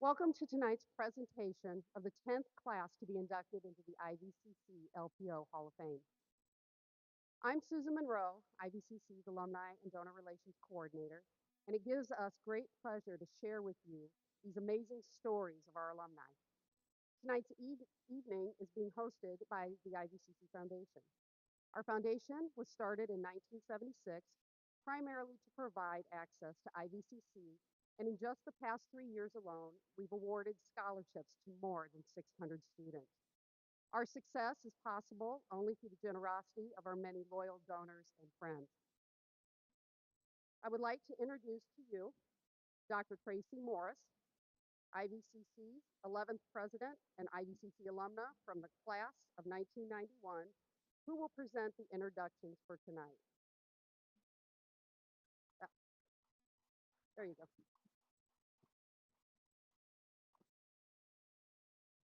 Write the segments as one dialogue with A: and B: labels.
A: Welcome to tonight's presentation of the 10th class to be inducted into the IVCC-LPO Hall of Fame. I'm Susan Monroe, IVCC's Alumni and Donor Relations Coordinator, and it gives us great pleasure to share with you these amazing stories of our alumni. Tonight's evening is being hosted by the IVCC Foundation. Our foundation was started in 1976 primarily to provide access to IVCC, and in just the past 3 years alone, we've awarded scholarships to more than 600 students. Our success is possible only through the generosity of our many loyal donors and friends. I would like to introduce to you Dr. Tracy Morris, IVCC's 11th president and IVCC alumna from the class of 1991, who will present the introductions for tonight. There you go.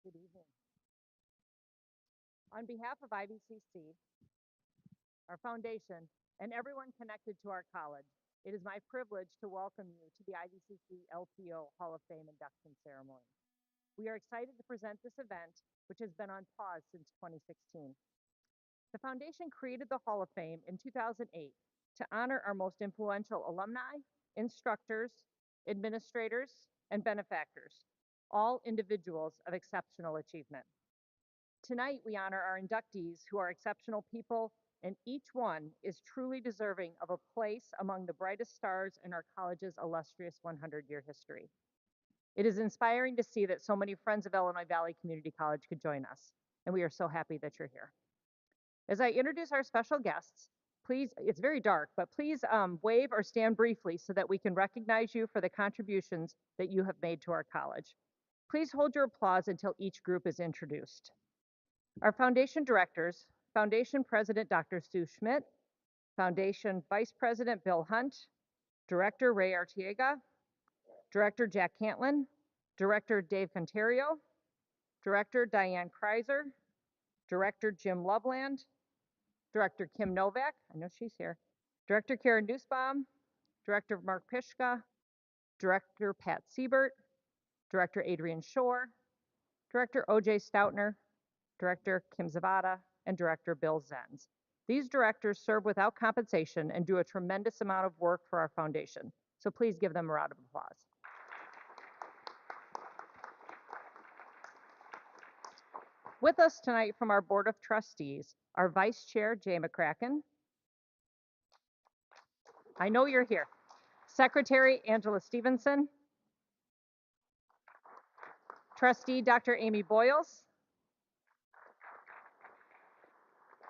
B: Good evening. On behalf of IVCC, our foundation, and everyone connected to our college, it is my privilege to welcome you to the IVCC-LPO Hall of Fame induction ceremony. We are excited to present this event, which has been on pause since 2016. The foundation created the Hall of Fame in 2008 to honor our most influential alumni, instructors, administrators, and benefactors, all individuals of exceptional achievement. Tonight, we honor our inductees who are exceptional people, and each one is truly deserving of a place among the brightest stars in our college's illustrious 100-year history. It is inspiring to see that so many friends of Illinois Valley Community College could join us, and we are so happy that you're here. As I introduce our special guests, please, it's very dark, but please wave or stand briefly so that we can recognize you for the contributions that you have made to our college. Please hold your applause until each group is introduced. Our foundation directors, Foundation President Dr. Sue Schmidt, Foundation Vice President Bill Hunt, Director Ray Artiega, Director Jack Cantlin, Director Dave Conterio, Director Diane Kreiser, Director Jim Loveland, Director Kim Novak, I know she's here, Director Karen Nussbaum, Director Mark Pishka, Director Pat Siebert, Director Adrian Shore, Director O.J. Stoutner, Director Kim Zavada, and Director Bill Zenz. These directors serve without compensation and do a tremendous amount of work for our foundation. So please give them a round of applause. With us tonight from our Board of Trustees, our Vice Chair, Jay McCracken. I know you're here. Secretary, Angela Stevenson. Trustee, Dr. Amy Boyles.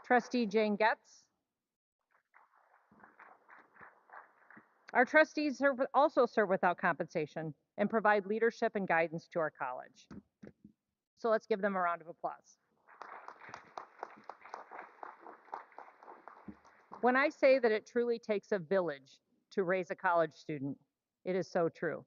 B: Trustee Jane Getz. Our trustees also serve without compensation and provide leadership and guidance to our college. So let's give them a round of applause. When I say that it truly takes a village to raise a college student, it is so true.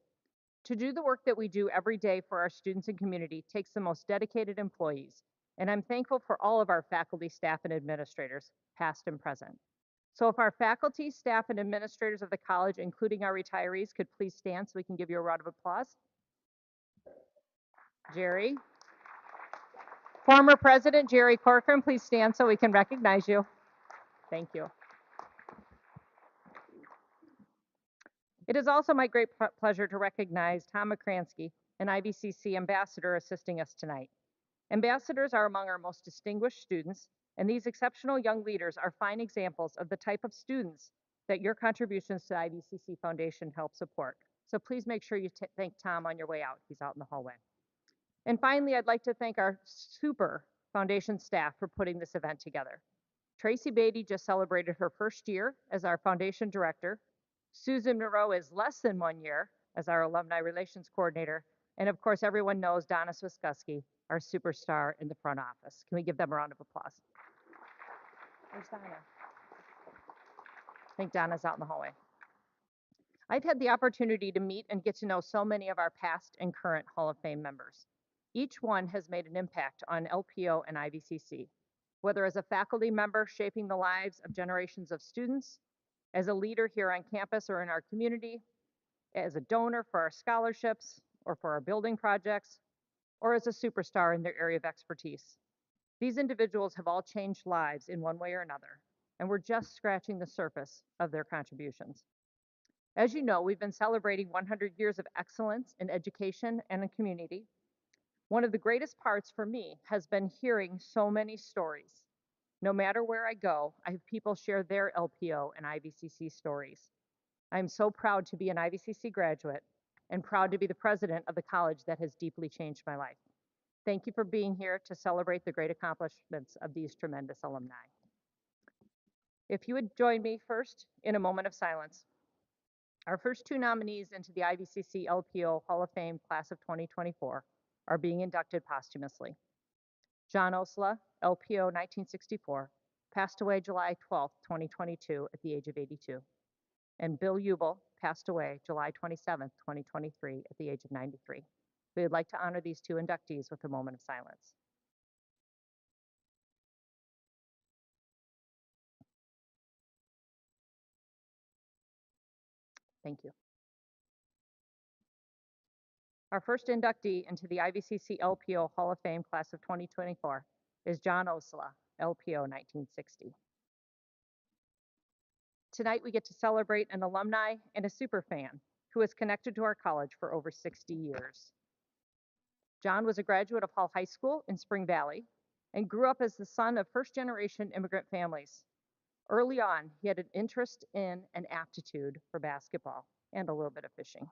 B: To do the work that we do every day for our students and community takes the most dedicated employees, and I'm thankful for all of our faculty, staff, and administrators, past and present. So if our faculty, staff, and administrators of the college, including our retirees, could please stand so we can give you a round of applause. Jerry. Former President Jerry Corcoran, please stand so we can recognize you. Thank you. It is also my great pleasure to recognize Tom McCransky, an IVCC ambassador assisting us tonight. Ambassadors are among our most distinguished students, and these exceptional young leaders are fine examples of the type of students that your contributions to the IVCC Foundation help support. So please make sure you thank Tom on your way out. He's out in the hallway. And finally, I'd like to thank our super foundation staff for putting this event together. Tracy Beatty just celebrated her first year as our foundation director. Susan Monroe is less than 1 year as our alumni relations coordinator. And of course, everyone knows Donna Swiskuski, our superstar in the front office. Can we give them a round of applause? Where's Donna? I think Donna's out in the hallway. I've had the opportunity to meet and get to know so many of our past and current Hall of Fame members. Each one has made an impact on LPO and IVCC, whether as a faculty member shaping the lives of generations of students, as a leader here on campus or in our community, as a donor for our scholarships, or for our building projects, or as a superstar in their area of expertise. These individuals have all changed lives in one way or another, and we're just scratching the surface of their contributions. As you know, we've been celebrating 100 years of excellence in education and in community. One of the greatest parts for me has been hearing so many stories. No matter where I go, I have people share their LPO and IVCC stories. I'm so proud to be an IVCC graduate and proud to be the president of the college that has deeply changed my life. Thank you for being here to celebrate the great accomplishments of these tremendous alumni. If you would join me first in a moment of silence. Our first two nominees into the IVCC-LPO Hall of Fame class of 2024 are being inducted posthumously. John Ossola, LPO 1964, passed away July 12, 2022 at the age of 82. And Bill Uebel passed away July 27, 2023 at the age of 93. We would like to honor these two inductees with a moment of silence. Thank you. Our first inductee into the IVCC-LPO Hall of Fame class of 2024 is John Ossola, LPO 1960. Tonight we get to celebrate an alumni and a superfan who is connected to our college for over 60 years. John was a graduate of Hall High School in Spring Valley and grew up as the son of first-generation immigrant families. Early on, he had an interest in and aptitude for basketball and a little bit of fishing.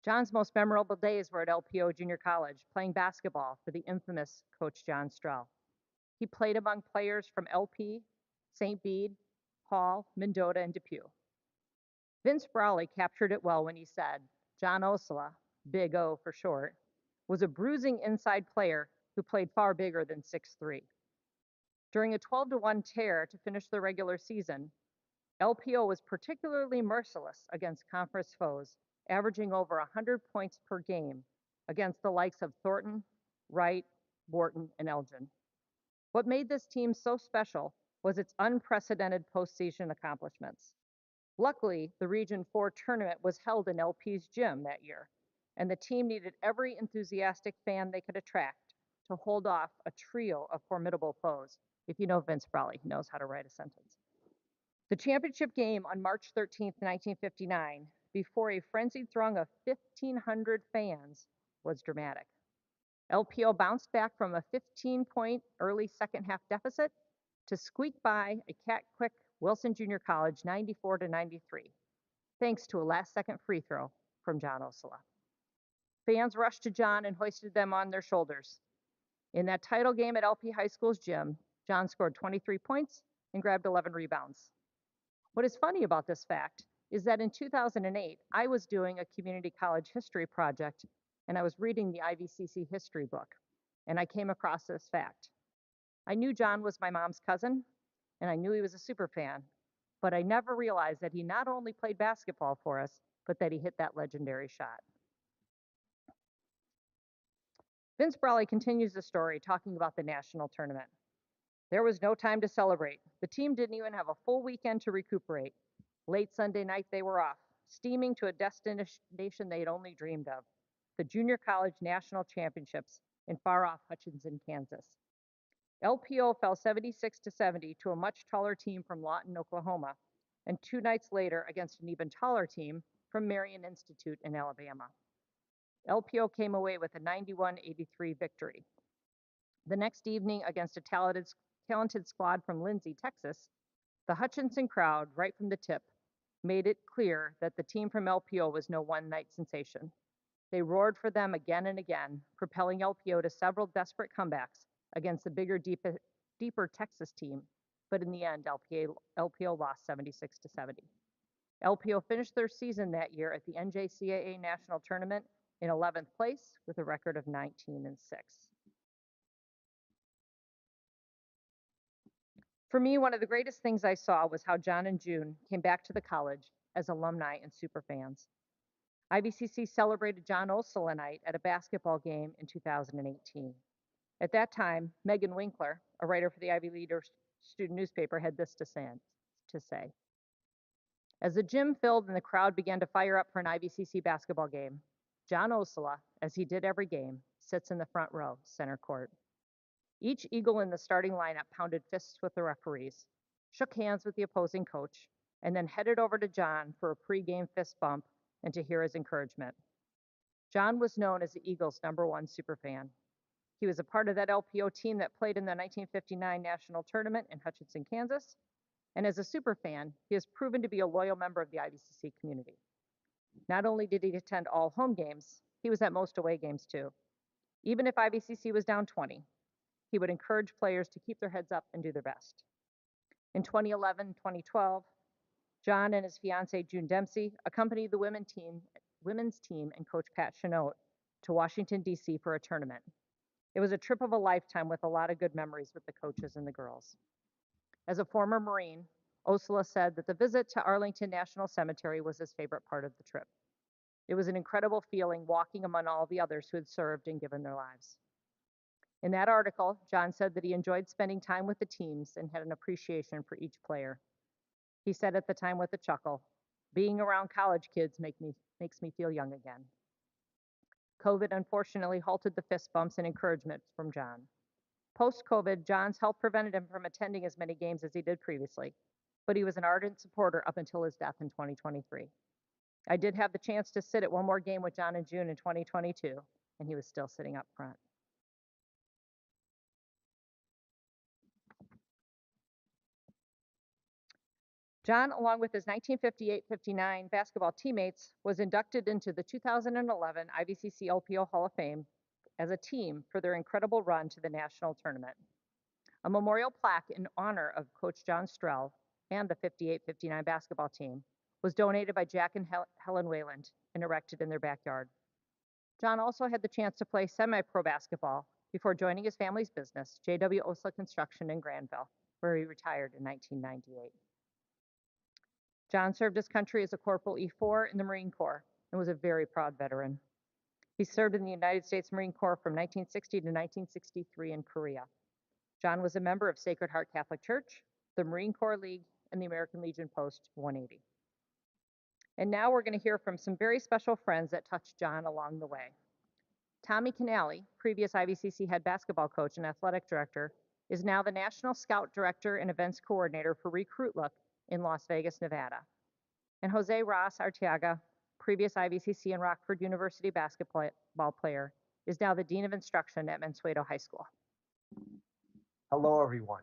B: John's most memorable days were at LPO Junior College, playing basketball for the infamous Coach John Strell. He played among players from LP, St. Bede, Hall, Mendota, and Depew. Vince Brawley captured it well when he said, John Ossola, Big O for short, was a bruising inside player who played far bigger than 6'3". During a 12-1 tear to finish the regular season, LPO was particularly merciless against conference foes, averaging over 100 points per game against the likes of Thornton, Wright, Wharton, and Elgin. What made this team so special was its unprecedented postseason accomplishments. Luckily, the Region 4 tournament was held in LP's gym that year, and the team needed every enthusiastic fan they could attract to hold off a trio of formidable foes. If you know Vince Brawley, he knows how to write a sentence. The championship game on March 13, 1959, before a frenzied throng of 1,500 fans, was dramatic. LPO bounced back from a 15-point early second half deficit to squeak by a cat-quick Wilson Junior College 94-93, thanks to a last-second free throw from John Ossola. Fans rushed to John and hoisted them on their shoulders. In that title game at LP High School's gym, John scored 23 points and grabbed 11 rebounds. What is funny about this fact is that in 2008, I was doing a community college history project and I was reading the IVCC history book, and I came across this fact. I knew John was my mom's cousin, and I knew he was a super fan, but I never realized that he not only played basketball for us, but that he hit that legendary shot. Vince Brawley continues the story talking about the national tournament. There was no time to celebrate. The team didn't even have a full weekend to recuperate. Late Sunday night, they were off, steaming to a destination they'd only dreamed of, the Junior College National Championships in far-off Hutchinson, Kansas. LPO fell 76-70 to a much taller team from Lawton, Oklahoma, and 2 nights later against an even taller team from Marion Institute in Alabama. LPO came away with a 91-83 victory. The next evening against a talented squad from Lindsay, Texas, the Hutchinson crowd, right from the tip, made it clear that the team from LPO was no one-night sensation. They roared for them again and again, propelling LPO to several desperate comebacks against the bigger, deeper Texas team, but in the end, LPO lost 76-70. LPO finished their season that year at the NJCAA National Tournament in 11th place with a record of 19-6. For me, one of the greatest things I saw was how John and June came back to the college as alumni and superfans. IVCC celebrated John Ossola night at a basketball game in 2018. At that time, Megan Winkler, a writer for the Ivy Leader student newspaper, had this to say. As the gym filled and the crowd began to fire up for an IVCC basketball game, John Ossola, as he did every game, sits in the front row, center court. Each Eagle in the starting lineup pounded fists with the referees, shook hands with the opposing coach, and then headed over to John for a pregame fist bump and to hear his encouragement. John was known as the Eagles' #1 superfan. He was a part of that LPO team that played in the 1959 national tournament in Hutchinson, Kansas, and as a superfan, he has proven to be a loyal member of the IVCC community. Not only did he attend all home games, he was at most away games too. Even if IVCC was down 20, he would encourage players to keep their heads up and do their best. In 2011 2012, John and his fiancee June Dempsey accompanied the women's team and coach Pat Chenault to Washington, D.C. for a tournament. It was a trip of a lifetime with a lot of good memories with the coaches and the girls. As a former Marine, Ossola said that the visit to Arlington National Cemetery was his favorite part of the trip. It was an incredible feeling walking among all the others who had served and given their lives. In that article, John said that he enjoyed spending time with the teams and had an appreciation for each player. He said at the time with a chuckle, "Being around college kids makes me feel young again." COVID unfortunately halted the fist bumps and encouragement from John. Post-COVID, John's health prevented him from attending as many games as he did previously, but he was an ardent supporter up until his death in 2023. I did have the chance to sit at one more game with John in June in 2022, and he was still sitting up front. John, along with his 1958-59 basketball teammates, was inducted into the 2011 IVCC-LPO Hall of Fame as a team for their incredible run to the national tournament. A memorial plaque in honor of Coach John Strell and the 58-59 basketball team was donated by Jack and Helen Wayland and erected in their backyard. John also had the chance to play semi-pro basketball before joining his family's business, J.W. Ossola Construction in Granville, where he retired in 1998. John served his country as a Corporal E4 in the Marine Corps and was a very proud veteran. He served in the United States Marine Corps from 1960 to 1963 in Korea. John was a member of Sacred Heart Catholic Church, the Marine Corps League, and the American Legion Post 180. And now we're going to hear from some very special friends that touched John along the way. Tommy Canale, previous IVCC head basketball coach and athletic director, is now the National Scout Director and Events Coordinator for Recruit Look in Las Vegas, Nevada. And Jose Ross Arteaga, previous IVCC and Rockford University basketball player, is now the Dean of Instruction at Mansueto High School.
C: Hello, everyone.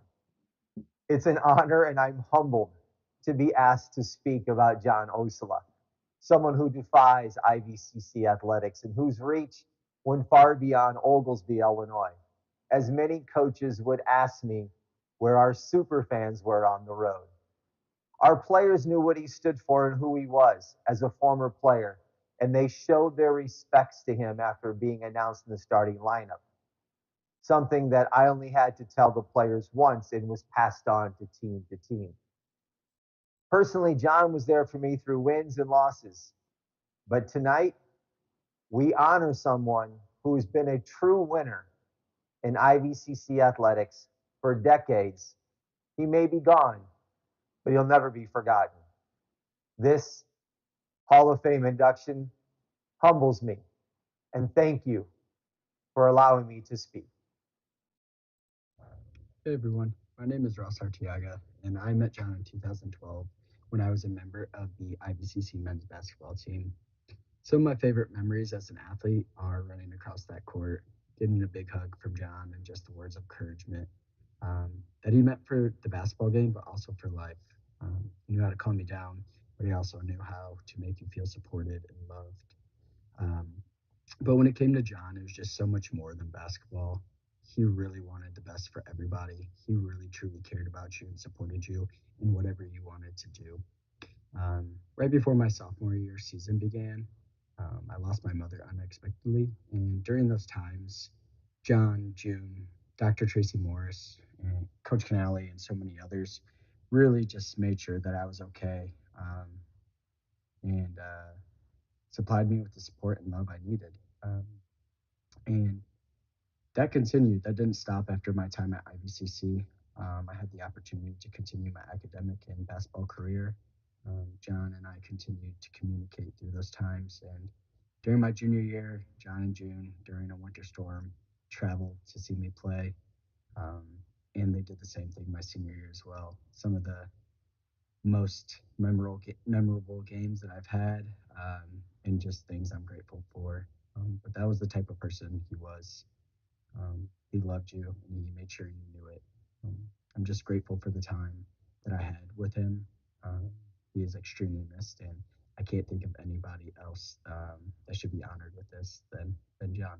C: It's an honor, and I'm humbled to be asked to speak about John Ossola, someone who defies IVCC athletics and whose reach went far beyond Oglesby, Illinois. As many coaches would ask me where our superfans were on the road. Our players knew what he stood for and who he was as a former player, and they showed their respects to him after being announced in the starting lineup. Something that I only had to tell the players once and was passed on to team. Personally, John was there for me through wins and losses. But tonight, we honor someone who has been a true winner in IVCC athletics for decades. He may be gone, but he'll never be forgotten. This Hall of Fame induction humbles me, and thank you for allowing me to speak.
D: Hey everyone, my name is Ross Arteaga, and I met John in 2012 when I was a member of the IVCC men's basketball team. Some of my favorite memories as an athlete are running across that court, getting a big hug from John, and just the words of encouragement that he meant for the basketball game, but also for life. He knew how to calm me down, but he also knew how to make you feel supported and loved. But when it came to John, it was just so much more than basketball. He really wanted the best for everybody. He really truly cared about you and supported you in whatever you wanted to do. Right before my sophomore year season began, I lost my mother unexpectedly. And during those times, John, June, Dr. Tracy Morris, and Coach Canale, and so many others really just made sure that I was okay, and supplied me with the support and love I needed. And that continued. That didn't stop after my time at IVCC. I had the opportunity to continue my academic and basketball career. John and I continued to communicate through those times. And during my junior year, John and June, during a winter storm, traveled to see me play. Um, and they did the same thing my senior year as well. Some of the most memorable games that I've had, and just things I'm grateful for. But that was the type of person he was. He loved you and he made sure you knew it. Um, I'm just grateful for the time that I had with him. He is extremely missed, and I can't think of anybody else that should be honored with this than John.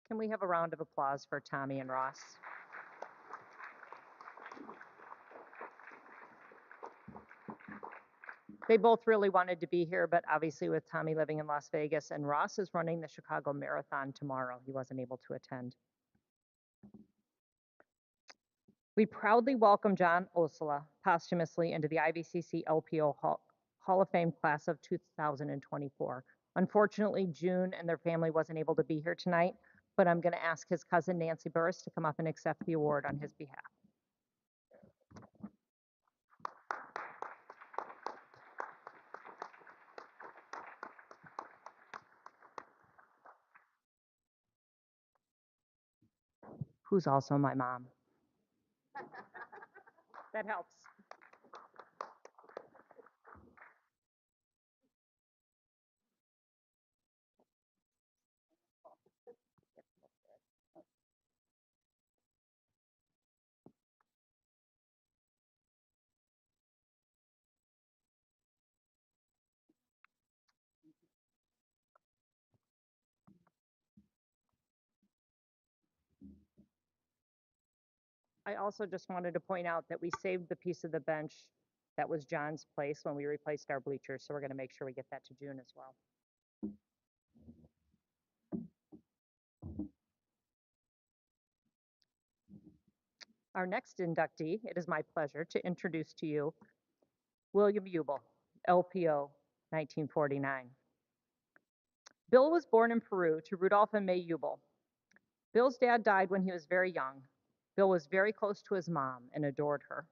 B: Can we have a round of applause for Tommy and Ross? They both really wanted to be here, but obviously with Tommy living in Las Vegas and Ross is running the Chicago Marathon tomorrow, he wasn't able to attend. We proudly welcome John Ossola posthumously into the IVCC-LPO Hall of Fame class of 2024. Unfortunately, June and their family wasn't able to be here tonight, but I'm going to ask his cousin Nancy Burris to come up and accept the award on his behalf. Who's also my mom. That helps. I also just wanted to point out that we saved the piece of the bench that was John's place when we replaced our bleachers, so we're going to make sure we get that to June as well. Our next inductee, it is my pleasure to introduce to you William Uebel, LPO, 1949. Bill was born in Peru to Rudolph and May Uebel. Bill's dad died when he was very young. Bill was very close to his mom and adored her.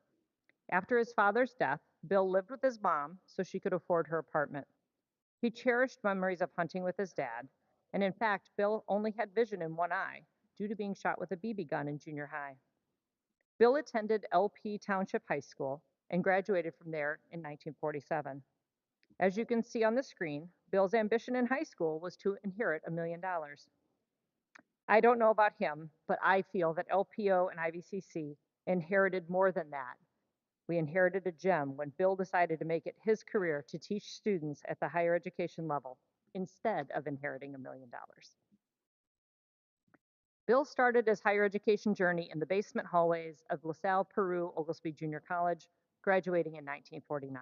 B: After his father's death, Bill lived with his mom so she could afford her apartment. He cherished memories of hunting with his dad, and in fact, Bill only had vision in one eye due to being shot with a BB gun in junior high. Bill attended LP Township High School and graduated from there in 1947. As you can see on the screen, Bill's ambition in high school was to inherit $1 million. I don't know about him, but I feel that LPO and IVCC inherited more than that. We inherited a gem when Bill decided to make it his career to teach students at the higher education level instead of inheriting $1 million. Bill started his higher education journey in the basement hallways of LaSalle Peru Oglesby Junior College, graduating in 1949.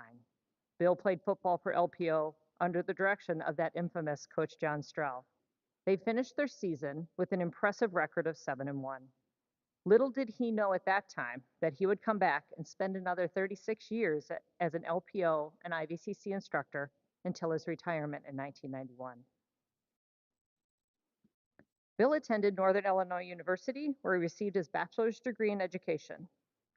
B: Bill played football for LPO under the direction of that infamous Coach John Strell. They finished their season with an impressive record of 7-1. Little did he know at that time that he would come back and spend another 36 years as an LPO and IVCC instructor until his retirement in 1991. Bill attended Northern Illinois University, where he received his bachelor's degree in education.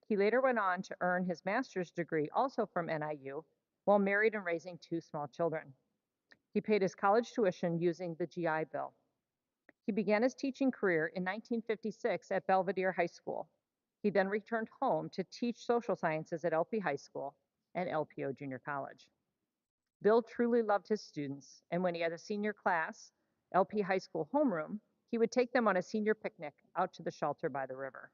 B: He later went on to earn his master's degree, also from NIU, while married and raising 2 small children. He paid his college tuition using the GI Bill. He began his teaching career in 1956 at Belvedere High School. He then returned home to teach social sciences at LP High School and LPO Junior College. Bill truly loved his students, and when he had a senior class, LP High School homeroom, he would take them on a senior picnic out to the shelter by the river.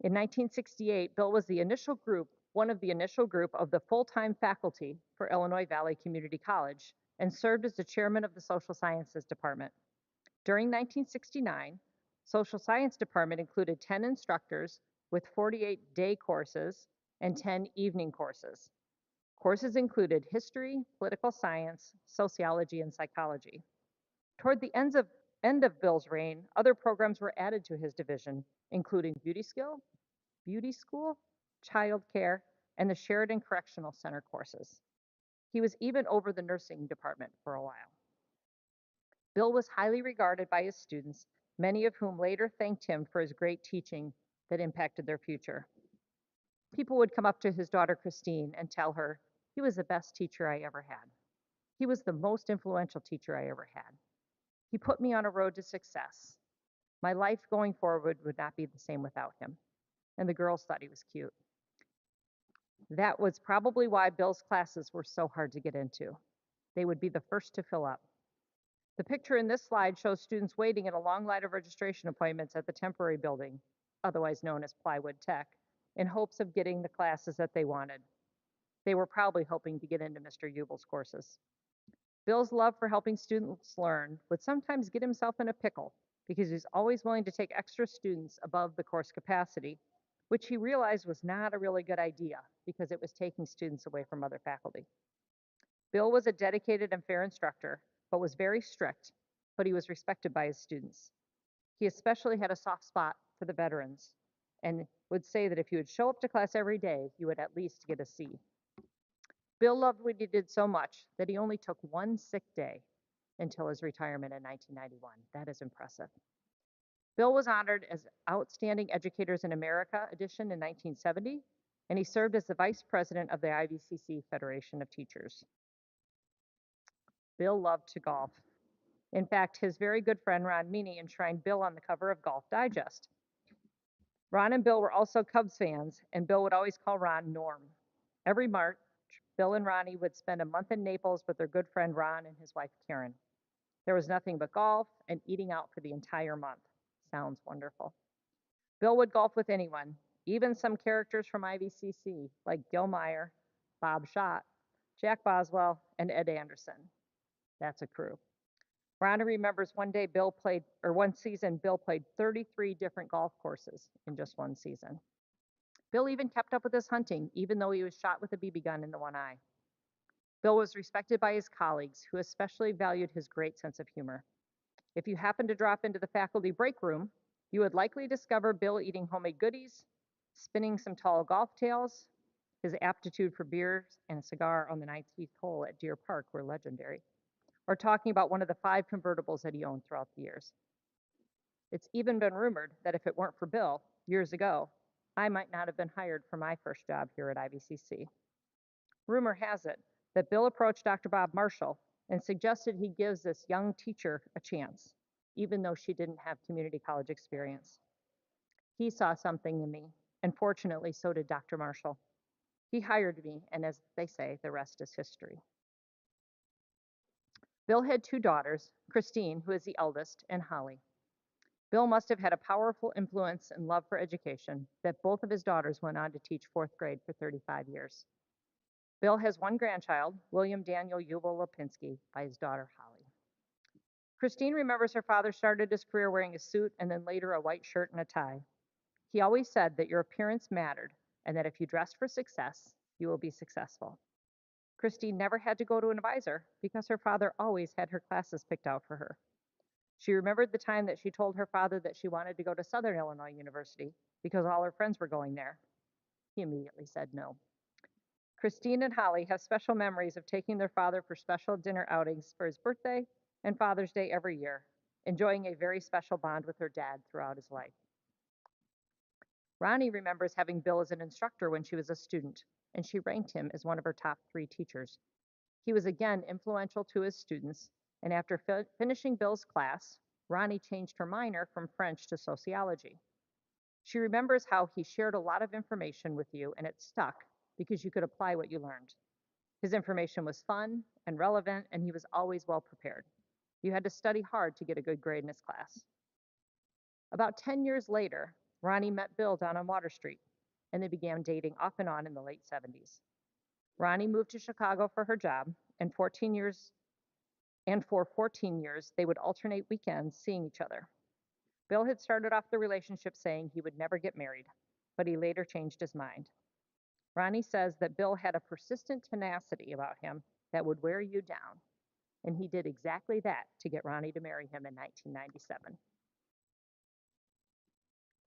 B: In 1968, Bill was one of the initial group of the full-time faculty for Illinois Valley Community College and served as the chairman of the Social Sciences Department. During 1969, Social Science Department included 10 instructors with 48 day courses and 10 evening courses. Courses included history, political science, sociology, and psychology. Toward the end of Bill's reign, other programs were added to his division, including beauty school, child care, and the Sheridan Correctional Center courses. He was even over the nursing department for a while. Bill was highly regarded by his students, many of whom later thanked him for his great teaching that impacted their future. People would come up to his daughter Christine and tell her, "He was the best teacher I ever had. He was the most influential teacher I ever had. He put me on a road to success. My life going forward would not be the same without him." And the girls thought he was cute. That was probably why Bill's classes were so hard to get into. They would be the first to fill up. The picture in this slide shows students waiting in a long line of registration appointments at the temporary building, otherwise known as Plywood Tech, in hopes of getting the classes that they wanted. They were probably hoping to get into Mr. Uebel's courses. Bill's love for helping students learn would sometimes get himself in a pickle because he's always willing to take extra students above the course capacity, which he realized was not a really good idea because it was taking students away from other faculty. Bill was a dedicated and fair instructor, but was very strict, but he was respected by his students. He especially had a soft spot for the veterans and would say that if you would show up to class every day, you would at least get a C. Bill loved what he did so much that he only took one sick day until his retirement in 1991. That is impressive. Bill was honored as Outstanding Educators in America edition in 1970, and he served as the vice president of the IVCC Federation of Teachers. Bill loved to golf. In fact, his very good friend Ron Meany enshrined Bill on the cover of Golf Digest. Ron and Bill were also Cubs fans, and Bill would always call Ron Norm. Every March, Bill and Ronnie would spend a month in Naples with their good friend Ron and his wife Karen. There was nothing but golf and eating out for the entire month. Sounds wonderful. Bill would golf with anyone, even some characters from IVCC like Gil Meyer, Bob Schott, Jack Boswell, and Ed Anderson. That's a crew. Ronnie remembers one season Bill played 33 different golf courses in just one season. Bill even kept up with his hunting, even though he was shot with a BB gun in the one eye. Bill was respected by his colleagues, who especially valued his great sense of humor. If you happened to drop into the faculty break room, you would likely discover Bill eating homemade goodies, spinning some tall golf tails. His aptitude for beers and a cigar on the 19th hole at Deer Park were legendary, or talking about one of the 5 convertibles that he owned throughout the years. It's even been rumored that if it weren't for Bill, years ago, I might not have been hired for my first job here at IVCC. Rumor has it that Bill approached Dr. Bob Marshall and suggested he gives this young teacher a chance, even though she didn't have community college experience. He saw something in me, and fortunately, so did Dr. Marshall. He hired me, and as they say, the rest is history. Bill had 2 daughters, Christine, who is the eldest, and Holly. Bill must have had a powerful influence and love for education that both of his daughters went on to teach 4th grade for 35 years. Bill has 1 grandchild, William Daniel Uebel Lipinski, by his daughter Holly. Christine remembers her father started his career wearing a suit and then later a white shirt and a tie. He always said that your appearance mattered and that if you dressed for success, you will be successful. Christine never had to go to an advisor because her father always had her classes picked out for her. She remembered the time that she told her father that she wanted to go to Southern Illinois University because all her friends were going there. He immediately said no. Christine and Holly have special memories of taking their father for special dinner outings for his birthday and Father's Day every year, enjoying a very special bond with her dad throughout his life. Ronnie remembers having Bill as an instructor when she was a student, and she ranked him as one of her top 3 teachers. He was again influential to his students, and after finishing Bill's class, Ronnie changed her minor from French to sociology. She remembers how he shared a lot of information with you, and it stuck because you could apply what you learned. His information was fun and relevant, and he was always well prepared. You had to study hard to get a good grade in his class. About 10 years later, Ronnie met Bill down on Water Street, and they began dating off and on in the late 70s. Ronnie moved to Chicago for her job, and for 14 years, they would alternate weekends seeing each other. Bill had started off the relationship saying he would never get married, but he later changed his mind. Ronnie says that Bill had a persistent tenacity about him that would wear you down, and he did exactly that to get Ronnie to marry him in 1997.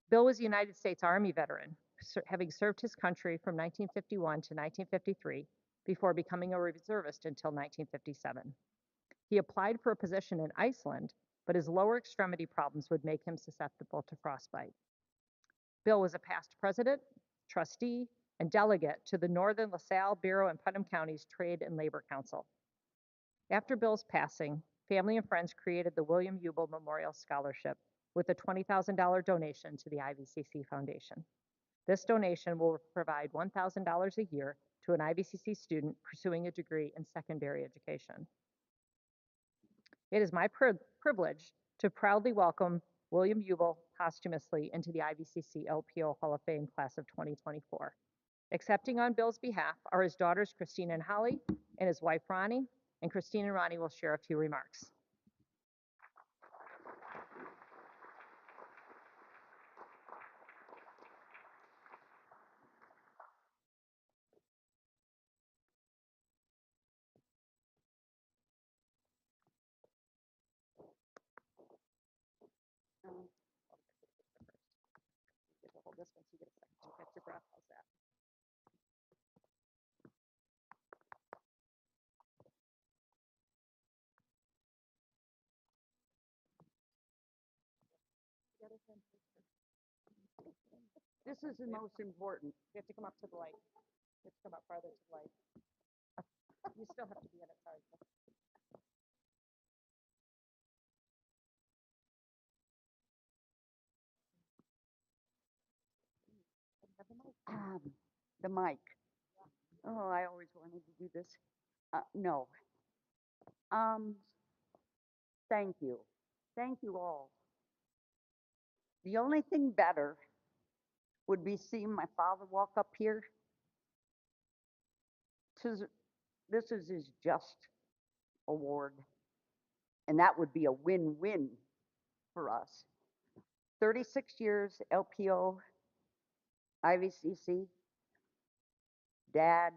B: Bill was a United States Army veteran, having served his country from 1951 to 1953 before becoming a reservist until 1957. He applied for a position in Iceland, but his lower extremity problems would make him susceptible to frostbite. Bill was a past president, trustee, and delegate to the Northern LaSalle, Bureau, and Putnam Counties Trade and Labor Council. After Bill's passing, family and friends created the William Uebel Memorial Scholarship with a $20,000 donation to the IVCC Foundation. This donation will provide $1,000 a year to an IVCC student pursuing a degree in secondary education. It is my privilege to proudly welcome William Uebel posthumously into the IVCC-LPO Hall of Fame class of 2024. Accepting on Bill's behalf are his daughters, Christine and Holly, and his wife, Ronnie, and Christine and Ronnie will share a few remarks. You get to hold this one so you get a second to catch your breath. How's that?
E: This is the most important.
B: You have to come up to the light. You have to come up farther to the light. You still have to be in it, sorry.
E: The mic. Oh, I always wanted to do this. No. Thank you. Thank you all. The only thing better would be seeing my father walk up here. This is his just award, and that would be a win-win for us. 36 years LPO, IVCC. Dad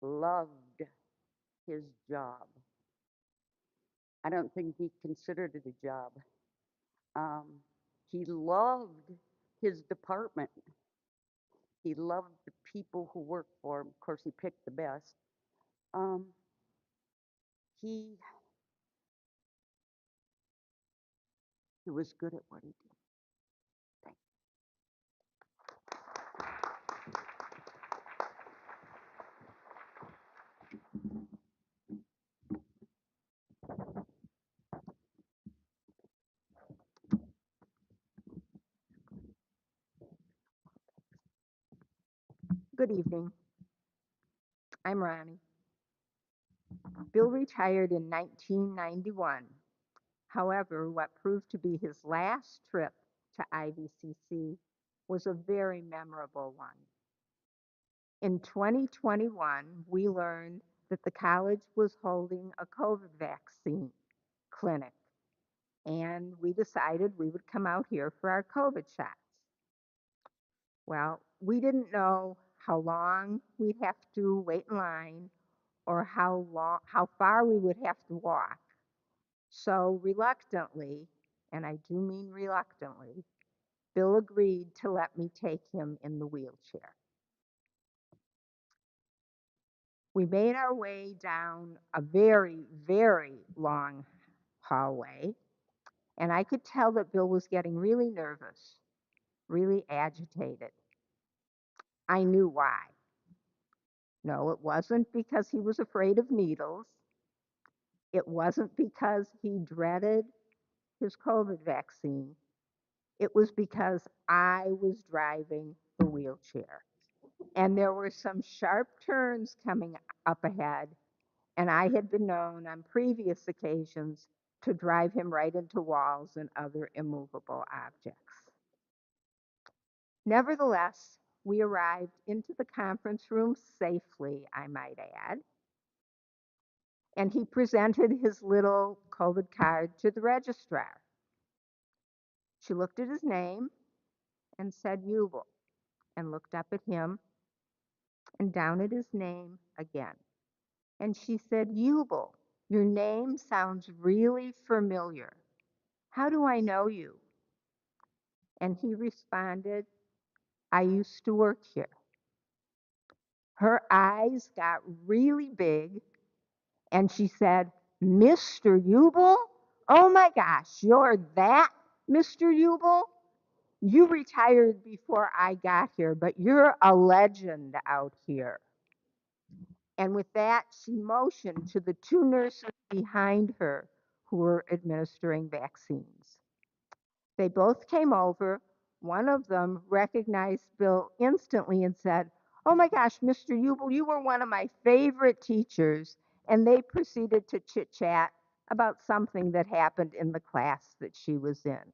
E: loved his job. I don't think he considered it a job. He loved his department. He loved the people who worked for him. Of course, he picked the best. He was good at what he did. Thank
F: Good evening. I'm Ronnie. Bill retired in 1991. However, what proved to be his last trip to IVCC was a very memorable one. In 2021, we learned that the college was holding a COVID vaccine clinic, and we decided we would come out here for our COVID shots. Well, we didn't know how long we'd have to wait in line or how far we would have to walk. So reluctantly, and I do mean reluctantly, Bill agreed to let me take him in the wheelchair. We made our way down a very, very long hallway, and I could tell that Bill was getting really nervous, really agitated. I knew why. No, it wasn't because he was afraid of needles. It wasn't because he dreaded his COVID vaccine. It was because I was driving the wheelchair. And there were some sharp turns coming up ahead, and I had been known on previous occasions to drive him right into walls and other immovable objects. Nevertheless, we arrived into the conference room safely, I might add, and he presented his little COVID card to the registrar. She looked at his name and said Uebel, and looked up at him and down at his name again. And she said, Uebel, your name sounds really familiar. How do I know you? And he responded, I used to work here. Her eyes got really big, and she said, Mr. Uebel? Oh my gosh, you're that Mr. Uebel? You retired before I got here, but you're a legend out here. And with that, she motioned to the two nurses behind her who were administering vaccines. They both came over. One of them recognized Bill instantly and said, "Oh my gosh, Mr. Uebel, you were one of my favorite teachers." And they proceeded to chit chat about something that happened in the class that she was in.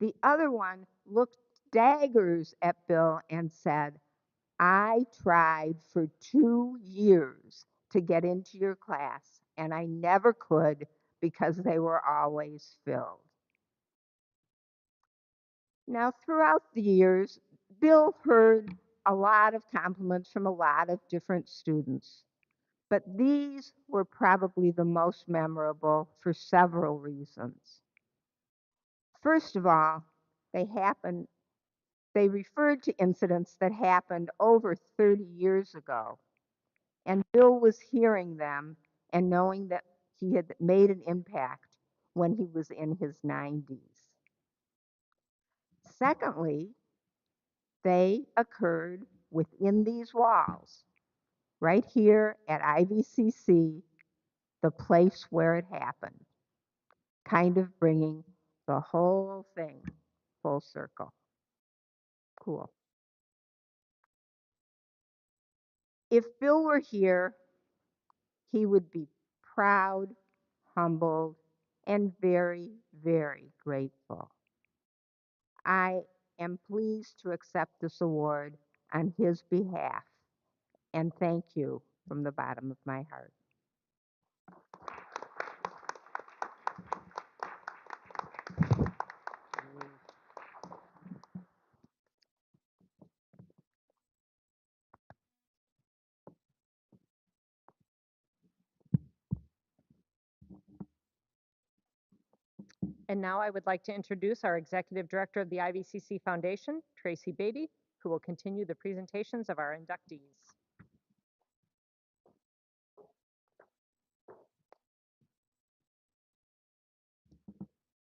F: The other one looked daggers at Bill and said, "I tried for 2 years to get into your class, and I never could because they were always filled." Now, throughout the years, Bill heard a lot of compliments from a lot of different students, but these were probably the most memorable for several reasons. First of all, they referred to incidents that happened over 30 years ago, and Bill was hearing them and knowing that he had made an impact when he was in his 90s. Secondly, they occurred within these walls, right here at IVCC, the place where it happened, kind of bringing the whole thing full circle. Cool. If Bill were here, he would be proud, humbled, and very, very grateful. I am pleased to accept this award on his behalf, and thank you from the bottom of my heart.
B: And now I would like to introduce our Executive Director of the IVCC Foundation, Tracy Beatty, who will continue the presentations of our inductees.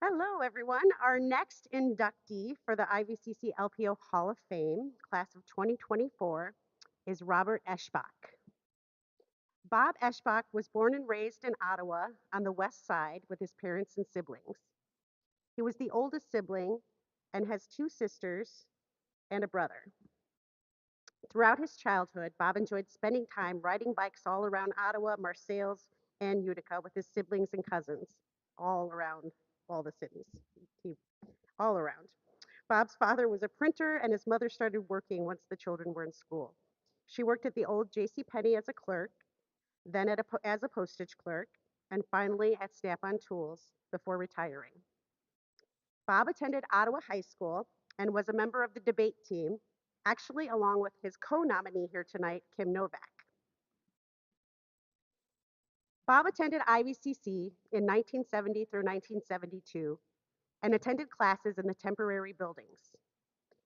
A: Hello, everyone. Our next inductee for the IVCC-LPO Hall of Fame, class of 2024, is Robert Eschbach. Bob Eschbach was born and raised in Ottawa on the west side with his parents and siblings. He was the oldest sibling and has two sisters and a brother. Throughout his childhood, Bob enjoyed spending time riding bikes all around Ottawa, Marseilles, and Utica with his siblings and cousins, all around all the cities, all around. Bob's father was a printer, and his mother started working once the children were in school. She worked at the old J.C. Penney as a clerk, then as a postage clerk, and finally at Snap-on Tools before retiring. Bob attended Ottawa High School and was a member of the debate team, actually along with his co-nominee here tonight, Kim Novak. Bob attended IVCC in 1970 through 1972 and attended classes in the temporary buildings.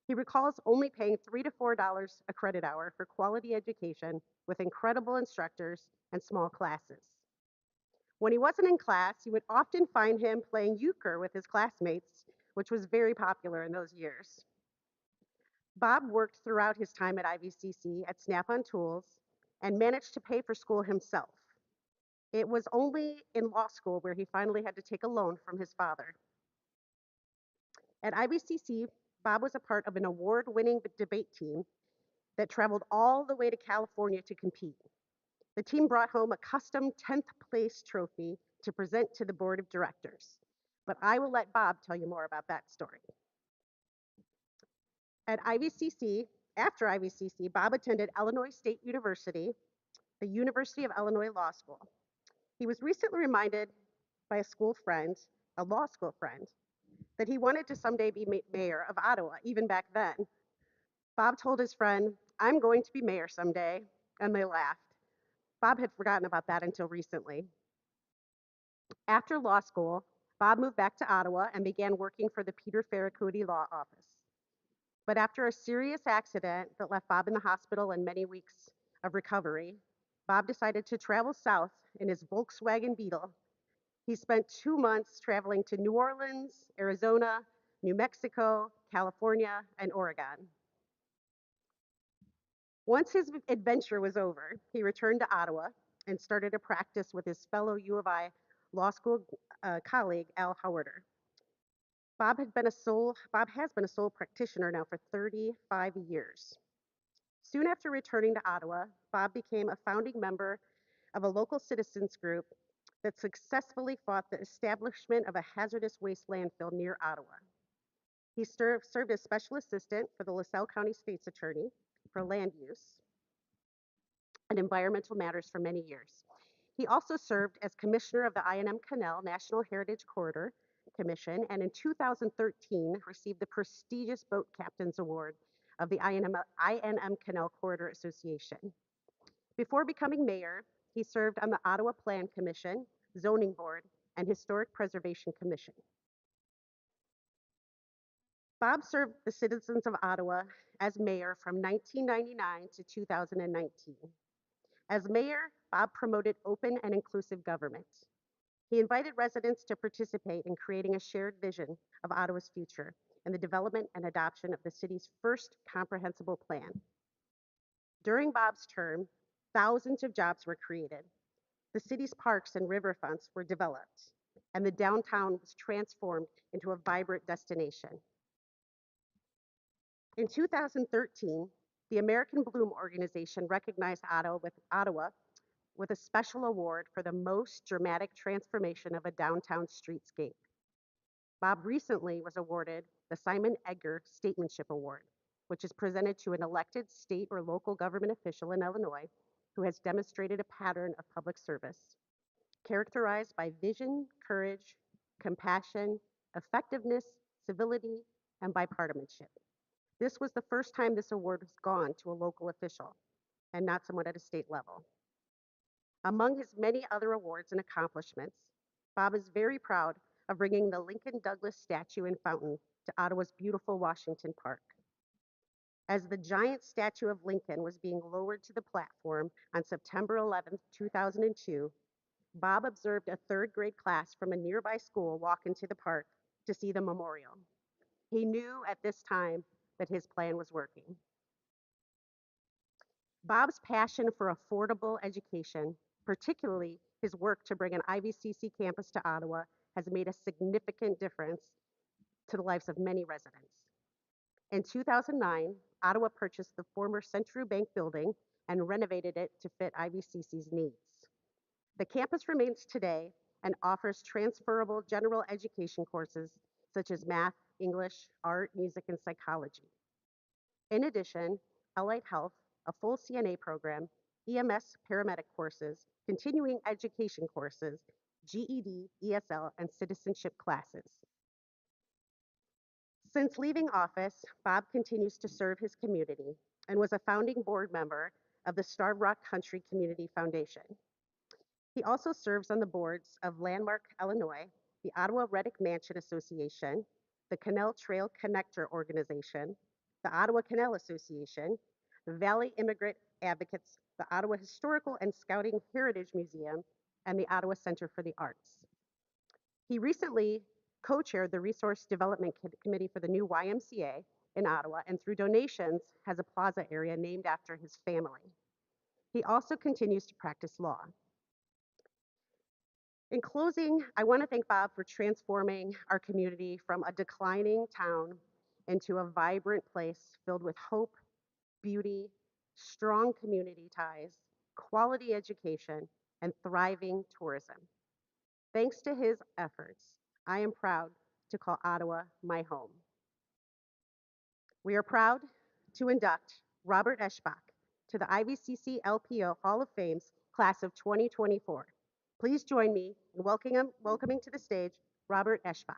A: He recalls only paying $3 to $4 a credit hour for quality education with incredible instructors and small classes. When he wasn't in class, you would often find him playing euchre with his classmates, which was very popular in those years. Bob worked throughout his time at IVCC at Snap-on Tools and managed to pay for school himself. It was only in law school where he finally had to take a loan from his father. At IVCC, Bob was a part of an award-winning debate team that traveled all the way to California to compete. The team brought home a custom 10th place trophy to present to the board of directors. But I will let Bob tell you more about that story. At IVCC, after IVCC, Bob attended Illinois State University, the University of Illinois Law School. He was recently reminded by a school friend, a law school friend, that he wanted to someday be mayor of Ottawa, even back then. Bob told his friend, "I'm going to be mayor someday," and they laughed. Bob had forgotten about that until recently. After law school, Bob moved back to Ottawa and began working for the Peter Ferracuti Law Office. But after a serious accident that left Bob in the hospital and many weeks of recovery, Bob decided to travel south in his Volkswagen Beetle. He spent 2 months traveling to New Orleans, Arizona, New Mexico, California, and Oregon. Once his adventure was over, he returned to Ottawa and started a practice with his fellow U of I law school colleague, Al Howarder. Bob has been a sole practitioner now for 35 years. Soon after returning to Ottawa, Bob became a founding member of a local citizens group that successfully fought the establishment of a hazardous waste landfill near Ottawa. He served as special assistant for the LaSalle County State's Attorney for land use and environmental matters for many years. He also served as commissioner of the I&M Canal National Heritage Corridor Commission, and in 2013 received the prestigious Boat Captains Award of the I&M Canal Corridor Association. Before becoming mayor, he served on the Ottawa Plan Commission, Zoning Board, and Historic Preservation Commission. Bob served the citizens of Ottawa as mayor from 1999 to 2019. As mayor, Bob promoted open and inclusive government. He invited residents to participate in creating a shared vision of Ottawa's future and the development and adoption of the city's first comprehensible plan. During Bob's term, thousands of jobs were created. The city's parks and riverfronts were developed, and the downtown was transformed into a vibrant destination. In 2013, the American Bloom organization recognized Ottawa with a special award for the most dramatic transformation of a downtown streetscape. Bob recently was awarded the Simon Edgar Statesmanship Award, which is presented to an elected state or local government official in Illinois who has demonstrated a pattern of public service, characterized by vision, courage, compassion, effectiveness, civility, and bipartisanship. This was the first time this award has gone to a local official and not someone at a state level. Among his many other awards and accomplishments, Bob is very proud of bringing the Lincoln Douglas statue and fountain to Ottawa's beautiful Washington Park. As the giant statue of Lincoln was being lowered to the platform on September 11, 2002, Bob observed a third grade class from a nearby school walk into the park to see the memorial. He knew at this time that his plan was working. Bob's passion for affordable education, particularly his work to bring an IVCC campus to Ottawa, has made a significant difference to the lives of many residents. In 2009, Ottawa purchased the former Century Bank building and renovated it to fit IVCC's needs. The campus remains today and offers transferable general education courses such as math, English, art, music, and psychology. In addition, allied health, a full CNA program, EMS paramedic courses, continuing education courses, GED, ESL, and citizenship classes. Since leaving office, Bob continues to serve his community and was a founding board member of the Starved Rock Country Community Foundation. He also serves on the boards of Landmark, Illinois, the Ottawa Reddick Mansion Association, the Canal Trail Connector Organization, the Ottawa Canal Association, the Valley Immigrant Advocates, the Ottawa Historical and Scouting Heritage Museum, and the Ottawa Center for the Arts. He recently co-chaired the Resource Development Committee for the new YMCA in Ottawa, and through donations has a plaza area named after his family. He also continues to practice law. In closing, I want to thank Bob for transforming our community from a declining town into a vibrant place filled with hope, beauty, strong community ties, quality education, and thriving tourism. Thanks to his efforts, I am proud to call Ottawa my home. We are proud to induct Robert Eschbach to the IVCC-LPO Hall of Fame's class of 2024. Please join me in welcoming to the stage Robert Eschbach.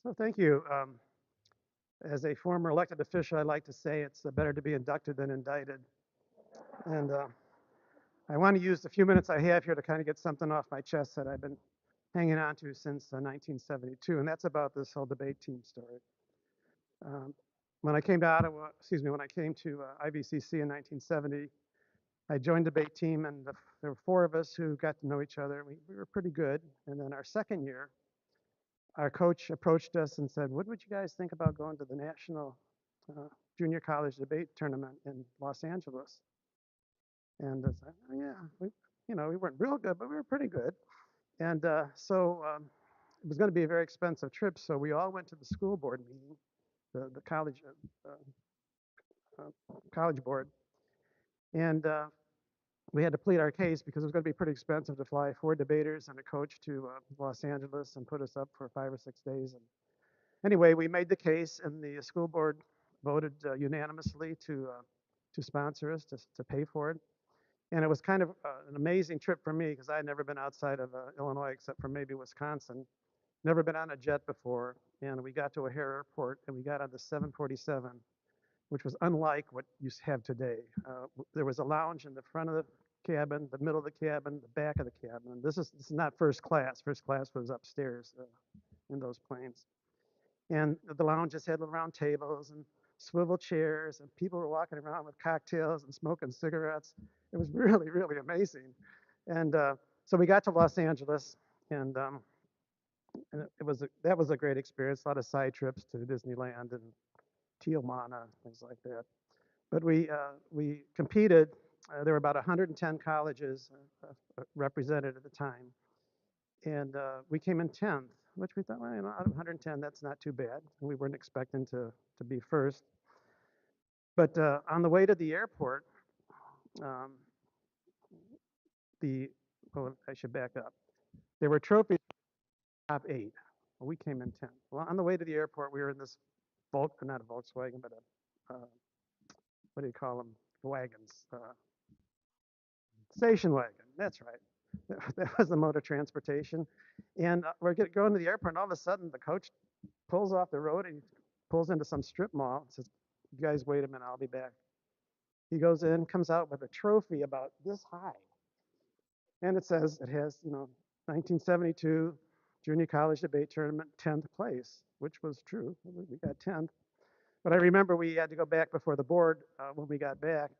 G: So thank you. As a former elected official, I like to say it's better to be inducted than indicted. And I want to use the few minutes I have here to kind of get something off my chest that I've been hanging on to since 1972, and that's about this whole debate team story. When I came to Ottawa, excuse me, when I came to IVCC in 1970, I joined the debate team, and there were four of us who got to know each other. We were pretty good. And then our second year, our coach approached us and said, "What would you guys think about going to the national junior college debate tournament in Los Angeles?" And I said, "Oh, yeah, we weren't real good, but we were pretty good." And so it was going to be a very expensive trip. So we all went to the school board meeting, the college board, and we had to plead our case because it was going to be pretty expensive to fly four debaters and a coach to Los Angeles and put us up for 5 or 6 days. And anyway, we made the case, and the school board voted unanimously to sponsor us, to pay for it. And it was kind of an amazing trip for me because I had never been outside of Illinois except for maybe Wisconsin. Never been on a jet before. And we got to O'Hare Airport, and we got on the 747, which was unlike what you have today. There was a lounge in the front of the cabin, the middle of the cabin, the back of the cabin. And this is not first class. First class was upstairs in those planes. And the lounges had round tables and swivel chairs, and people were walking around with cocktails and smoking cigarettes. It was really, really amazing. And so we got to Los Angeles, and that was a great experience. A lot of side trips to Disneyland and Tijuana, things like that. But we competed. There were about 110 colleges represented at the time, and we came in 10th, which we thought, well, out of 110, that's not too bad. We weren't expecting to be first. But on the way to the airport, um, I should back up. There were trophies top 8. Well, we came in 10th. Well, on the way to the airport, we were in this not a Volkswagen, but what do you call them? Wagons. Station wagon. That's right. That was the mode of transportation. And we're going to the airport, and all of a sudden, the coach pulls off the road and he pulls into some strip mall and says, "You guys, wait a minute, I'll be back." He goes in, comes out with a trophy about this high. And it has, 1972 Junior College Debate Tournament, 10th place, which was true. We got 10th. But I remember we had to go back before the board when we got back.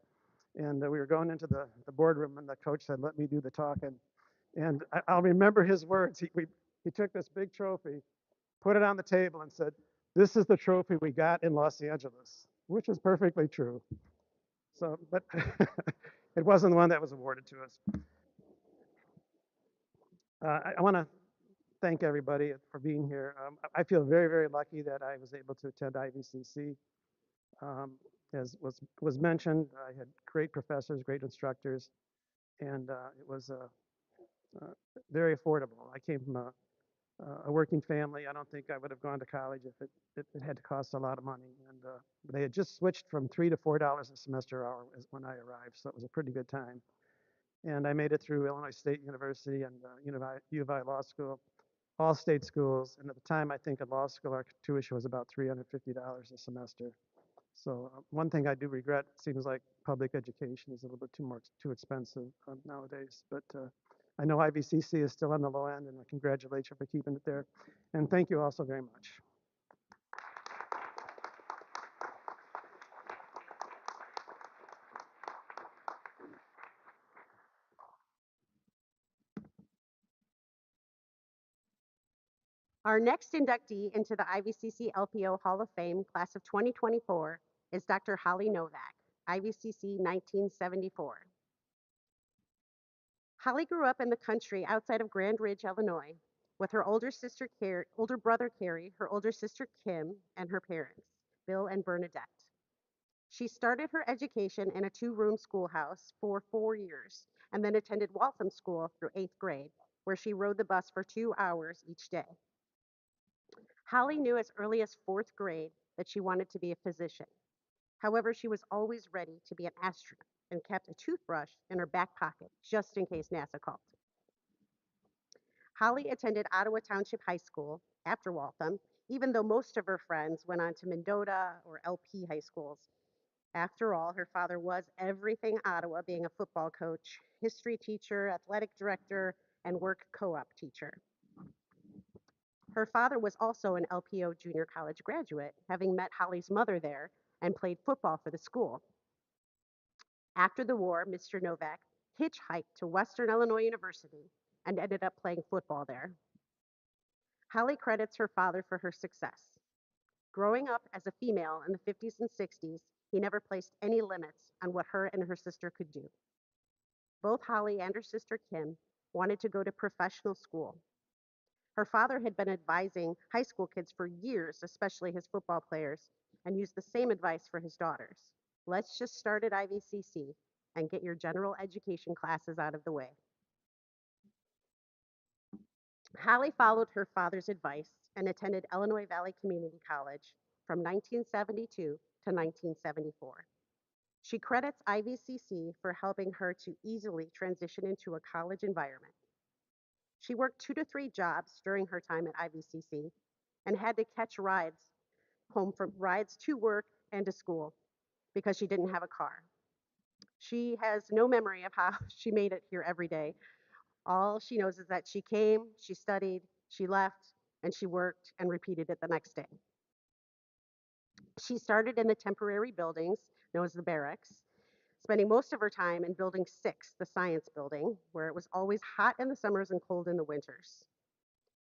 G: And we were going into the boardroom, and the coach said, "Let me do the talking." And I'll remember his words. He took this big trophy, put it on the table, and said, "This is the trophy we got in Los Angeles," which is perfectly true. So, but it wasn't the one that was awarded to us. I want to thank everybody for being here. I feel very, very lucky that I was able to attend IVCC. As was mentioned, I had great professors, great instructors, and it was very affordable. I came from a working family. I don't think I would have gone to college if it had to cost a lot of money. And they had just switched from $3 to $4 a semester hour when I arrived, so it was a pretty good time. And I made it through Illinois State University and U of I Law School, all state schools. And at the time, I think at law school, our tuition was about $350 a semester. So one thing I do regret, it seems like public education is a little bit too expensive nowadays. But I know IVCC is still on the low end, and I congratulate you for keeping it there. And thank you also very much.
A: Our next inductee into the IVCC-LPO Hall of Fame class of 2024 is Dr. Holly Novak, IVCC 1974. Holly grew up in the country outside of Grand Ridge, Illinois, with her older brother Carrie, her older sister Kim, and her parents, Bill and Bernadette. She started her education in a 2-room schoolhouse for 4 years and then attended Waltham School through 8th grade. where she rode the bus for 2 hours each day. Holly knew as early as 4th grade that she wanted to be a physician. However, she was always ready to be an astronaut and kept a toothbrush in her back pocket just in case NASA called. Holly attended Ottawa Township High School after Waltham, even though most of her friends went on to Mendota or LP high schools. After all, her father was everything Ottawa, being a football coach, history teacher, athletic director, and work co-op teacher. Her father was also an LPO junior college graduate, having met Holly's mother there and played football for the school. After the war, Mr. Novak hitchhiked to Western Illinois University and ended up playing football there. Holly credits her father for her success. Growing up as a female in the 50s and 60s, he never placed any limits on what her and her sister could do. Both Holly and her sister Kim wanted to go to professional school. Her father had been advising high school kids for years, especially his football players, and used the same advice for his daughters. Let's just start at IVCC and get your general education classes out of the way. Holly followed her father's advice and attended Illinois Valley Community College from 1972 to 1974. She credits IVCC for helping her to easily transition into a college environment. She worked 2 to 3 jobs during her time at IVCC and had to catch rides to work and to school because she didn't have a car. She has no memory of how she made it here every day. All she knows is that she came, she studied, she left, and she worked and repeated it the next day. She started in the temporary buildings known as the barracks, spending most of her time in Building 6, the science building, where it was always hot in the summers and cold in the winters.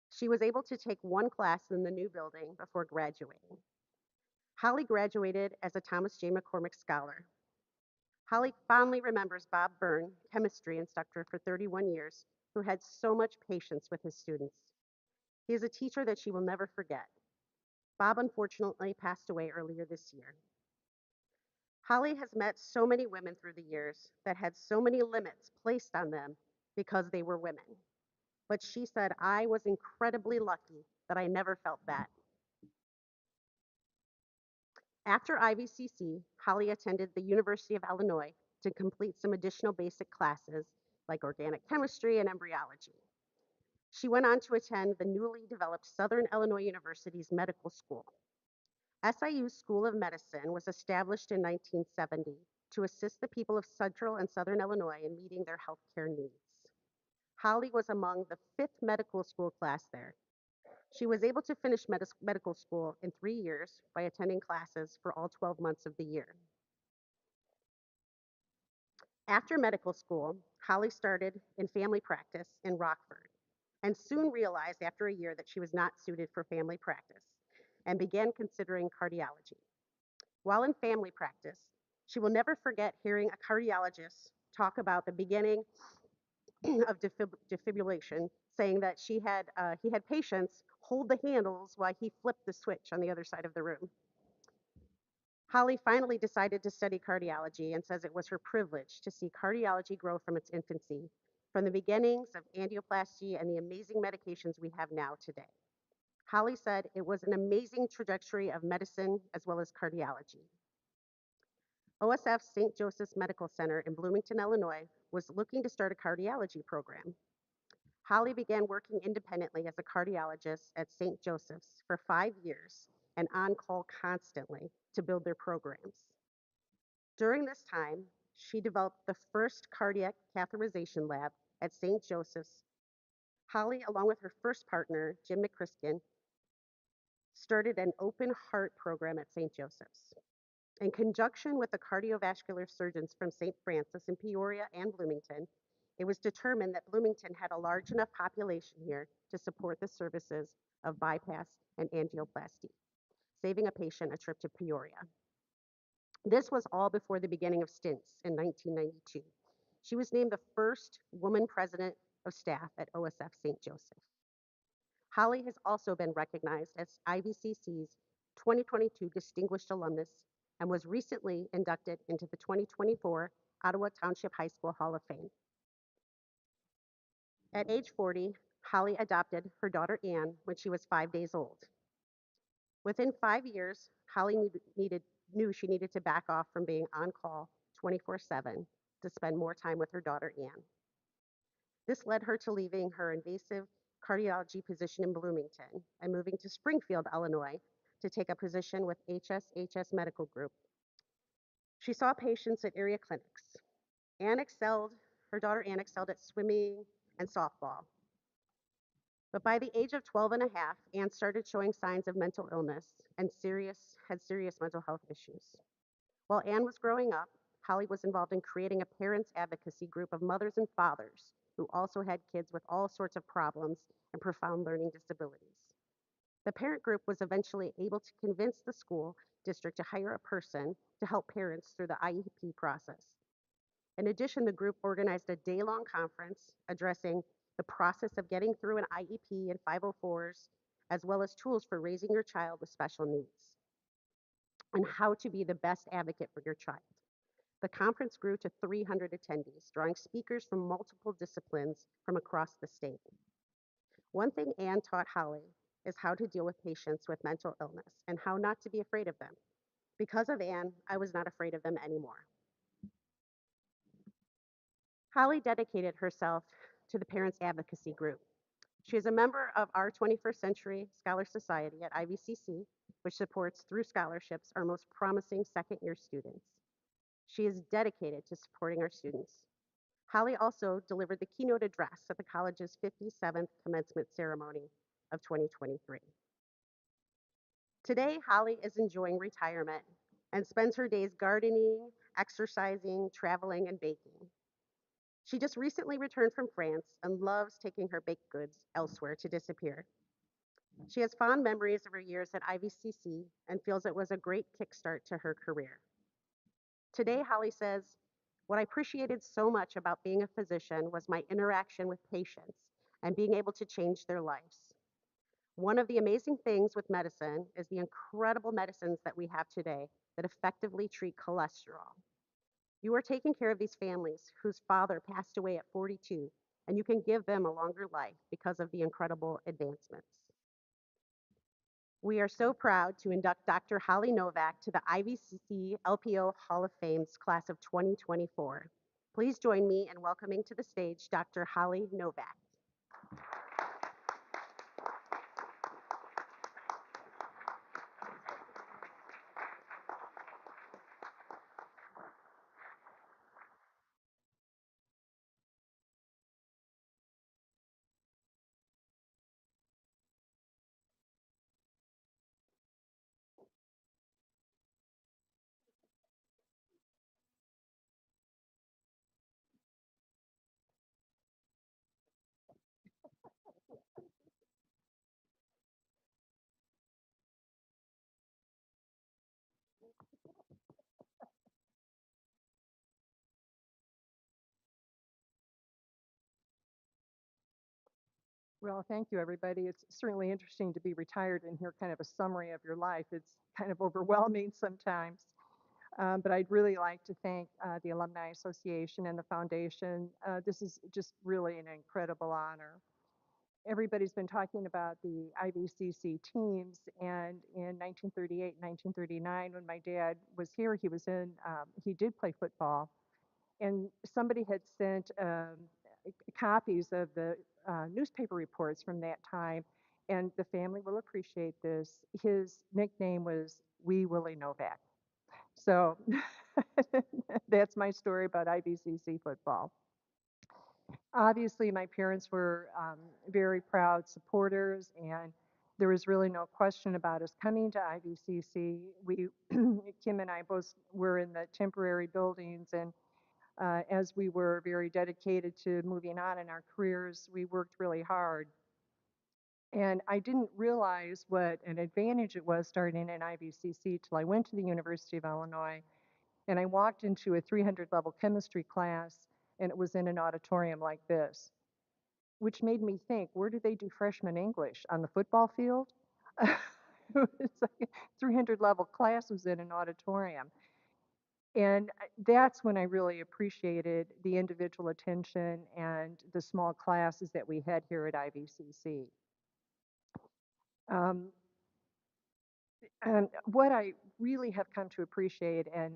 A: She was able to take 1 class in the new building before graduating. Holly graduated as a Thomas J. McCormick Scholar. Holly fondly remembers Bob Byrne, chemistry instructor for 31 years, who had so much patience with his students. He is a teacher that she will never forget. Bob unfortunately passed away earlier this year. Holly has met so many women through the years that had so many limits placed on them because they were women. But she said, I was incredibly lucky that I never felt that. After IVCC, Holly attended the University of Illinois to complete some additional basic classes like organic chemistry and embryology. She went on to attend the newly developed Southern Illinois University's medical school. SIU's School of Medicine was established in 1970 to assist the people of Central and Southern Illinois in meeting their healthcare needs. Holly was among the 5th medical school class there. She was able to finish medical school in 3 years by attending classes for all 12 months of the year. After medical school, Holly started in family practice in Rockford and soon realized after a year that she was not suited for family practice and began considering cardiology. While in family practice, she will never forget hearing a cardiologist talk about the beginning of defibrillation, saying that he had patients hold the handles while he flipped the switch on the other side of the room. Holly finally decided to study cardiology and says it was her privilege to see cardiology grow from its infancy, from the beginnings of angioplasty and the amazing medications we have now today. Holly said it was an amazing trajectory of medicine as well as cardiology. OSF St. Joseph's Medical Center in Bloomington, Illinois, was looking to start a cardiology program. Holly began working independently as a cardiologist at St. Joseph's for 5 years and on call constantly to build their programs. During this time, she developed the first cardiac catheterization lab at St. Joseph's. Holly, along with her first partner, Jim McCriskin, started an open heart program at St. Joseph's. In conjunction with the cardiovascular surgeons from St. Francis in Peoria and Bloomington, it was determined that Bloomington had a large enough population here to support the services of bypass and angioplasty, saving a patient a trip to Peoria. This was all before the beginning of stints in 1992. She was named the first woman president of staff at OSF St. Joseph. Holly has also been recognized as IVCC's 2022 Distinguished Alumnus and was recently inducted into the 2024 Ottawa Township High School Hall of Fame. At age 40, Holly adopted her daughter Anne when she was 5 days old. Within 5 years, Holly knew she needed to back off from being on call 24/7 to spend more time with her daughter Anne. This led her to leaving her invasive cardiology position in Bloomington and moving to Springfield, Illinois, to take a position with HSHS Medical Group. She saw patients at area clinics. Her daughter Anne excelled at swimming and softball. But by the age of 12 and a half, Anne started showing signs of mental illness and had serious mental health issues. While Anne was growing up, Holly was involved in creating a parents advocacy group of mothers and fathers who also had kids with all sorts of problems and profound learning disabilities. The parent group was eventually able to convince the school district to hire a person to help parents through the IEP process. In addition, the group organized a day-long conference addressing the process of getting through an IEP and 504s, as well as tools for raising your child with special needs, and how to be the best advocate for your child. The conference grew to 300 attendees, drawing speakers from multiple disciplines from across the state. One thing Anne taught Holly is how to deal with patients with mental illness and how not to be afraid of them. Because of Anne, I was not afraid of them anymore. Holly dedicated herself to the Parents Advocacy Group. She is a member of our 21st Century Scholar Society at IVCC, which supports through scholarships our most promising second-year students. She is dedicated to supporting our students. Holly also delivered the keynote address at the college's 57th commencement ceremony of 2023. Today, Holly is enjoying retirement and spends her days gardening, exercising, traveling, and baking. She just recently returned from France and loves taking her baked goods elsewhere to disappear. She has fond memories of her years at IVCC and feels it was a great kickstart to her career. Today, Holly says, "What I appreciated so much about being a physician was my interaction with patients and being able to change their lives. One of the amazing things with medicine is the incredible medicines that we have today that effectively treat cholesterol. You are taking care of these families whose father passed away at 42, and you can give them a longer life because of the incredible advancements." We are so proud to induct Dr. Holly Novak to the IVCC-LPO Hall of Fame's class of 2024. Please join me in welcoming to the stage Dr. Holly Novak.
B: Well, thank you, everybody. It's certainly interesting to be retired and hear kind of a summary of your life. It's kind of overwhelming sometimes. But I'd really like to thank the Alumni Association and the foundation. This is just really an incredible honor. Everybody's been talking about the IVCC teams, and in 1938, 1939, when my dad was here, he did play football, and somebody had sent copies of the newspaper reports from that time, and the family will appreciate this. His nickname was Wee Willie Novak. So that's my story about IVCC football. Obviously, my parents were very proud supporters, and there was really no question about us coming to IVCC. Kim and I both were in the temporary buildings, and as we were very dedicated to moving on in our careers, we worked really hard. And I didn't realize what an advantage it was starting in IVCC till I went to the University of Illinois, and I walked into a 300 level chemistry class, and it was in an auditorium like this, which made me think, where do they do freshman English? On the football field? It's like a 300 level class was in an auditorium.
F: And that's when I really appreciated the individual attention and the small classes that we had here at IVCC. Um, and what I really have come to appreciate, and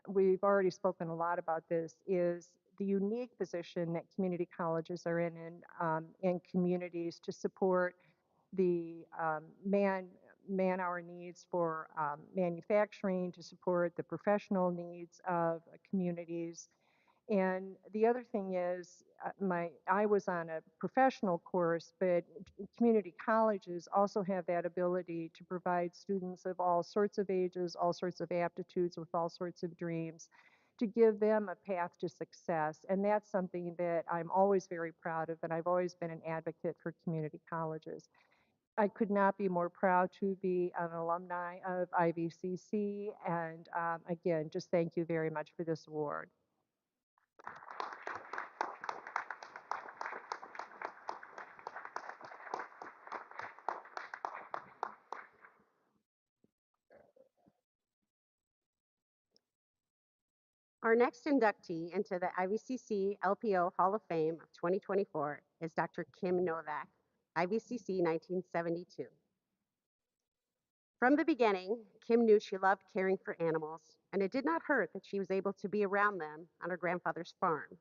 F: we've already spoken a lot about this, is the unique position that community colleges are in communities to support the man-hour needs for manufacturing, to support the professional needs of communities. And the other thing is, I was on a professional course, but community colleges also have that ability to provide students of all sorts of ages, all sorts of aptitudes, with all sorts of dreams, to give them a path to success. And that's something that I'm always very proud of, and I've always been an advocate for community colleges. I could not be more proud to be an alumni of IVCC, and again, just thank you very much for this award.
A: Our next inductee into the IVCC-LPO Hall of Fame of 2024 is Dr. Kim Novak, IVCC 1972. From the beginning, Kim knew she loved caring for animals, and it did not hurt that she was able to be around them on her grandfather's farm.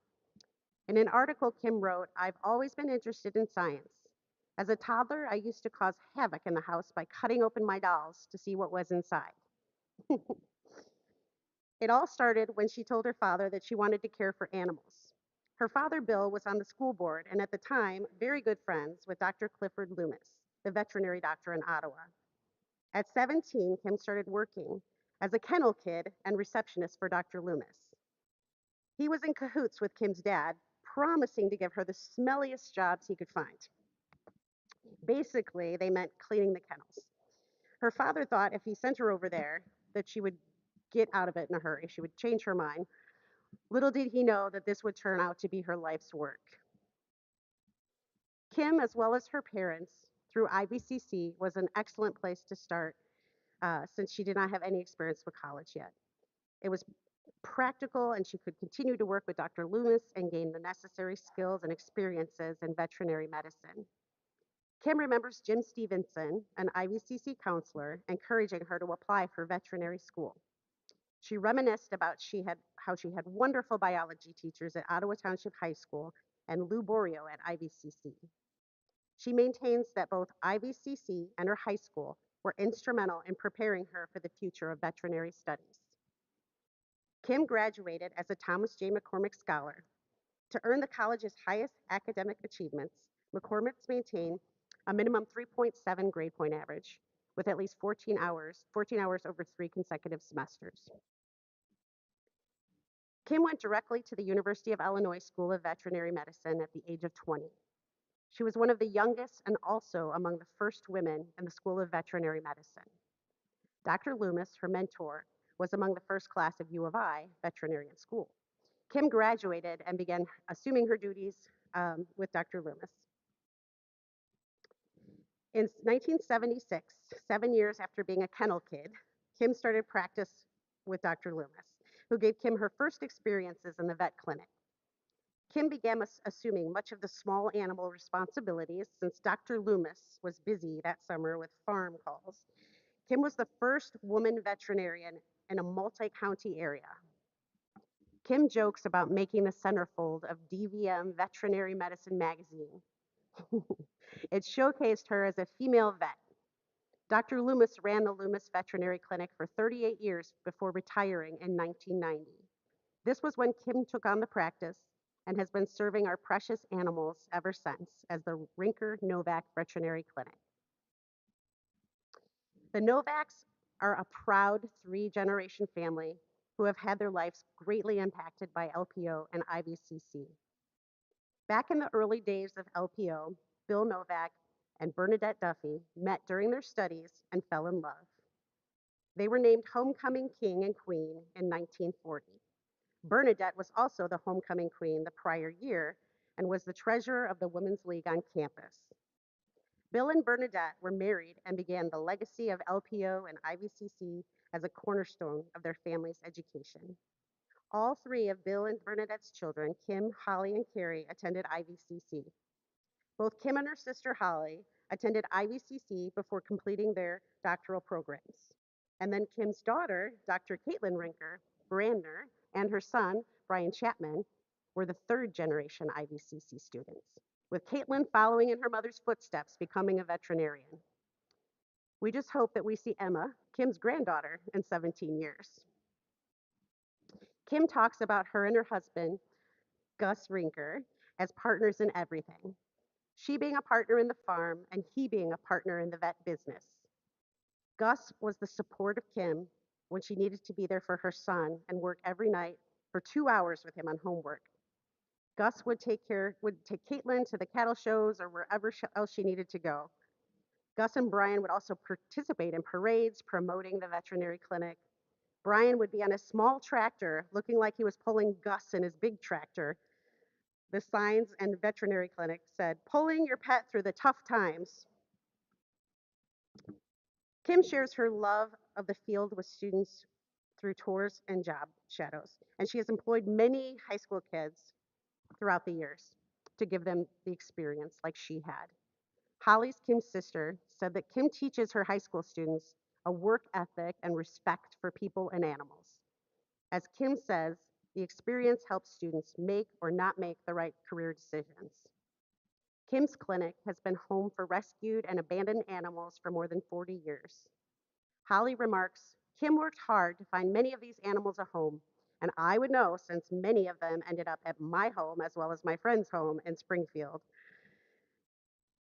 A: In an article Kim wrote, "I've always been interested in science. As a toddler, I used to cause havoc in the house by cutting open my dolls to see what was inside." It all started when she told her father that she wanted to care for animals. Her father, Bill, was on the school board and at the time very good friends with Dr. Clifford Loomis, the veterinary doctor in Ottawa. At 17, Kim started working as a kennel kid and receptionist for Dr. Loomis. He was in cahoots with Kim's dad, promising to give her the smelliest jobs he could find. Basically, they meant cleaning the kennels. Her father thought if he sent her over there, that she would get out of it in a hurry. She would change her mind. Little did he know that this would turn out to be her life's work. Kim, as well as her parents, through IVCC, was an excellent place to start since she did not have any experience with college yet. It was practical, and she could continue to work with Dr. Loomis and gain the necessary skills and experiences in veterinary medicine. Kim remembers Jim Stevenson, an IVCC counselor, encouraging her to apply for veterinary school. She reminisced about how she had wonderful biology teachers at Ottawa Township High School and Lou Borio at IVCC. She maintains that both IVCC and her high school were instrumental in preparing her for the future of veterinary studies. Kim graduated as a Thomas J. McCormick Scholar. To earn the college's highest academic achievements, McCormick's maintain a minimum 3.7 grade point average with at least 14 hours over 3 consecutive semesters. Kim went directly to the University of Illinois School of Veterinary Medicine at the age of 20. She was one of the youngest and also among the first women in the School of Veterinary Medicine. Dr. Loomis, her mentor, was among the first class of U of I veterinarian school. Kim graduated and began assuming her duties with Dr. Loomis. In 1976, 7 years after being a kennel kid, Kim started practice with Dr. Loomis, who gave Kim her first experiences in the vet clinic. Kim began assuming much of the small animal responsibilities since Dr. Loomis was busy that summer with farm calls. Kim was the first woman veterinarian in a multi-county area. Kim jokes about making the centerfold of DVM Veterinary Medicine magazine. It showcased her as a female vet. Dr. Loomis ran the Loomis Veterinary Clinic for 38 years before retiring in 1990. This was when Kim took on the practice and has been serving our precious animals ever since as the Rinker Novak Veterinary Clinic. The Novaks are a proud 3-generation family who have had their lives greatly impacted by LPO and IVCC. Back in the early days of LPO, Bill Novak and Bernadette Duffy met during their studies and fell in love. They were named Homecoming King and Queen in 1940. Bernadette was also the Homecoming Queen the prior year and was the treasurer of the Women's League on campus. Bill and Bernadette were married and began the legacy of LPO and IVCC as a cornerstone of their family's education. All three of Bill and Bernadette's children, Kim, Holly, and Carrie, attended IVCC. Both Kim and her sister Holly attended IVCC before completing their doctoral programs. And then Kim's daughter, Dr. Caitlin Rinker Brandner, and her son, Brian Chapman, were the third generation IVCC students, with Caitlin following in her mother's footsteps, becoming a veterinarian. We just hope that we see Emma, Kim's granddaughter, in 17 years. Kim talks about her and her husband, Gus Rinker, as partners in everything. She being a partner in the farm and he being a partner in the vet business. Gus was the support of Kim when she needed to be there for her son and work every night for 2 hours with him on homework. Gus would take Caitlin to the cattle shows or wherever else she needed to go. Gus and Brian would also participate in parades promoting the veterinary clinic. Brian would be on a small tractor looking like he was pulling Gus in his big tractor. The signs and veterinary clinic said, "Pulling your pet through the tough times." Kim shares her love of the field with students through tours and job shadows, and she has employed many high school kids throughout the years to give them the experience like she had. Holly's Kim's sister said that Kim teaches her high school students a work ethic and respect for people and animals. As Kim says, the experience helps students make or not make the right career decisions. Kim's clinic has been home for rescued and abandoned animals for more than 40 years. Holly remarks, "Kim worked hard to find many of these animals a home, and I would know since many of them ended up at my home as well as my friend's home in Springfield."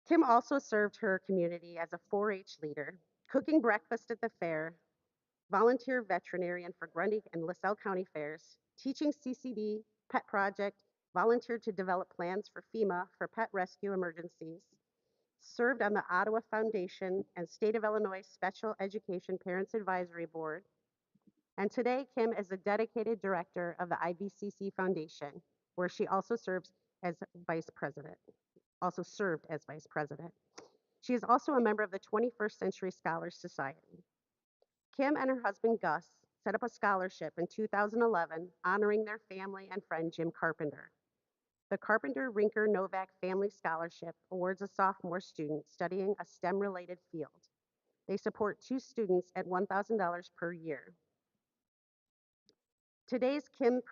A: Kim also served her community as a 4-H leader, cooking breakfast at the fair, volunteer veterinarian for Grundy and LaSalle County fairs, teaching CCD, pet project, volunteered to develop plans for FEMA for pet rescue emergencies, served on the Ottawa Foundation and State of Illinois Special Education Parents Advisory Board. And today, Kim is a dedicated director of the IVCC Foundation, where she also serves as vice president, also served as vice president. She is also a member of the 21st Century Scholars Society. Kim and her husband Gus set up a scholarship in 2011 honoring their family and friend Jim Carpenter. The Carpenter Rinker Novak Family Scholarship awards a sophomore student studying a STEM related field. They support 2 students at $1,000 per year. Today's Kim's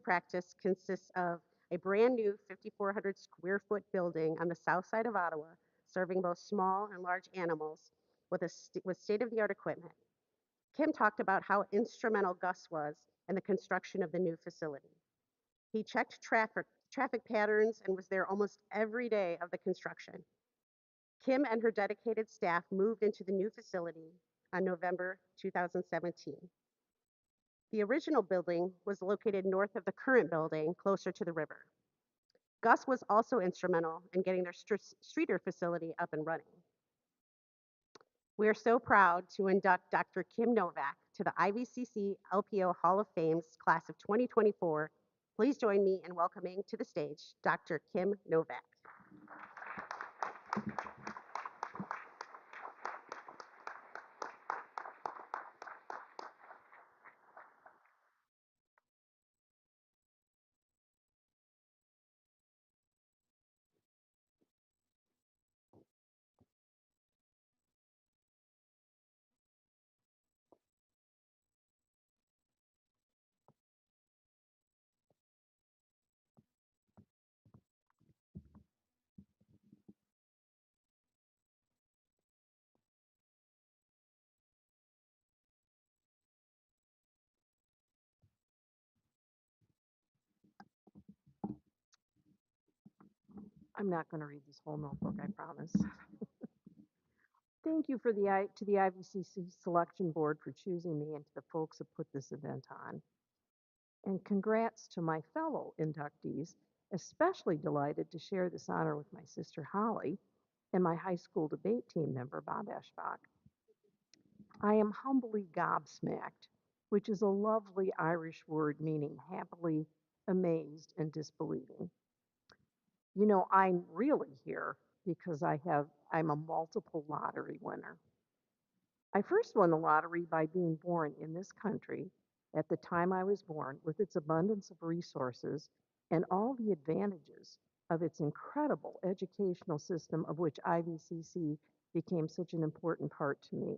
A: practice consists of a brand new 5,400 square foot building on the south side of Ottawa, serving both small and large animals with state-of-the-art equipment. Kim talked about how instrumental Gus was in the construction of the new facility. He checked traffic patterns and was there almost every day of the construction. Kim and her dedicated staff moved into the new facility on November 2017. The original building was located north of the current building, closer to the river. Gus was also instrumental in getting their Streeter facility up and running. We are so proud to induct Dr. Kim Novak to the IVCC-LPO Hall of Fame's class of 2024. Please join me in welcoming to the stage Dr. Kim Novak.
H: I'm not going to read this whole notebook, I promise. Thank you to the IVCC Selection Board for choosing me and to the folks that put this event on. And congrats to my fellow inductees, especially delighted to share this honor with my sister Holly and my high school debate team member Bob Eschbach. I am humbly gobsmacked, which is a lovely Irish word meaning happily amazed and disbelieving. You know, I'm really here because I'm a multiple lottery winner. I first won the lottery by being born in this country at the time I was born, with its abundance of resources and all the advantages of its incredible educational system, of which IVCC became such an important part to me.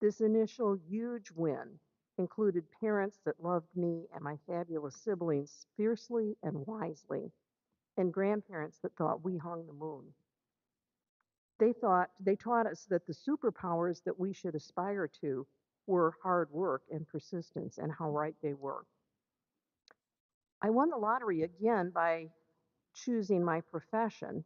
H: This initial huge win included parents that loved me and my fabulous siblings fiercely and wisely, and grandparents that thought we hung the moon. They taught us that the superpowers that we should aspire to were hard work and persistence, and how right they were. I won the lottery again by choosing my profession.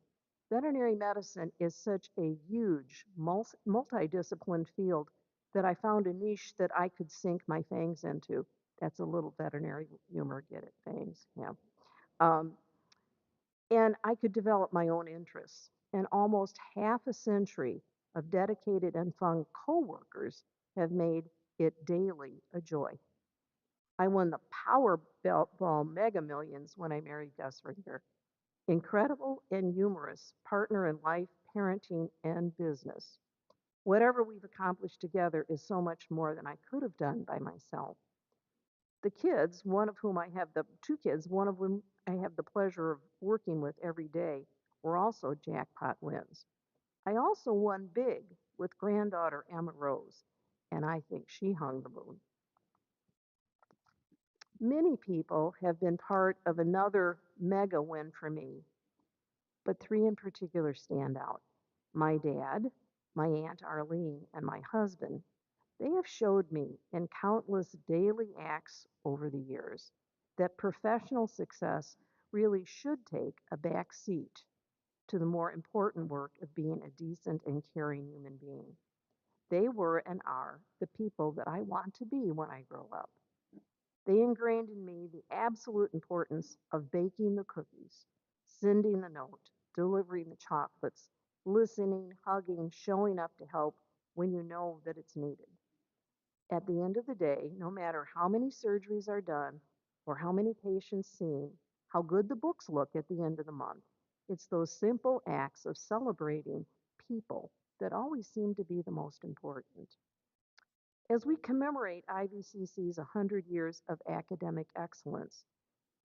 H: Veterinary medicine is such a huge, multidisciplined field that I found a niche that I could sink my fangs into. That's a little veterinary humor, get it? Fangs, yeah. Um, and I could develop my own interests. And almost half a century of dedicated and fun coworkers have made it daily a joy. I won the Powerball Mega Millions when I married Gus Ringer. Incredible and humorous partner in life, parenting, and business. Whatever we've accomplished together is so much more than I could have done by myself. The kids, one of whom I have the two kids, one of whom I have the pleasure of working with every day, were also jackpot wins. I also won big with granddaughter Emma Rose, and I think she hung the moon. Many people have been part of another mega win for me, but three in particular stand out. My dad, my Aunt Arlene, and my husband. They have showed me in countless daily acts over the years that professional success really should take a back seat to the more important work of being a decent and caring human being. They were and are the people that I want to be when I grow up. They ingrained in me the absolute importance of baking the cookies, sending the note, delivering the chocolates, listening, hugging, showing up to help when you know that it's needed. At the end of the day, no matter how many surgeries are done or how many patients seen, how good the books look at the end of the month, it's those simple acts of celebrating people that always seem to be the most important. As we commemorate IVCC's 100 years of academic excellence,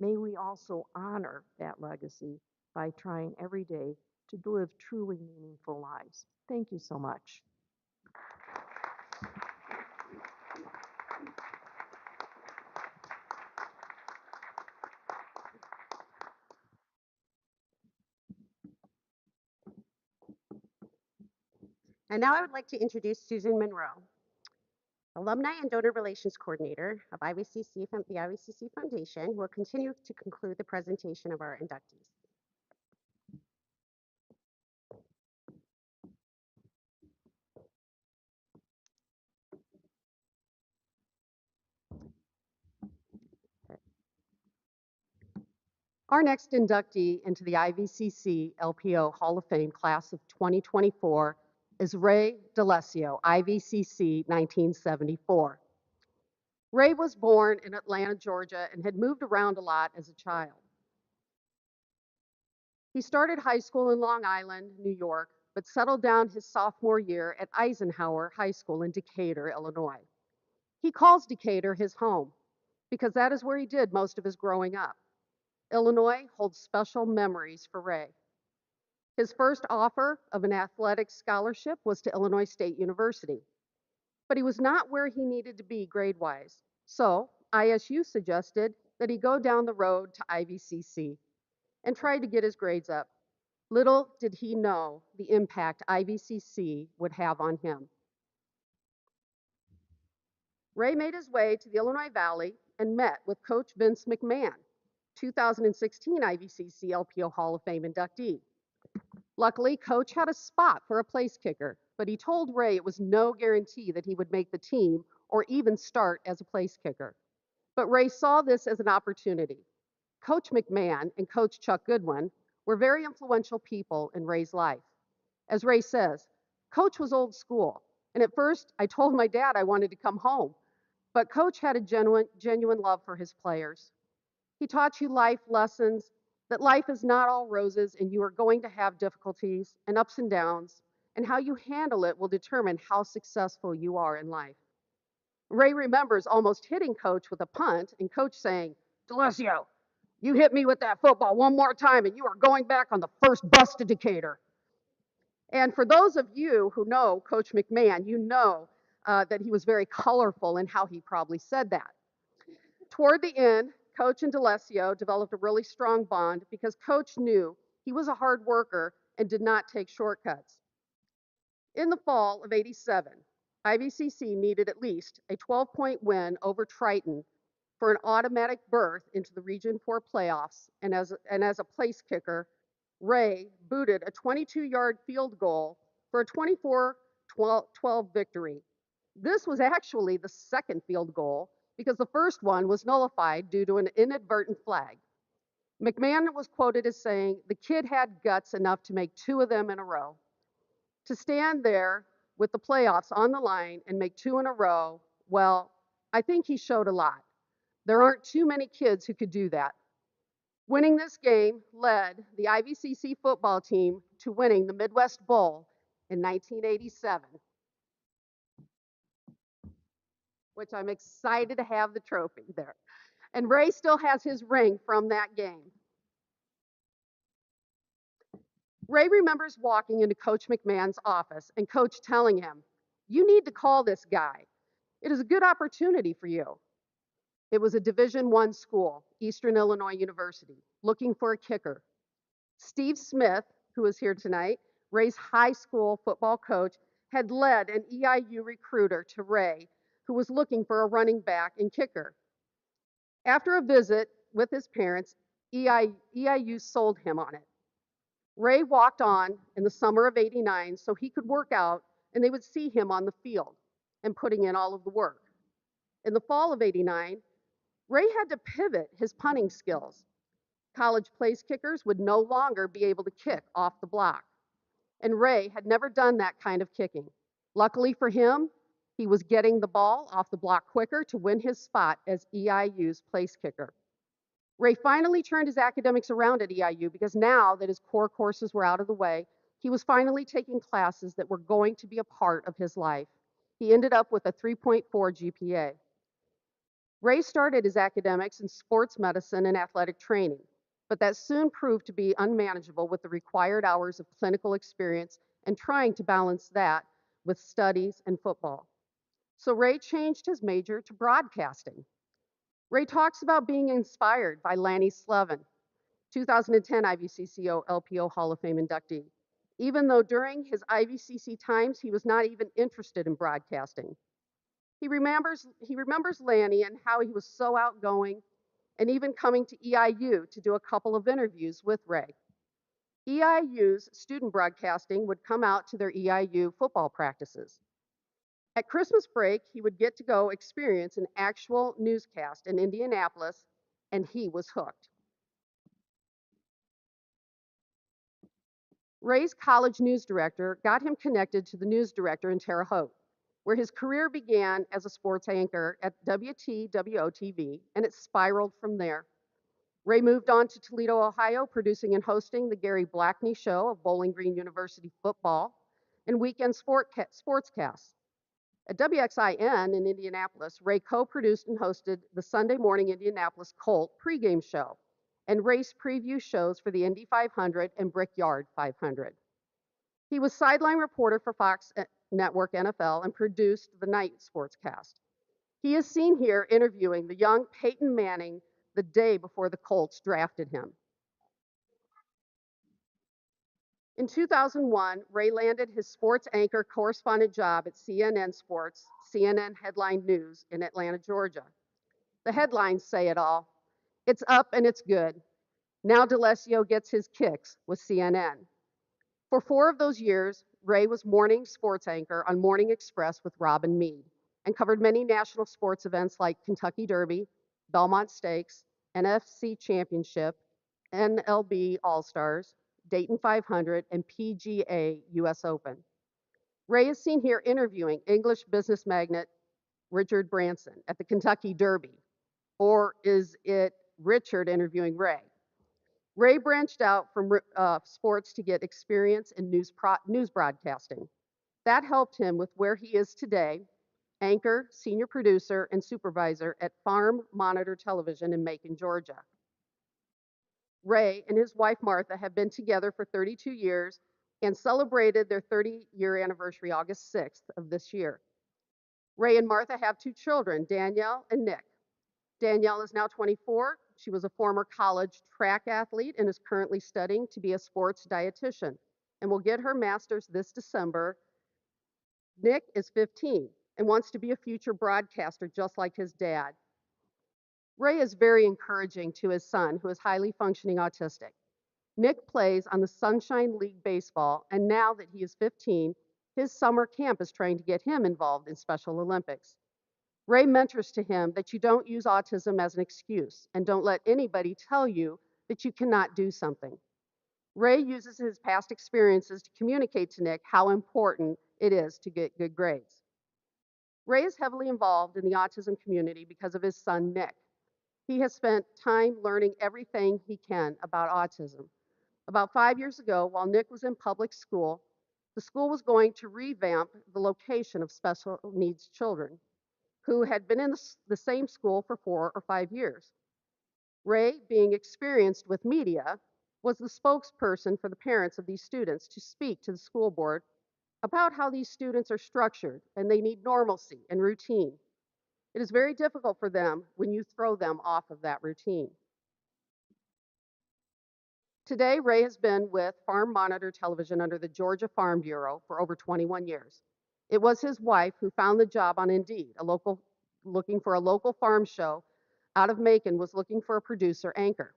H: may we also honor that legacy by trying every day to live truly meaningful lives. Thank you so much.
A: And now I would like to introduce Susan Monroe, Alumni and Donor Relations Coordinator of IVCC from the IVCC Foundation, who will continue to conclude the presentation of our inductees. Our next inductee into the IVCC-LPO Hall of Fame class of 2024 is Ray Delesio, IVCC 1974. Ray was born in Atlanta, Georgia, and had moved around a lot as a child. He started high school in Long Island, New York, but settled down his sophomore year at Eisenhower High School in Decatur, Illinois. He calls Decatur his home because that is where he did most of his growing up. Illinois holds special memories for Ray. His first offer of an athletic scholarship was to Illinois State University, but he was not where he needed to be grade-wise. So ISU suggested that he go down the road to IVCC and tried to get his grades up. Little did he know the impact IVCC would have on him. Ray made his way to the Illinois Valley and met with Coach Vince McMahon, 2016 IVCC-LPO Hall of Fame inductee. Luckily, Coach had a spot for a place kicker, but he told Ray it was no guarantee that he would make the team or even start as a place kicker. But Ray saw this as an opportunity. Coach McMahon and Coach Chuck Goodwin were very influential people in Ray's life. As Ray says, Coach was old school, and at first I told my dad I wanted to come home, but Coach had a genuine love for his players. He taught you life lessons, that life is not all roses and you are going to have difficulties and ups and downs, and how you handle it will determine how successful you are in life. Ray remembers almost hitting Coach with a punt and Coach saying, "Delesio, you hit me with that football one more time and you are going back on the first bus to Decatur." And for those of you who know Coach McMahon, you know that he was very colorful in how he probably said that. Toward the end, Coach and Delesio developed a really strong bond because Coach knew he was a hard worker and did not take shortcuts. In the fall of '87, IVCC needed at least a 12-point win over Triton for an automatic berth into the Region 4 playoffs, and as a place kicker, Ray booted a 22-yard field goal for a 24-12 victory. This was actually the second field goal because the first one was nullified due to an inadvertent flag. McMahon was quoted as saying, "The kid had guts enough to make two of them in a row." To stand there with the playoffs on the line and make two in a row, well, I think he showed a lot. There aren't too many kids who could do that. Winning this game led the IVCC football team to winning the Midwest Bowl in 1987, which I'm excited to have the trophy there. And Ray still has his ring from that game. Ray remembers walking into Coach McMahon's office and Coach telling him, "You need to call this guy. It is a good opportunity for you." It was a Division I school, Eastern Illinois University, looking for a kicker. Steve Smith, who is here tonight, Ray's high school football coach, had led an EIU recruiter to Ray, who was looking for a running back and kicker. After a visit with his parents, EIU sold him on it. Ray walked on in the summer of '89 so he could work out and they would see him on the field and putting in all of the work. In the fall of '89, Ray had to pivot his punting skills. College place kickers would no longer be able to kick off the block. And Ray had never done that kind of kicking. Luckily for him, he was getting the ball off the block quicker to win his spot as EIU's place kicker. Ray finally turned his academics around at EIU because now that his core courses were out of the way, he was finally taking classes that were going to be a part of his life. He ended up with a 3.4 GPA. Ray started his academics in sports medicine and athletic training, but that soon proved to be unmanageable with the required hours of clinical experience and trying to balance that with studies and football. So Ray changed his major to broadcasting. Ray talks about being inspired by Lanny Slevin, 2010 IVCC-LPO Hall of Fame inductee, even though during his IVCC times he was not even interested in broadcasting. He remembers Lanny and how he was so outgoing and even coming to EIU to do a couple of interviews with Ray. EIU's student broadcasting would come out to their EIU football practices. At Christmas break, he would get to go experience an actual newscast in Indianapolis, and he was hooked. Ray's college news director got him connected to the news director in Terre Haute, where his career began as a sports anchor at WTWO-TV, and it spiraled from there. Ray moved on to Toledo, Ohio, producing and hosting the Gary Blackney Show of Bowling Green University football and weekend sportscasts. At WXIN in Indianapolis, Ray co-produced and hosted the Sunday morning Indianapolis Colt pregame show and race preview shows for the Indy 500 and Brickyard 500. He was sideline reporter for Fox Network NFL and produced the night sportscast. He is seen here interviewing the young Peyton Manning the day before the Colts drafted him. In 2001, Ray landed his sports anchor correspondent job at CNN Sports, CNN Headline News in Atlanta, Georgia. The headlines say it all. It's up and it's good. Now Delesio gets his kicks with CNN. For 4 of those years, Ray was morning sports anchor on Morning Express with Robin Meade and covered many national sports events like Kentucky Derby, Belmont Stakes, NFC Championship, NLB All-Stars, Dayton 500, and PGA US Open. Ray is seen here interviewing English business magnate Richard Branson at the Kentucky Derby. Or is it Richard interviewing Ray? Ray branched out from sports to get experience in news broadcasting. That helped him with where he is today, anchor, senior producer, and supervisor at Farm Monitor Television in Macon, Georgia. Ray and his wife Martha have been together for 32 years and celebrated their 30-year anniversary August 6th of this year. Ray and Martha have 2 children, Danielle and Nick. Danielle is now 24. She was a former college track athlete and is currently studying to be a sports dietitian and will get her master's this December. Nick is 15 and wants to be a future broadcaster just like his dad. Ray is very encouraging to his son, who is highly functioning autistic. Nick plays on the Sunshine League baseball, and now that he is 15, his summer camp is trying to get him involved in Special Olympics. Ray mentors to him that you don't use autism as an excuse and don't let anybody tell you that you cannot do something. Ray uses his past experiences to communicate to Nick how important it is to get good grades. Ray is heavily involved in the autism community because of his son, Nick. He has spent time learning everything he can about autism. About 5 years ago, while Nick was in public school, the school was going to revamp the location of special needs children who had been in the same school for 4 or 5 years. Ray, being experienced with media, was the spokesperson for the parents of these students to speak to the school board about how these students are structured and they need normalcy and routine. It is very difficult for them when you throw them off of that routine. Today, Ray has been with Farm Monitor Television under the Georgia Farm Bureau for over 21 years. It was his wife who found the job on Indeed, looking for a local farm show out of Macon was looking for a producer anchor.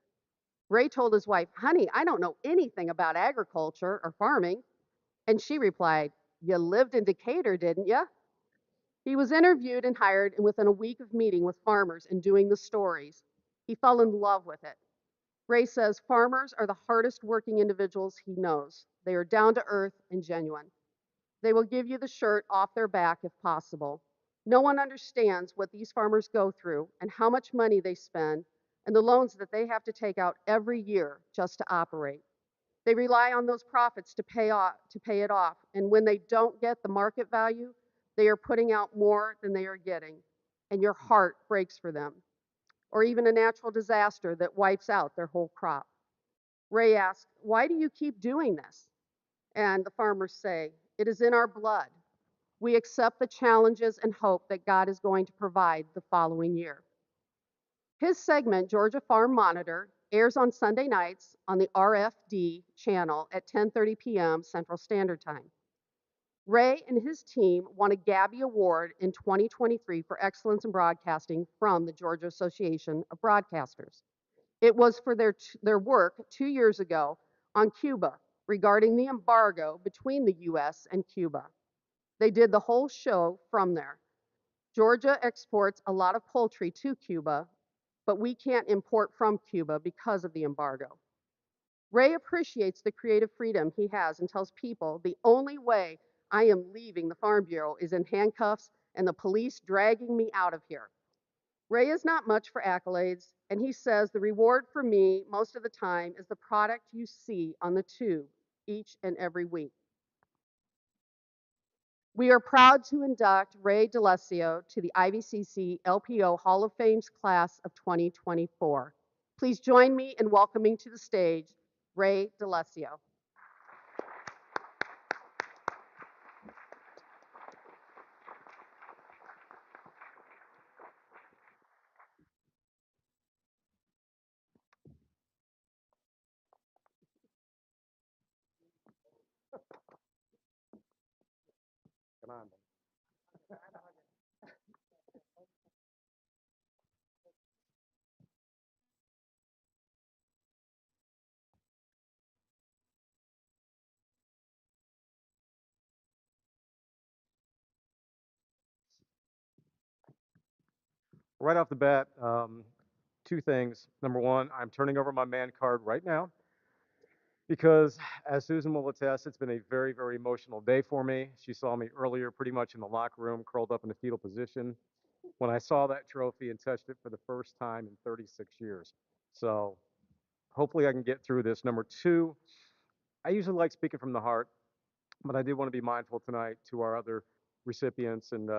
A: Ray told his wife, "Honey, I don't know anything about agriculture or farming." And she replied, "You lived in Decatur, didn't you?" He was interviewed and hired, and within a week of meeting with farmers and doing the stories, he fell in love with it. Ray says farmers are the hardest working individuals he knows. They are down to earth and genuine. They will give you the shirt off their back if possible. No one understands what these farmers go through and how much money they spend and the loans that they have to take out every year just to operate. They rely on those profits to pay it off, and when they don't get the market value, they are putting out more than they are getting, and your heart breaks for them. Or even a natural disaster that wipes out their whole crop. Ray asks, "Why do you keep doing this?" And the farmers say, "It is in our blood. We accept the challenges and hope that God is going to provide the following year." His segment, Georgia Farm Monitor, airs on Sunday nights on the RFD channel at 10:30 p.m. Central Standard Time. Ray and his team won a Gabby Award in 2023 for excellence in broadcasting from the Georgia Association of Broadcasters. It was for their work 2 years ago on Cuba regarding the embargo between the US and Cuba. They did the whole show from there. Georgia exports a lot of poultry to Cuba, but we can't import from Cuba because of the embargo. Ray appreciates the creative freedom he has and tells people the only way I am leaving the Farm Bureau is in handcuffs and the police dragging me out of here. Ray is not much for accolades, and he says the reward for me most of the time is the product you see on the tube each and every week. We are proud to induct Ray Delesio to the IVCC-LPO Hall of Fame's class of 2024. Please join me in welcoming to the stage Ray Delesio.
G: Come on. Right off the bat, 2 things. Number one, I'm turning over my man card right now because, as Susan will attest, it's been a very, very emotional day for me. She saw me earlier pretty much in the locker room, curled up in a fetal position when I saw that trophy and touched it for the first time in 36 years. So hopefully I can get through this. Number two, I usually like speaking from the heart, but I do want to be mindful tonight to our other
I: recipients and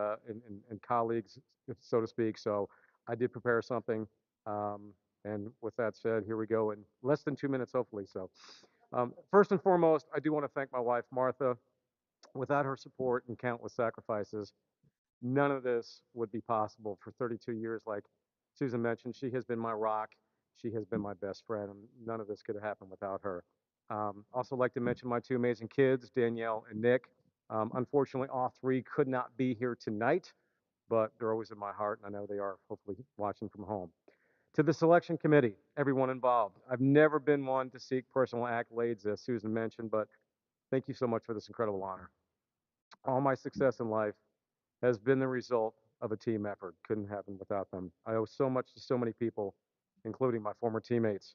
I: colleagues, so to speak. So I did prepare something. And with that said, here we go in less than 2 minutes, hopefully. So first and foremost, I do want to thank my wife, Martha. Without her support and countless sacrifices, none of this would be possible. For 32 years, like Susan mentioned, she has been my rock. She has been my best friend, and none of this could have happened without her. Also like to mention my two amazing kids, Danielle and Nick. Unfortunately, all three could not be here tonight, but they're always in my heart, and I know they are hopefully watching from home. To the selection committee, everyone involved. I've never been one to seek personal accolades, as Susan mentioned, but thank you so much for this incredible honor. All my success in life has been the result of a team effort. Couldn't happen without them. I owe so much to so many people, including my former teammates.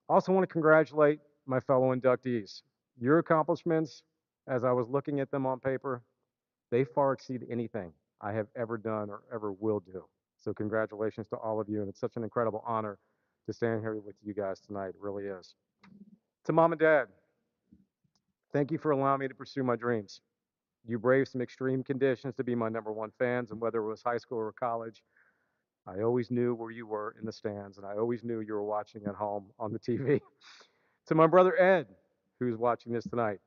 I: Also want to congratulate my fellow inductees. Your accomplishments, as I was looking at them on paper, they far exceed anything I have ever done or ever will do. So congratulations to all of you, and it's such an incredible honor to stand here with you guys tonight. It really is. To mom and dad, thank you for allowing me to pursue my dreams. You braved some extreme conditions to be my number one fans, and whether it was high school or college, I always knew where you were in the stands, and I always knew you were watching at home on the TV. To my brother Ed, who's watching this tonight,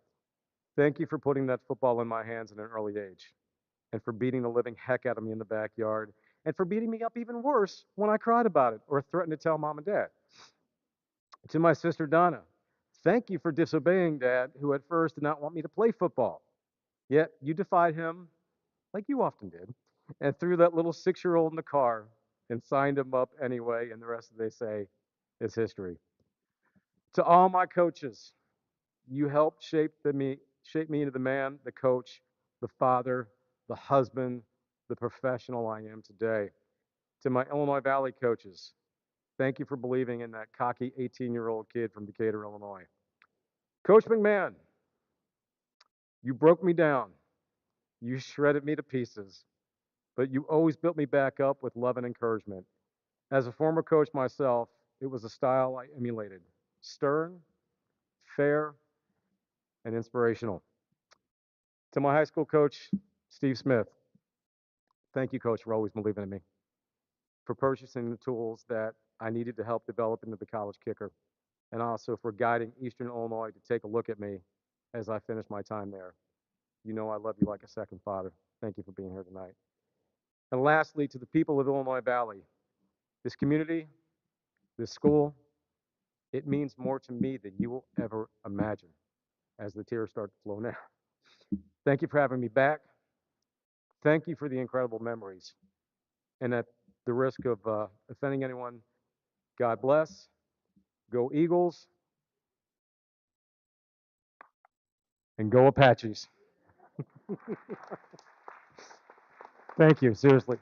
I: thank you for putting that football in my hands at an early age, and for beating the living heck out of me in the backyard, and for beating me up even worse when I cried about it or threatened to tell mom and dad. To my sister Donna, thank you for disobeying dad, who at first did not want me to play football. Yet you defied him like you often did, and threw that little 6-year-old in the car and signed him up anyway, and the rest, they say, is history. To all my coaches, you helped shape me into the man, the coach, the father, the husband, the professional I am today. To my Illinois Valley coaches, thank you for believing in that cocky 18-year-old kid from Decatur, Illinois. Coach McMahon, you broke me down. You shredded me to pieces, but you always built me back up with love and encouragement. As a former coach myself, it was a style I emulated: stern, fair, and inspirational. To my high school coach, Steve Smith, thank you, coach, for always believing in me, for purchasing the tools that I needed to help develop into the college kicker, and also for guiding Eastern Illinois to take a look at me as I finished my time there. You know I love you like a second father. Thank you for being here tonight. And lastly, to the people of Illinois Valley, this community, this school, it means more to me than you will ever imagine, as the tears start to flow now. Thank you for having me back. Thank you for the incredible memories. And at the risk of offending anyone, God bless. Go Eagles. And go Apaches. Thank you, seriously.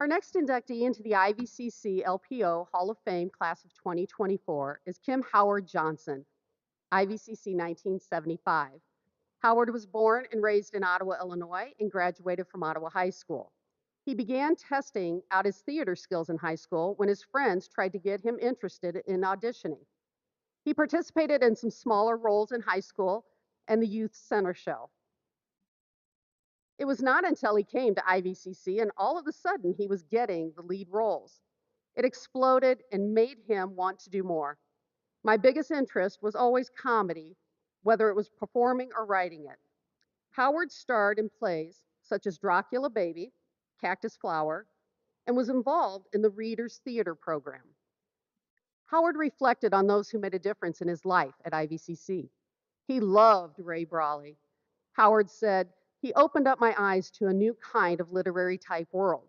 A: Our next inductee into the IVCC-LPO Hall of Fame class of 2024 is Kim Howard Johnson, IVCC 1975. Howard was born and raised in Ottawa, Illinois, and graduated from Ottawa High School. He began testing out his theater skills in high school when his friends tried to get him interested in auditioning. He participated in some smaller roles in high school and the youth center show. It was not until he came to IVCC and all of a sudden he was getting the lead roles. It exploded and made him want to do more. My biggest interest was always comedy, whether it was performing or writing it. Howard starred in plays such as Dracula Baby, Cactus Flower, and was involved in the Readers Theater program. Howard reflected on those who made a difference in his life at IVCC. He loved Ray Brawley. Howard said, "He opened up my eyes to a new kind of literary type world.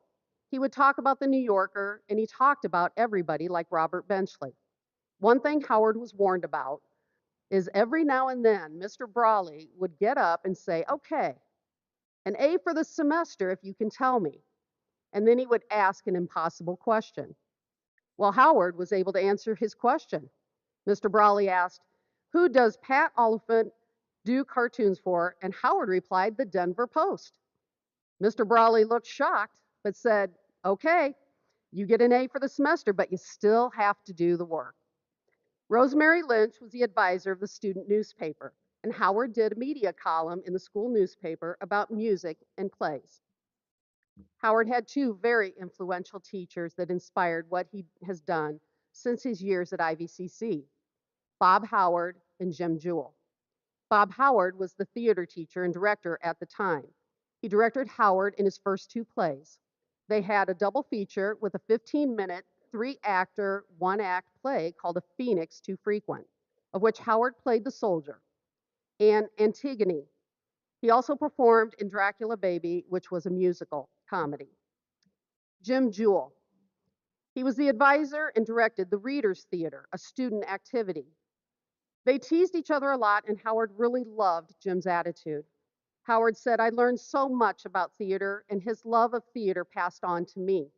A: He would talk about the New Yorker, and he talked about everybody like Robert Benchley. One thing Howard was warned about is every now and then Mr. Brawley would get up and say, 'Okay, an A for the semester if you can tell me.' And then he would ask an impossible question. Well, Howard was able to answer his question. Mr. Brawley asked, "Who does Pat Oliphant do cartoons for?" And Howard replied, "The Denver Post." Mr. Brawley looked shocked, but said, "Okay, you get an A for the semester, but you still have to do the work." Rosemary Lynch was the advisor of the student newspaper, and Howard did a media column in the school newspaper about music and plays. Howard had two very influential teachers that inspired what he has done since his years at IVCC, Bob Howard and Jim Jewell. Bob Howard was the theater teacher and director at the time. He directed Howard in his first two plays. They had a double feature with a 15-minute, three-actor, one-act play called A Phoenix Too Frequent, of which Howard played the soldier, and Antigone. He also performed in Dracula Baby, which was a musical comedy. Jim Jewell. He was the advisor and directed the Readers Theater, a student activity. They teased each other a lot, and Howard really loved Jim's attitude. Howard said, "I learned so much about theater, and his love of theater passed on to me."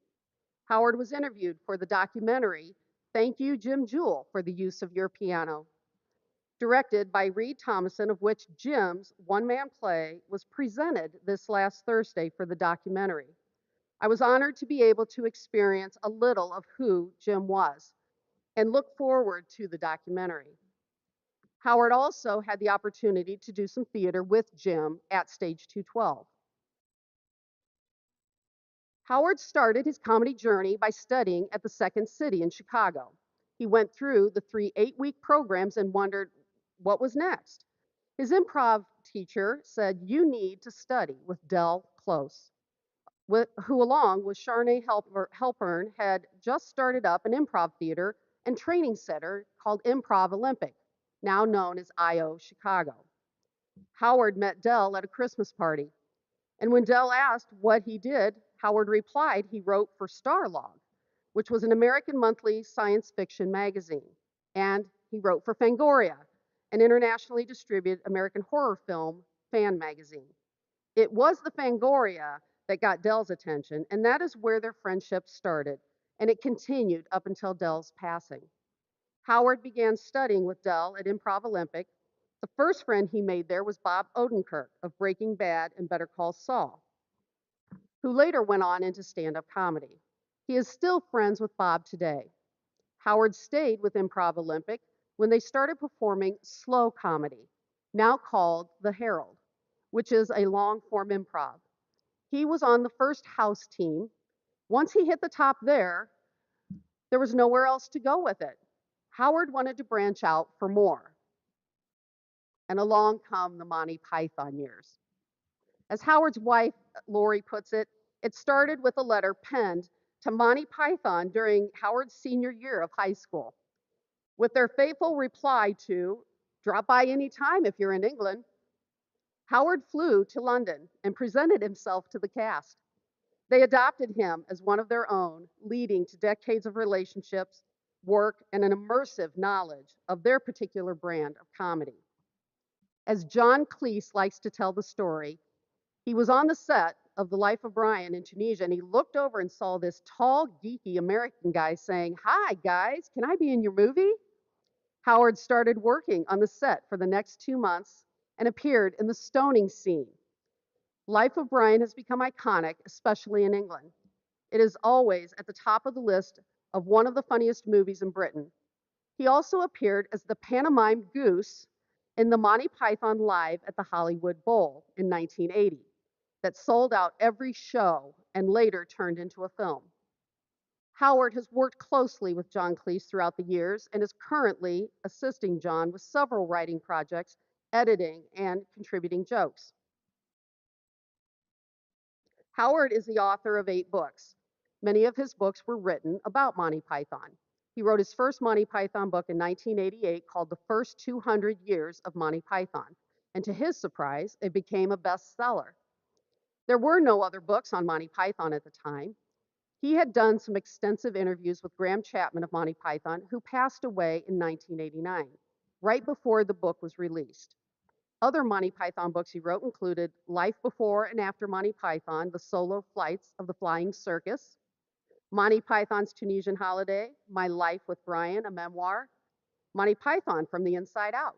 A: Howard was interviewed for the documentary, "Thank You, Jim Jewell, for the Use of Your Piano," directed by Reed Thomason, of which Jim's one-man play was presented this last Thursday for the documentary. I was honored to be able to experience a little of who Jim was and look forward to the documentary. Howard also had the opportunity to do some theater with Jim at Stage 212. Howard started his comedy journey by studying at the Second City in Chicago. He went through the 3 8-week programs and wondered what was next. His improv teacher said, "You need to study with Del Close," who, along with Sharnay Halpern, had just started up an improv theater and training center called Improv Olympic, now known as IO Chicago. Howard met Del at a Christmas party, and when Del asked what he did, Howard replied he wrote for Starlog, which was an American monthly science fiction magazine, and he wrote for Fangoria, an internationally distributed American horror film fan magazine. It was the Fangoria that got Del's attention, and that is where their friendship started, and it continued up until Del's passing. Howard began studying with Del at Improv Olympic. The first friend he made there was Bob Odenkirk of Breaking Bad and Better Call Saul, who later went on into stand-up comedy. He is still friends with Bob today. Howard stayed with Improv Olympic when they started performing slow comedy, now called The Herald, which is a long-form improv. He was on the first house team. Once he hit the top there was nowhere else to go with it. Howard wanted to branch out for more. And along come the Monty Python years. As Howard's wife, Lori, puts it, it started with a letter penned to Monty Python during Howard's senior year of high school, with their faithful reply to, "Drop by any time if you're in England." Howard flew to London and presented himself to the cast. They adopted him as one of their own, leading to decades of relationships, work, and an immersive knowledge of their particular brand of comedy. As John Cleese likes to tell the story, he was on the set of The Life of Brian in Tunisia, and he looked over and saw this tall, geeky American guy saying, "Hi, guys, can I be in your movie?" Howard started working on the set for the next 2 months and appeared in the stoning scene. Life of Brian has become iconic, especially in England. It is always at the top of the list of one of the funniest movies in Britain. He also appeared as the pantomime goose in the Monty Python Live at the Hollywood Bowl in 1980 that sold out every show and later turned into a film. Howard has worked closely with John Cleese throughout the years and is currently assisting John with several writing projects, editing, and contributing jokes. Howard is the author of 8 books. Many of his books were written about Monty Python. He wrote his first Monty Python book in 1988 called The First 200 Years of Monty Python, and to his surprise, it became a bestseller. There were no other books on Monty Python at the time. He had done some extensive interviews with Graham Chapman of Monty Python, who passed away in 1989, right before the book was released. Other Monty Python books he wrote included Life Before and After Monty Python, The Solo Flights of the Flying Circus, Monty Python's Tunisian Holiday, My Life with Brian, a memoir, Monty Python from the Inside Out.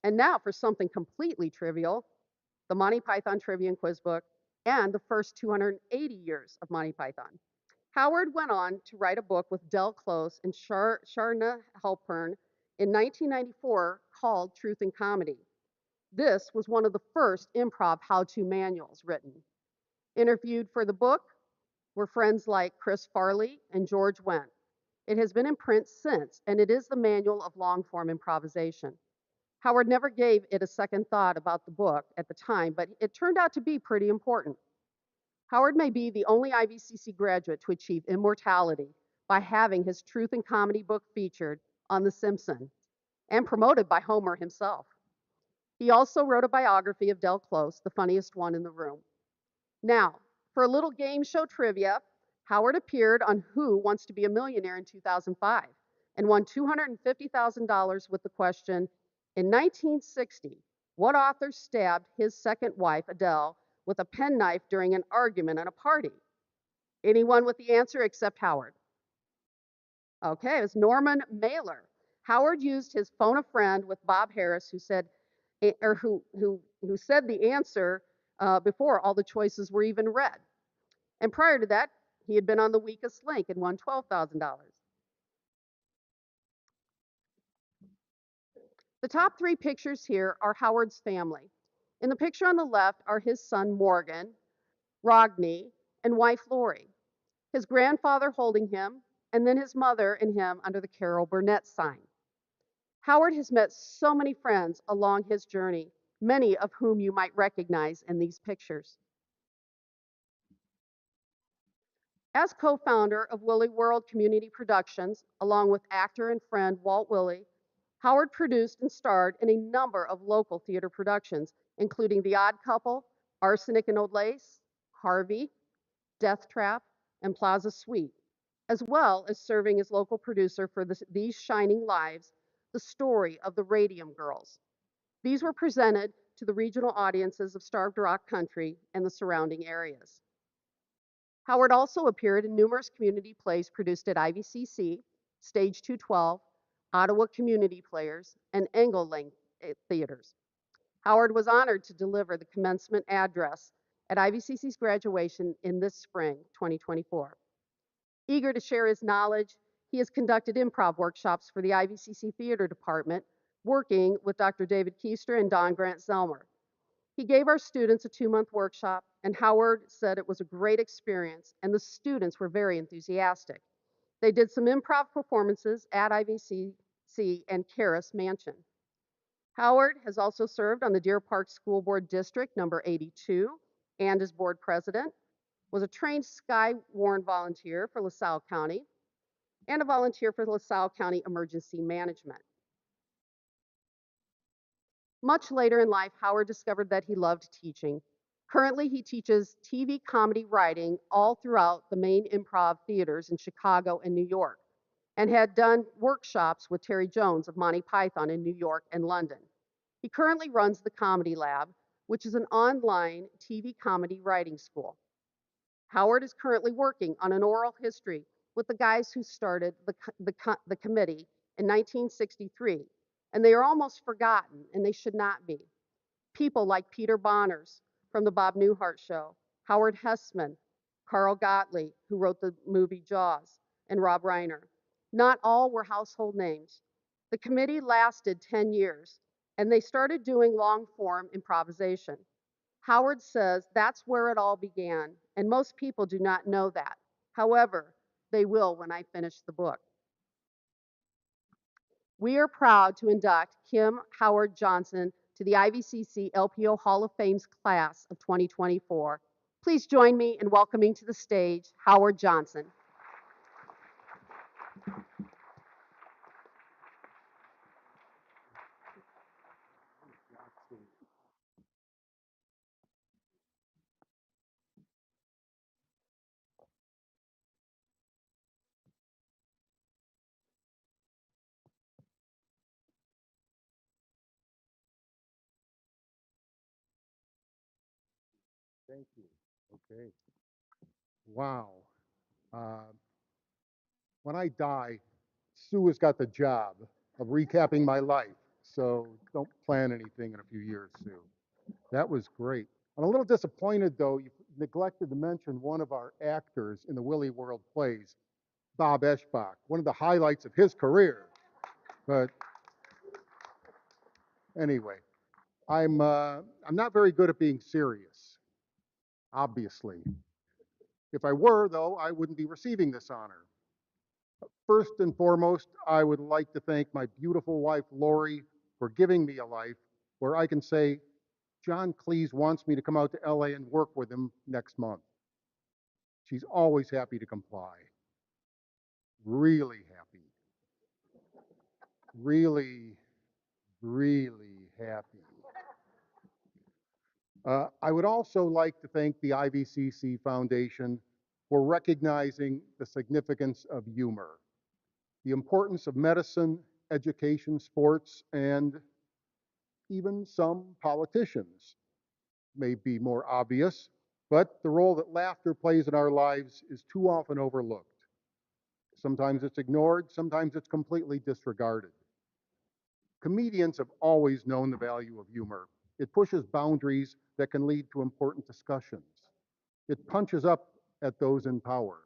A: And now for something completely trivial, the Monty Python Trivia and Quiz Book, and the first 280 years of Monty Python. Howard went on to write a book with Del Close and Sharna Halpern in 1994 called Truth and Comedy. This was one of the first improv how-to manuals written. Interviewed for the book were friends like Chris Farley and George Wendt. It has been in print since, and it is the manual of long-form improvisation. Howard never gave it a second thought about the book at the time, but it turned out to be pretty important. Howard may be the only IVCC graduate to achieve immortality by having his Truth and Comedy book featured on The Simpsons and promoted by Homer himself. He also wrote a biography of Del Close, the funniest one in the room. Now, for a little game show trivia, Howard appeared on Who Wants to Be a Millionaire in 2005 and won $250,000 with the question, in 1960, what author stabbed his second wife, Adele, with a penknife during an argument at a party? Anyone with the answer except Howard? Okay, it was Norman Mailer. Howard used his phone a friend with Bob Harris, who said, who said the answer before all the choices were even read. And prior to that, he had been on The Weakest Link and won $12,000. The top three pictures here are Howard's family. In the picture on the left are his son Morgan, Rogney, and wife Lori, his grandfather holding him, and then his mother and him under the Carol Burnett sign. Howard has met so many friends along his journey, many of whom you might recognize in these pictures. As co-founder of Willie World Community Productions, along with actor and friend Walt Willie, Howard produced and starred in a number of local theater productions, including The Odd Couple, Arsenic and Old Lace, Harvey, Death Trap, and Plaza Suite, as well as serving as local producer for These Shining Lives, the story of the Radium Girls. These were presented to the regional audiences of Starved Rock Country and the surrounding areas. Howard also appeared in numerous community plays produced at IVCC, Stage 212, Ottawa Community Players, and Engelling theaters. Howard was honored to deliver the commencement address at IVCC's graduation in this spring, 2024. Eager to share his knowledge, he has conducted improv workshops for the IVCC Theater Department, working with Dr. David Keister and Don Grant Zelmer. He gave our students a 2-month workshop, and Howard said it was a great experience, and the students were very enthusiastic. They did some improv performances at IVCC and Karis Mansion. Howard has also served on the Deer Park School Board District number 82 and as board president, was a trained Skywarn volunteer for LaSalle County, and a volunteer for LaSalle County Emergency Management. Much later in life, Howard discovered that he loved teaching. Currently, he teaches TV comedy writing all throughout the main improv theaters in Chicago and New York, and had done workshops with Terry Jones of Monty Python in New York and London. He currently runs the Comedy Lab, which is an online TV comedy writing school. Howard is currently working on an oral history with the guys who started the committee in 1963, and they are almost forgotten, and they should not be. People like Peter Bonners from The Bob Newhart Show, Howard Hessman, Carl Gottlieb, who wrote the movie Jaws, and Rob Reiner. Not all were household names. The committee lasted 10 years, and they started doing long-form improvisation. Howard says that's where it all began, and most people do not know that. However, they will when I finish the book. We are proud to induct Kim Howard Johnson to the IVCC-LPO Hall of Fame's class of 2024. Please join me in welcoming to the stage Howard Johnson.
I: Thank you. Okay. Wow.
J: when I die, Sue has got the job of recapping my life. So don't plan anything in a few years, Sue. That was great. I'm a little disappointed, though. You neglected to mention one of our actors in the Willie World plays, Bob Eschbach, one of the highlights of his career. But anyway, I'm not very good at being serious, obviously. If I were, though, I wouldn't be receiving this honor. First and foremost, I would like to thank my beautiful wife, Lori, for giving me a life where I can say, John Cleese wants me to come out to LA and work with him next month. She's always happy to comply. Really happy. Really, really happy. I would also like to thank the IVCC Foundation for recognizing the significance of humor, the importance of medicine, education, sports, and even some politicians may be more obvious, but the role that laughter plays in our lives is too often overlooked. Sometimes it's ignored, sometimes it's completely disregarded. Comedians have always known the value of humor. It pushes boundaries that can lead to important discussions. It punches up at those in power.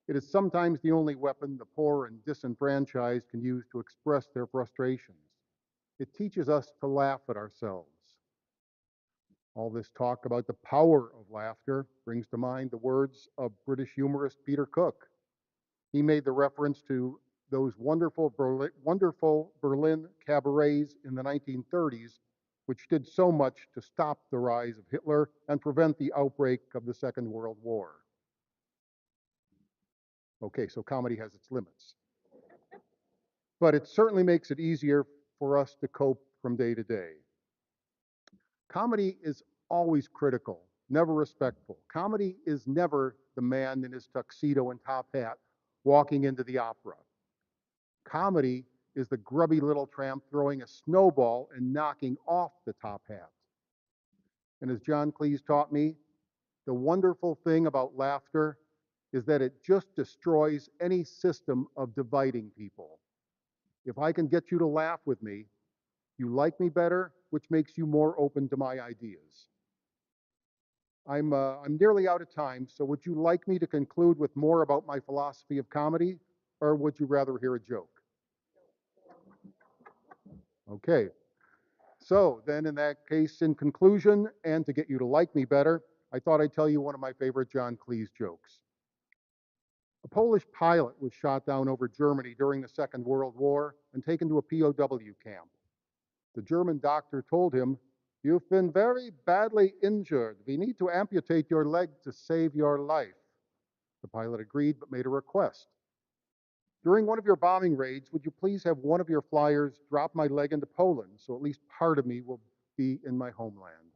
J: It is sometimes the only weapon the poor and disenfranchised can use to express their frustrations. It teaches us to laugh at ourselves. All this talk about the power of laughter brings to mind the words of British humorist Peter Cook. He made the reference to those wonderful Berlin cabarets in the 1930s, which did so much to stop the rise of Hitler and prevent the outbreak of the Second World War. Okay, so comedy has its limits. But it certainly makes it easier for us to cope from day to day. Comedy is always critical, never respectful. Comedy is never the man in his tuxedo and top hat walking into the opera. Comedy is the grubby little tramp throwing a snowball and knocking off the top hat. And as John Cleese taught me, the wonderful thing about laughter is that it just destroys any system of dividing people. If I can get you to laugh with me, you like me better, which makes you more open to my ideas. I'm nearly out of time, so would you like me to conclude with more about my philosophy of comedy, or would you rather hear a joke? Okay, so then in that case, in conclusion, and to get you to like me better, I thought I'd tell you one of my favorite John Cleese jokes. A Polish pilot was shot down over Germany during the Second World War and taken to a POW camp. The German doctor told him, "You've been very badly injured. We need to amputate your leg to save your life." The pilot agreed, but made a request. "During one of your bombing raids, would you please have one of your flyers drop my leg into Poland, so at least part of me will be in my homeland?"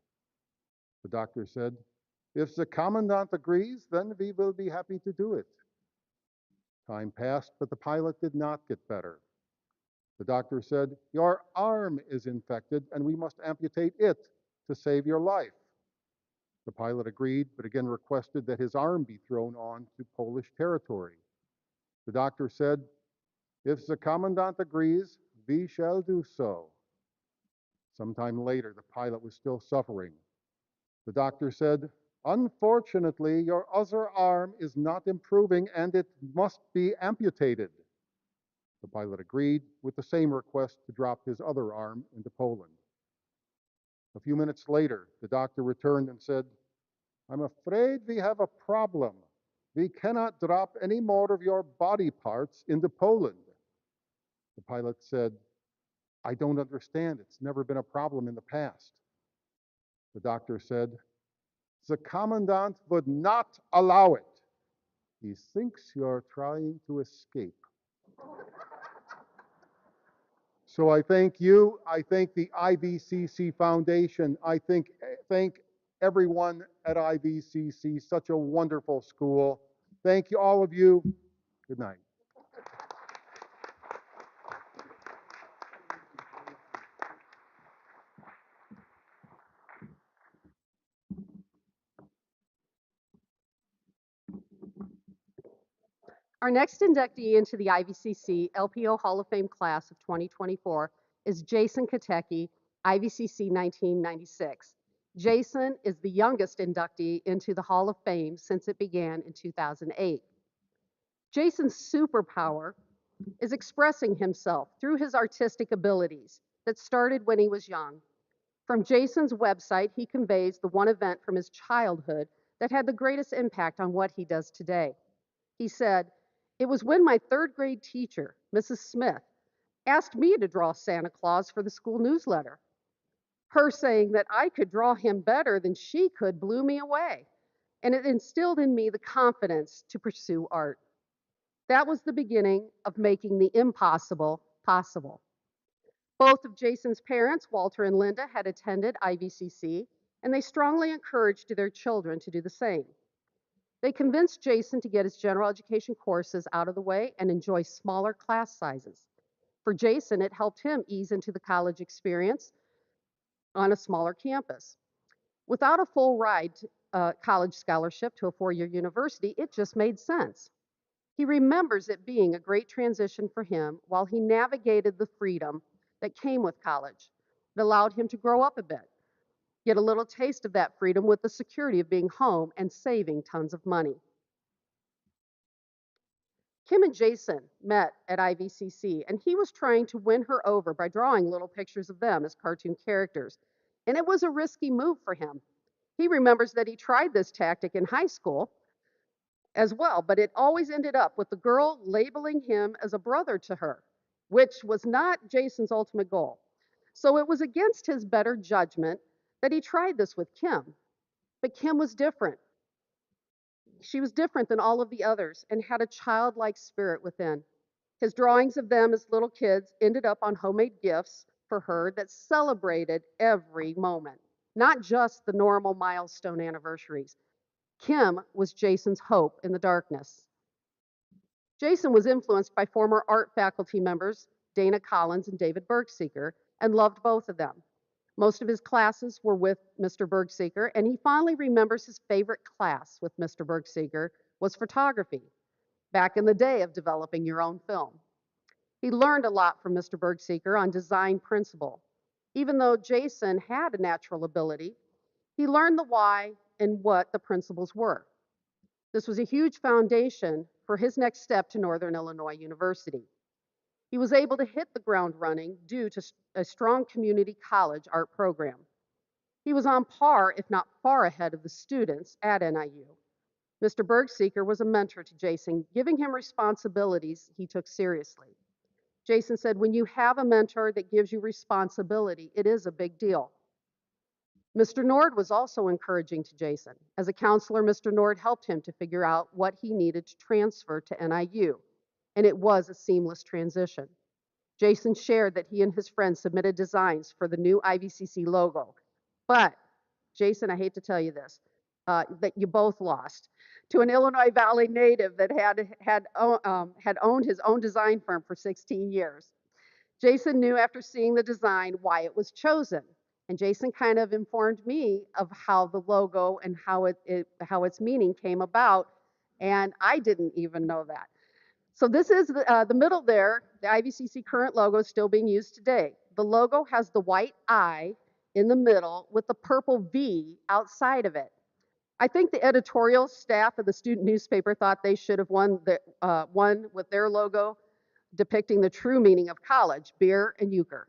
J: The doctor said, "If the commandant agrees, then we will be happy to do it." Time passed, but the pilot did not get better. The doctor said, "Your arm is infected, and we must amputate it to save your life." The pilot agreed, but again requested that his arm be thrown on to Polish territory. The doctor said, "If the commandant agrees, we shall do so." Sometime later, the pilot was still suffering. The doctor said, "Unfortunately, your other arm is not improving and it must be amputated." The pilot agreed with the same request to drop his other arm into Poland. A few minutes later, the doctor returned and said, "I'm afraid we have a problem. We cannot drop any more of your body parts into Poland." The pilot said, "I don't understand. It's never been a problem in the past." The doctor said, "The commandant would not allow it. He thinks you're trying to escape." So I thank you. I thank the IVCC Foundation. I thank everyone at IVCC. Such a wonderful school. Thank you, all of you. Good night.
A: Our next inductee into the IVCC-LPO Hall of Fame class of 2024 is Jason Kotecki, IVCC 1996. Jason is the youngest inductee into the Hall of Fame since it began in 2008. Jason's superpower is expressing himself through his artistic abilities that started when he was young. From Jason's website, he conveys the one event from his childhood that had the greatest impact on what he does today. He said, "It was when my third grade teacher, Mrs. Smith, asked me to draw Santa Claus for the school newsletter. Her saying that I could draw him better than she could blew me away, and it instilled in me the confidence to pursue art. That was the beginning of making the impossible possible." Both of Jason's parents, Walter and Linda, had attended IVCC, and they strongly encouraged their children to do the same. They convinced Jason to get his general education courses out of the way and enjoy smaller class sizes. For Jason, it helped him ease into the college experience on a smaller campus. Without a full ride college scholarship to a four-year university, it just made sense. He remembers it being a great transition for him while he navigated the freedom that came with college. It allowed him to grow up a bit, get a little taste of that freedom with the security of being home and saving tons of money. Kim and Jason met at IVCC, and he was trying to win her over by drawing little pictures of them as cartoon characters. And it was a risky move for him. He remembers that he tried this tactic in high school as well, but it always ended up with the girl labeling him as a brother to her, which was not Jason's ultimate goal. So it was against his better judgment that he tried this with Kim. But Kim was different. She was different than all of the others and had a childlike spirit within. His drawings of them as little kids ended up on homemade gifts for her that celebrated every moment, not just the normal milestone anniversaries. Kim was Jason's hope in the darkness. Jason was influenced by former art faculty members Dana Collins and David Bergseeker and loved both of them. Most of his classes were with Mr. Bergseeker, and he fondly remembers his favorite class with Mr. Bergseeker was photography, back in the day of developing your own film. He learned a lot from Mr. Bergseeker on design principle. Even though Jason had a natural ability, he learned the why and what the principles were. This was a huge foundation for his next step to Northern Illinois University. He was able to hit the ground running due to a strong community college art program. He was on par, if not far ahead of the students at NIU. Mr. Bergseeker was a mentor to Jason, giving him responsibilities he took seriously. Jason said, "When you have a mentor that gives you responsibility, it is a big deal." Mr. Nord was also encouraging to Jason. As a counselor, Mr. Nord helped him to figure out what he needed to transfer to NIU, and it was a seamless transition. Jason shared that he and his friends submitted designs for the new IVCC logo. But, Jason, I hate to tell you this, that you both lost to an Illinois Valley native that had owned his own design firm for 16 years. Jason knew after seeing the design why it was chosen. And Jason kind of informed me of how the logo and how its meaning came about. And I didn't even know that. So this is the middle there. The IVCC current logo is still being used today. The logo has the white I in the middle with the purple V outside of it. I think the editorial staff of the student newspaper thought they should have won with their logo depicting the true meaning of college, beer and euchre.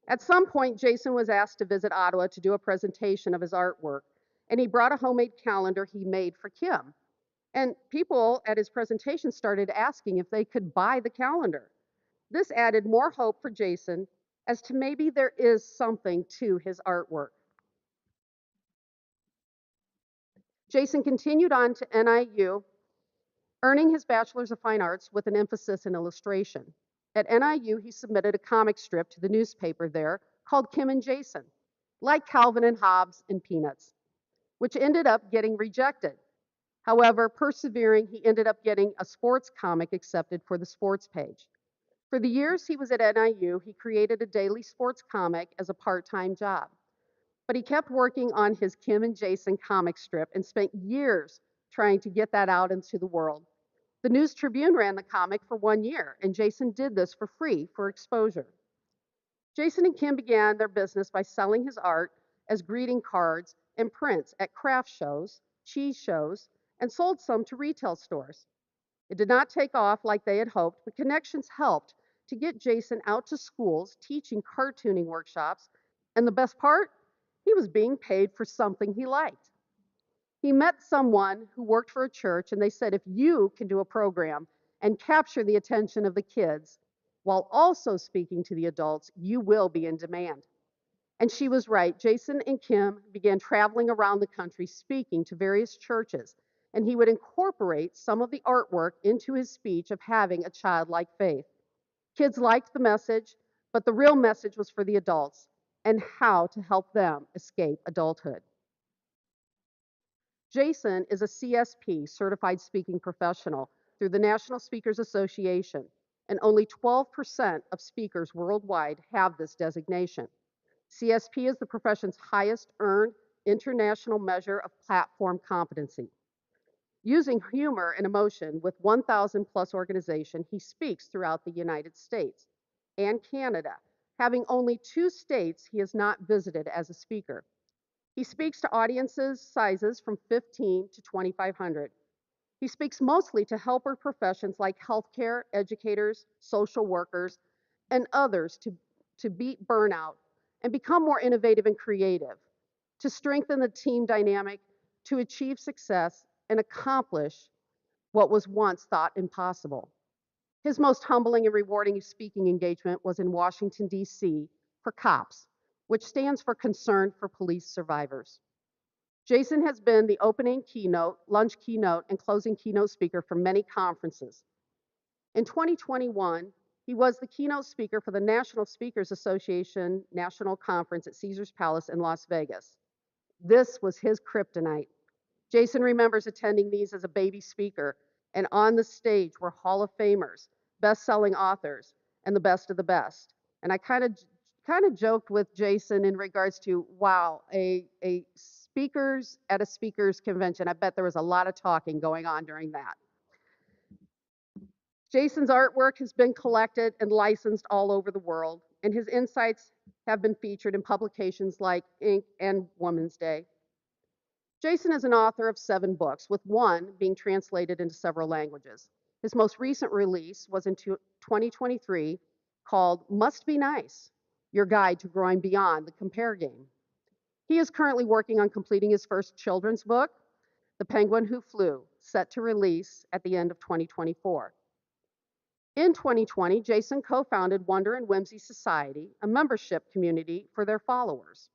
A: At some point, Jason was asked to visit Ottawa to do a presentation of his artwork, and he brought a homemade calendar he made for Kim. And people at his presentation started asking if they could buy the calendar. This added more hope for Jason as to maybe there is something to his artwork. Jason continued on to NIU, earning his Bachelor's of Fine Arts with an emphasis in illustration. At NIU, he submitted a comic strip to the newspaper there called Kim and Jason, like Calvin and Hobbes and Peanuts, which ended up getting rejected. However, persevering, he ended up getting a sports comic accepted for the sports page. For the years he was at NIU, he created a daily sports comic as a part-time job. But he kept working on his Kim and Jason comic strip and spent years trying to get that out into the world. The News Tribune ran the comic for 1 year, and Jason did this for free for exposure. Jason and Kim began their business by selling his art as greeting cards and prints at craft shows, cheese shows, and sold some to retail stores. It did not take off like they had hoped, but connections helped to get Jason out to schools teaching cartooning workshops. And the best part, he was being paid for something he liked. He met someone who worked for a church, and they said, if you can do a program and capture the attention of the kids while also speaking to the adults, you will be in demand. And she was right. Jason and Kim began traveling around the country speaking to various churches, and he would incorporate some of the artwork into his speech of having a childlike faith. Kids liked the message, but the real message was for the adults and how to help them escape adulthood. Jason is a CSP, Certified Speaking Professional, through the National Speakers Association, and only 12% of speakers worldwide have this designation. CSP is the profession's highest earned international measure of platform competency. Using humor and emotion with 1,000 plus organization, he speaks throughout the United States and Canada, having only 2 states he has not visited as a speaker. He speaks to audiences sizes from 15 to 2,500. He speaks mostly to helper professions like healthcare, educators, social workers, and others to beat burnout and become more innovative and creative, to strengthen the team dynamic, to achieve success and accomplish what was once thought impossible. His most humbling and rewarding speaking engagement was in Washington, D.C. for COPS, which stands for Concern for Police Survivors. Jason has been the opening keynote, lunch keynote, and closing keynote speaker for many conferences. In 2021, he was the keynote speaker for the National Speakers Association National Conference at Caesars Palace in Las Vegas. This was his kryptonite. Jason remembers attending these as a baby speaker, and on the stage were Hall of Famers, best-selling authors, and the best of the best. And I kind of joked with Jason in regards to, wow, a speakers at a speakers convention. I bet there was a lot of talking going on during that. Jason's artwork has been collected and licensed all over the world, and his insights have been featured in publications like Inc. and Woman's Day. Jason is an author of 7 books, with 1 being translated into several languages. His most recent release was in 2023 called Must Be Nice, Your Guide to Growing Beyond the Compare Game. He is currently working on completing his first children's book, The Penguin Who Flew, set to release at the end of 2024. In 2020, Jason co-founded Wonder and Whimsy Society, a membership community for their followers.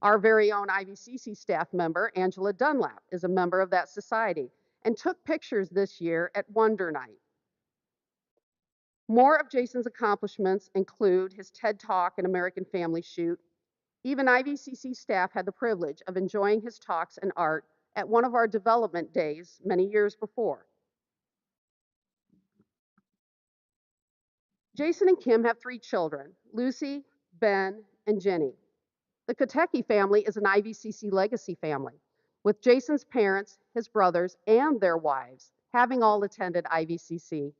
A: Our very own IVCC staff member, Angela Dunlap, is a member of that society and took pictures this year at Wonder Night. More of Jason's accomplishments include his TED Talk and American Family Shoot. Even IVCC staff had the privilege of enjoying his talks and art at one of our development days many years before. Jason and Kim have 3 children, Lucy, Ben, and Jenny. The Kotecki family is an IVCC legacy family, with Jason's parents, his brothers, and their wives having all attended IVCC.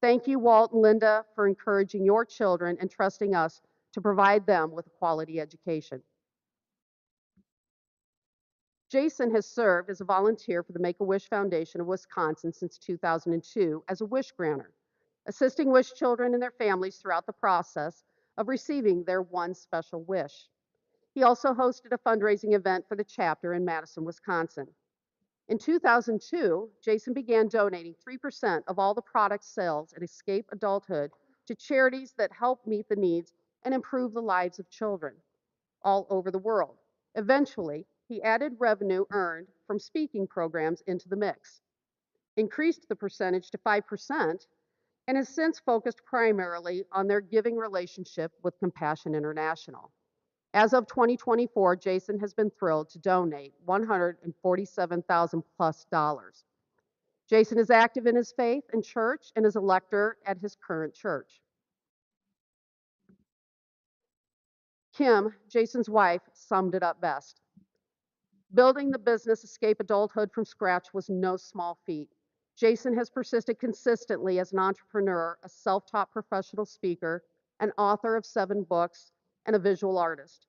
A: Thank you, Walt and Linda, for encouraging your children and trusting us to provide them with a quality education. Jason has served as a volunteer for the Make-A-Wish Foundation of Wisconsin since 2002 as a wish granter, assisting wish children and their families throughout the process of receiving their one special wish. He also hosted a fundraising event for the chapter in Madison, Wisconsin. In 2002, Jason began donating 3% of all the product sales at Escape Adulthood to charities that help meet the needs and improve the lives of children all over the world. Eventually, he added revenue earned from speaking programs into the mix, increased the percentage to 5%, and has since focused primarily on their giving relationship with Compassion International. As of 2024, Jason has been thrilled to donate $147,000 plus. Jason is active in his faith and church and is a lector at his current church. Kim, Jason's wife, summed it up best. Building the business Escape Adulthood from scratch was no small feat. Jason has persisted consistently as an entrepreneur, a self-taught professional speaker, an author of 7 books, and a visual artist.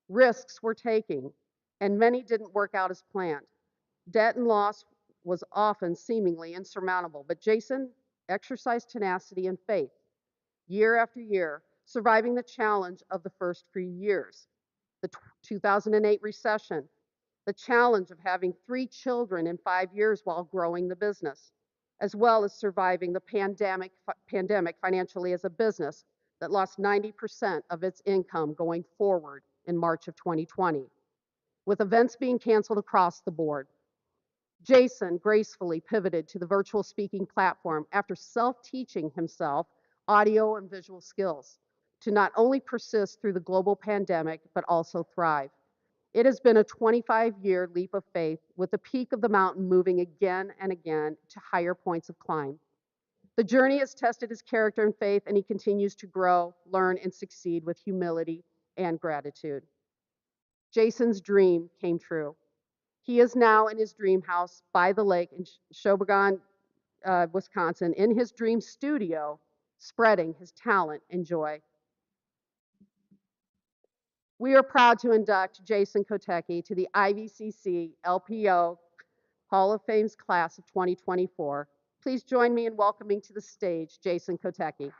A: Risks were taking, and many didn't work out as planned. Debt and loss was often seemingly insurmountable, but Jason exercised tenacity and faith year after year, surviving the challenge of the first few years. The 2008 recession, the challenge of having 3 children in 5 years while growing the business, as well as surviving the pandemic financially as a business that lost 90% of its income going forward in March of 2020, with events being canceled across the board. Jason gracefully pivoted to the virtual speaking platform after self-teaching himself audio and visual skills to not only persist through the global pandemic, but also thrive. It has been a 25-year leap of faith, with the peak of the mountain moving again and again to higher points of climb. The journey has tested his character and faith, and he continues to grow, learn, and succeed with humility and gratitude. Jason's dream came true. He is now in his dream house by the lake in Sheboygan, Wisconsin, in his dream studio, spreading his talent and joy. We are proud to induct Jason Kotecki to the IVCC-LPO Hall of Fame's class of 2024. Please join me in welcoming to the stage Jason Kotecki.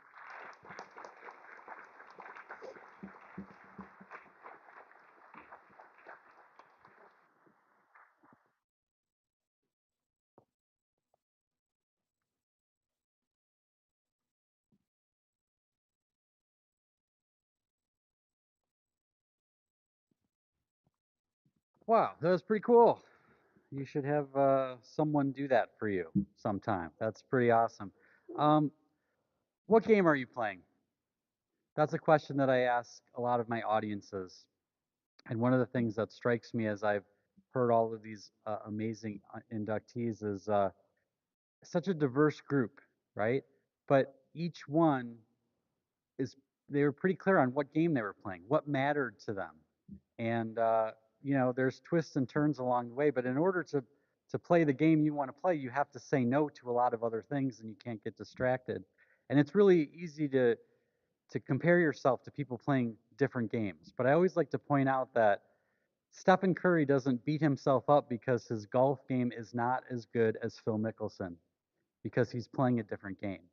K: Wow, that was pretty cool. You should have someone do that for you sometime. That's pretty awesome. What game are you playing? That's a question that I ask a lot of my audiences. And one of the things that strikes me as I've heard all of these amazing inductees is such a diverse group, right? But each one is, they were pretty clear on what game they were playing, what mattered to them. And, there's twists and turns along the way, but in order to play the game you want to play, you have to say no to a lot of other things and you can't get distracted. And it's really easy to compare yourself to people playing different games. But I always like to point out that Stephen Curry doesn't beat himself up because his golf game is not as good as Phil Mickelson, because he's playing a different game.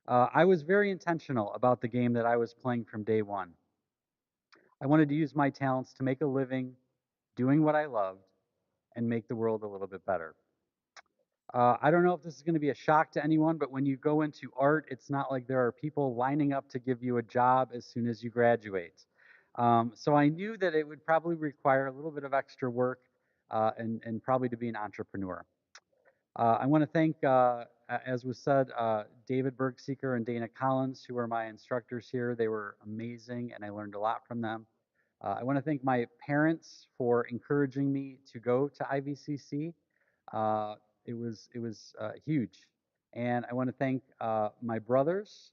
K: I was very intentional about the game that I was playing from day one. I wanted to use my talents to make a living doing what I loved and make the world a little bit better. I don't know if this is going to be a shock to anyone, but when you go into art, it's not like there are people lining up to give you a job as soon as you graduate. So I knew that it would probably require a little bit of extra work and probably to be an entrepreneur. I want to thank, as was said, David Bergseeker and Dana Collins, who are my instructors here. They were amazing, and I learned a lot from them. I want to thank my parents for encouraging me to go to IVCC. It was huge. And I want to thank my brothers.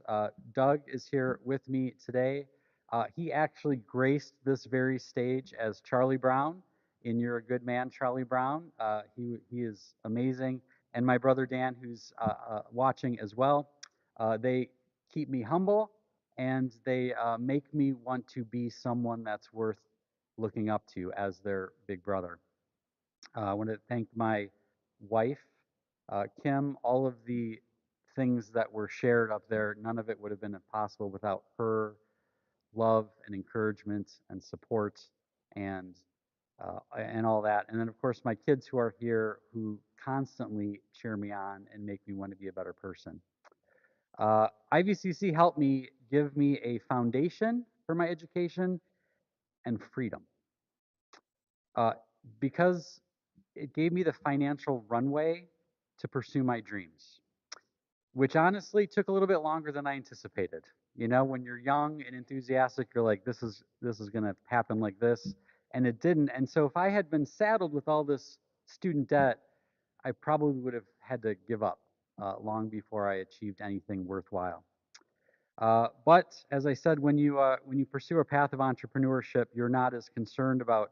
K: Doug is here with me today. He actually graced this very stage as Charlie Brown in You're a Good Man, Charlie Brown. He is amazing. And my brother Dan, who's watching as well. They keep me humble, and they make me want to be someone that's worth looking up to as their big brother. I want to thank my wife, Kim. All of the things that were shared up there, none of it would have been possible without her love and encouragement and support and all that. And then, of course, my kids who are here who constantly cheer me on and make me want to be a better person. IVCC helped me give me a foundation for my education and freedom. Because it gave me the financial runway to pursue my dreams, which honestly took a little bit longer than I anticipated. You know, when you're young and enthusiastic, you're like, this is going to happen like this, and it didn't. And so if I had been saddled with all this student debt, I probably would have had to give up long before I achieved anything worthwhile. But as I said, when you pursue a path of entrepreneurship, you're not as concerned about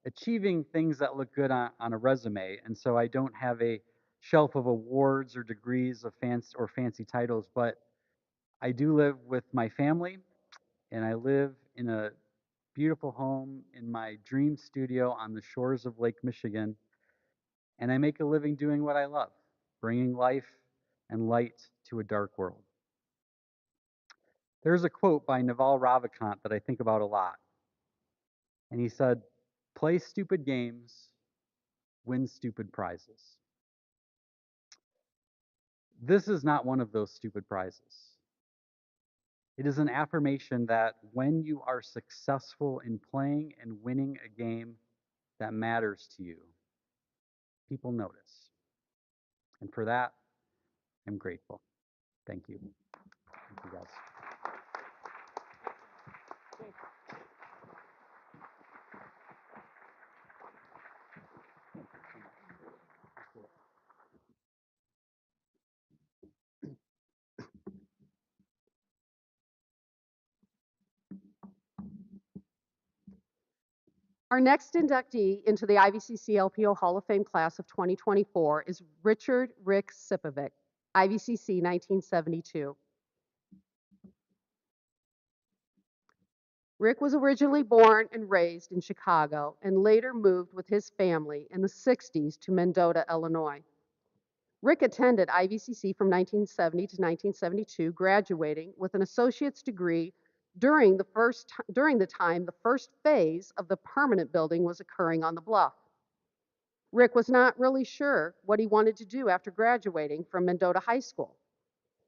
K: achieving things that look good on a resume. And so I don't have a shelf of awards or degrees of fancy titles, but I do live with my family, and I live in a beautiful home in my dream studio on the shores of Lake Michigan, and I make a living doing what I love, bringing life and light to a dark world. There's a quote by Naval Ravikant that I think about a lot. And he said, "Play stupid games, win stupid prizes." This is not one of those stupid prizes. It is an affirmation that when you are successful in playing and winning a game that matters to you, people notice. And for that, I'm grateful. Thank you. Thank you, guys.
A: Our next inductee into the IVCC-LPO Hall of Fame class of 2024 is Richard Rick Sipovic, IVCC 1972. Rick was originally born and raised in Chicago and later moved with his family in the 60s to Mendota, Illinois. Rick attended IVCC from 1970 to 1972, graduating with an associate's degree during the time the first phase of the permanent building was occurring on the bluff. Rick was not really sure what he wanted to do after graduating from Mendota High School.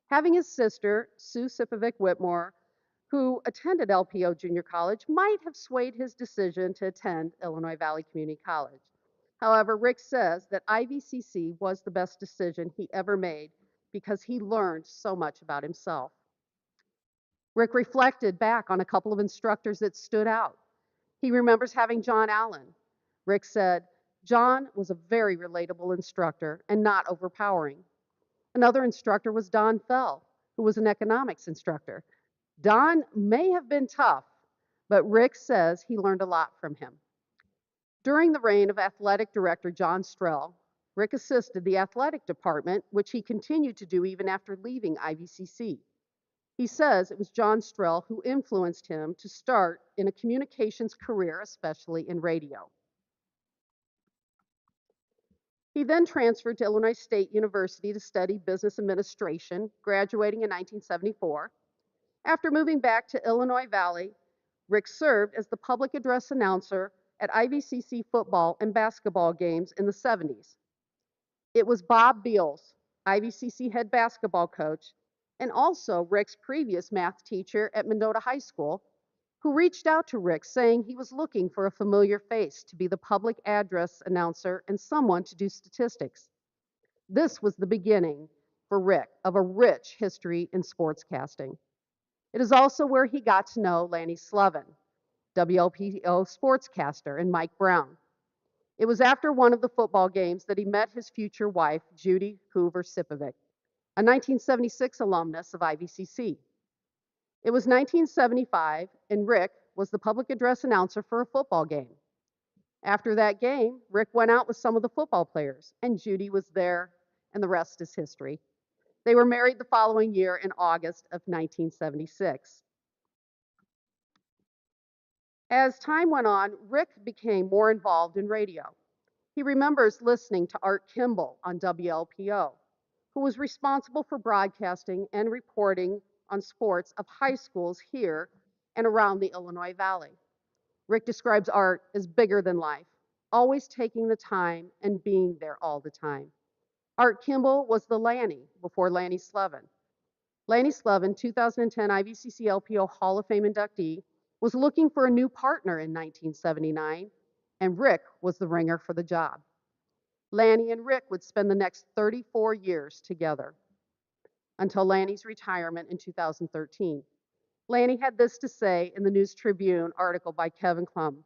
A: Having his sister, Sue Sipovic Whitmore, who attended LPO Junior College, might have swayed his decision to attend Illinois Valley Community College. However, Rick says that IVCC was the best decision he ever made because he learned so much about himself. Rick reflected back on a couple of instructors that stood out. He remembers having John Allen. Rick said, "John was a very relatable instructor and not overpowering." Another instructor was Don Fell, who was an economics instructor. Don may have been tough, but Rick says he learned a lot from him. During the reign of athletic director John Strell, Rick assisted the athletic department, which he continued to do even after leaving IVCC. He says it was John Strell who influenced him to start in a communications career, especially in radio. He then transferred to Illinois State University to study business administration, graduating in 1974. After moving back to Illinois Valley, Rick served as the public address announcer at IVCC football and basketball games in the 70s. It was Bob Beals, IVCC head basketball coach, and also Rick's previous math teacher at Mendota High School, who reached out to Rick saying he was looking for a familiar face to be the public address announcer and someone to do statistics. This was the beginning for Rick of a rich history in sportscasting. It is also where he got to know Lanny Slovin, WLPO sportscaster, and Mike Brown. It was after one of the football games that he met his future wife, Judy Hoover Sipovic, a 1976 alumnus of IVCC. It was 1975, and Rick was the public address announcer for a football game. After that game, Rick went out with some of the football players, and Judy was there, and the rest is history. They were married the following year in August of 1976. As time went on, Rick became more involved in radio. He remembers listening to Art Kimball on WLPO, who was responsible for broadcasting and reporting on sports of high schools here and around the Illinois Valley. Rick describes Art as bigger than life, always taking the time and being there all the time. Art Kimball was the Lanny before Lanny Slovin. Lanny Slovin, 2010 IVCC-LPO Hall of Fame inductee, was looking for a new partner in 1979, and Rick was the ringer for the job. Lanny and Rick would spend the next 34 years together until Lanny's retirement in 2013. Lanny had this to say in the News Tribune article by Kevin Klum.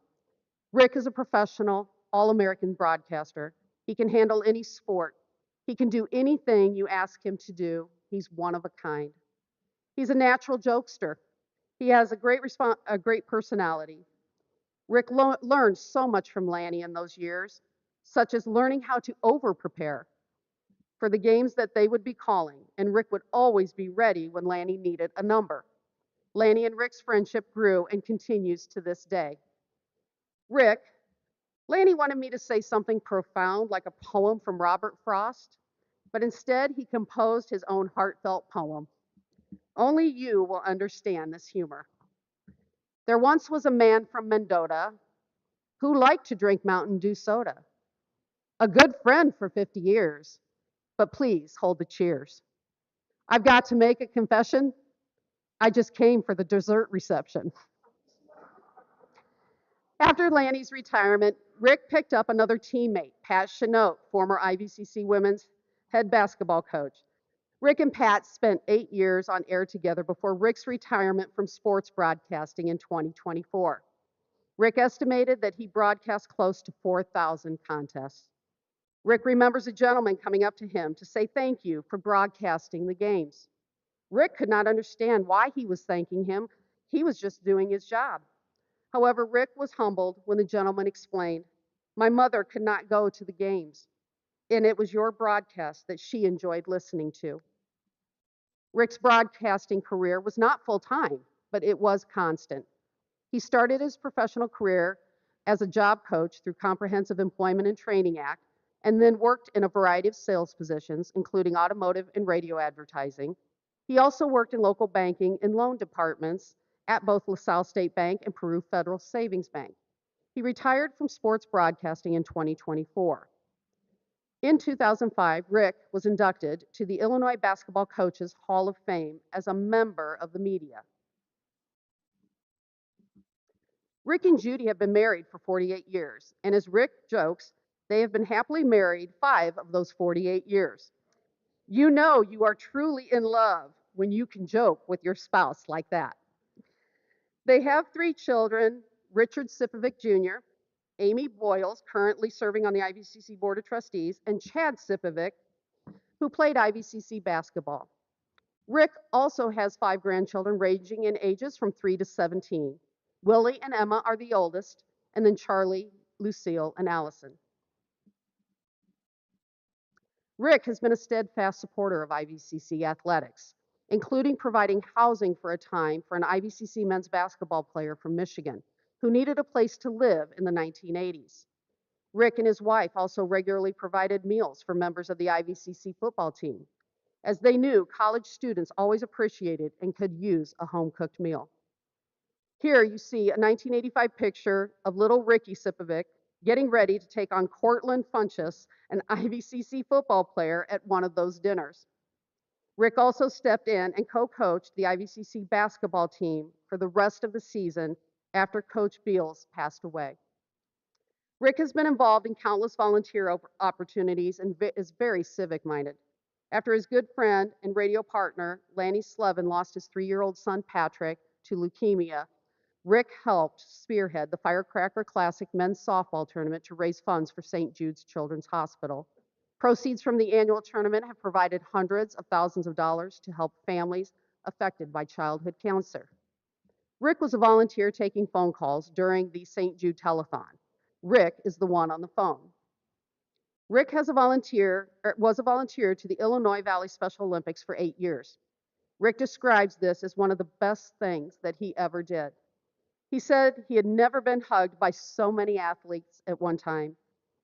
A: "Rick is a professional, all-American broadcaster. He can handle any sport. He can do anything you ask him to do. He's one of a kind. He's a natural jokester. He has a great personality. Rick learned so much from Lanny in those years, such as learning how to over-prepare for the games that they would be calling, and Rick would always be ready when Lanny needed a number. Lanny and Rick's friendship grew and continues to this day. Lanny wanted me to say something profound like a poem from Robert Frost, but instead he composed his own heartfelt poem. Only you will understand this humor. There once was a man from Mendota who liked to drink Mountain Dew soda. A good friend for 50 years, but please hold the cheers. I've got to make a confession. I just came for the dessert reception. After Lanny's retirement, Rick picked up another teammate, Pat Chanot, former IVCC women's head basketball coach. Rick and Pat spent 8 years on air together before Rick's retirement from sports broadcasting in 2024. Rick estimated that he broadcast close to 4,000 contests. Rick remembers a gentleman coming up to him to say thank you for broadcasting the games. Rick could not understand why he was thanking him. He was just doing his job. However, Rick was humbled when the gentleman explained, "My mother could not go to the games, and it was your broadcast that she enjoyed listening to." Rick's broadcasting career was not full-time, but it was constant. He started his professional career as a job coach through Comprehensive Employment and Training Act, and then worked in a variety of sales positions, including automotive and radio advertising. He also worked in local banking and loan departments at both LaSalle State Bank and Peru Federal Savings Bank. He retired from sports broadcasting in 2024. In 2005, Rick was inducted to the Illinois Basketball Coaches Hall of Fame as a member of the media. Rick and Judy have been married for 48 years, and as Rick jokes, they have been happily married 5 of those 48 years. You know you are truly in love when you can joke with your spouse like that. They have 3 children, Richard Sipovic Jr., Amy Boyles, currently serving on the IVCC Board of Trustees, and Chad Sipovic, who played IVCC basketball. Rick also has 5 grandchildren ranging in ages from 3 to 17. Willie and Emma are the oldest, and then Charlie, Lucille, and Allison. Rick has been a steadfast supporter of IVCC athletics, including providing housing for a time for an IVCC men's basketball player from Michigan who needed a place to live in the 1980s. Rick and his wife also regularly provided meals for members of the IVCC football team, as they knew college students always appreciated and could use a home-cooked meal. Here you see a 1985 picture of little Ricky Sipovic getting ready to take on Cortland Funchess, an IVCC football player, at one of those dinners. Rick also stepped in and co-coached the IVCC basketball team for the rest of the season after Coach Beals passed away. Rick has been involved in countless volunteer opportunities and is very civic-minded. After his good friend and radio partner, Lanny Slevin, lost his 3-year-old son, Patrick, to leukemia, Rick helped spearhead the Firecracker Classic men's softball tournament to raise funds for St. Jude's Children's Hospital. Proceeds from the annual tournament have provided hundreds of thousands of dollars to help families affected by childhood cancer. Rick was a volunteer taking phone calls during the St. Jude telethon. Rick is the one on the phone. Rick was a volunteer to the Illinois Valley Special Olympics for 8 years. Rick describes this as one of the best things that he ever did. He said he had never been hugged by so many athletes at one time.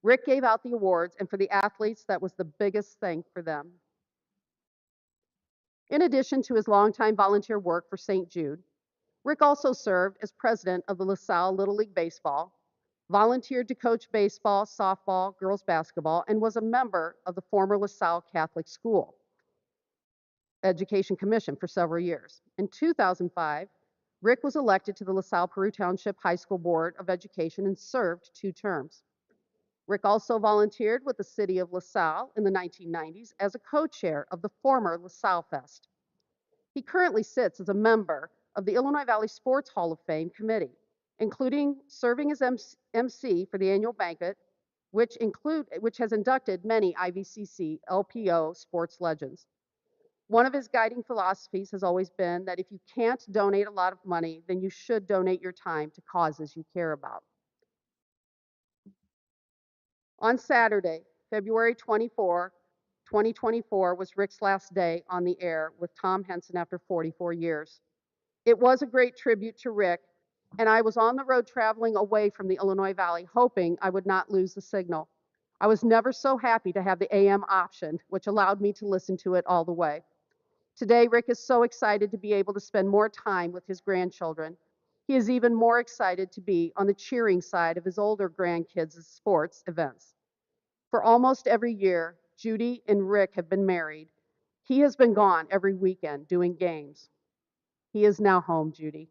A: Rick gave out the awards, and for the athletes, that was the biggest thing for them. In addition to his longtime volunteer work for St. Jude, Rick also served as president of the LaSalle Little League Baseball, volunteered to coach baseball, softball, girls basketball, and was a member of the former LaSalle Catholic School Education Commission for several years. In 2005, Rick was elected to the LaSalle Peru Township High School Board of Education and served 2 terms. Rick also volunteered with the city of LaSalle in the 1990s as a co-chair of the former LaSalle Fest. He currently sits as a member of the Illinois Valley Sports Hall of Fame committee, including serving as MC for the annual banquet, which has inducted many IVCC-LPO sports legends. One of his guiding philosophies has always been that if you can't donate a lot of money, then you should donate your time to causes you care about. On Saturday, February 24, 2024, was Rick's last day on the air with Tom Henson after 44 years. It was a great tribute to Rick, and I was on the road traveling away from the Illinois Valley, hoping I would not lose the signal. I was never so happy to have the AM option, which allowed me to listen to it all the way. Today, Rick is so excited to be able to spend more time with his grandchildren. He is even more excited to be on the cheering side of his older grandkids' sports events. For almost every year, Judy and Rick have been married. He has been gone every weekend doing games. He is now home, Judy.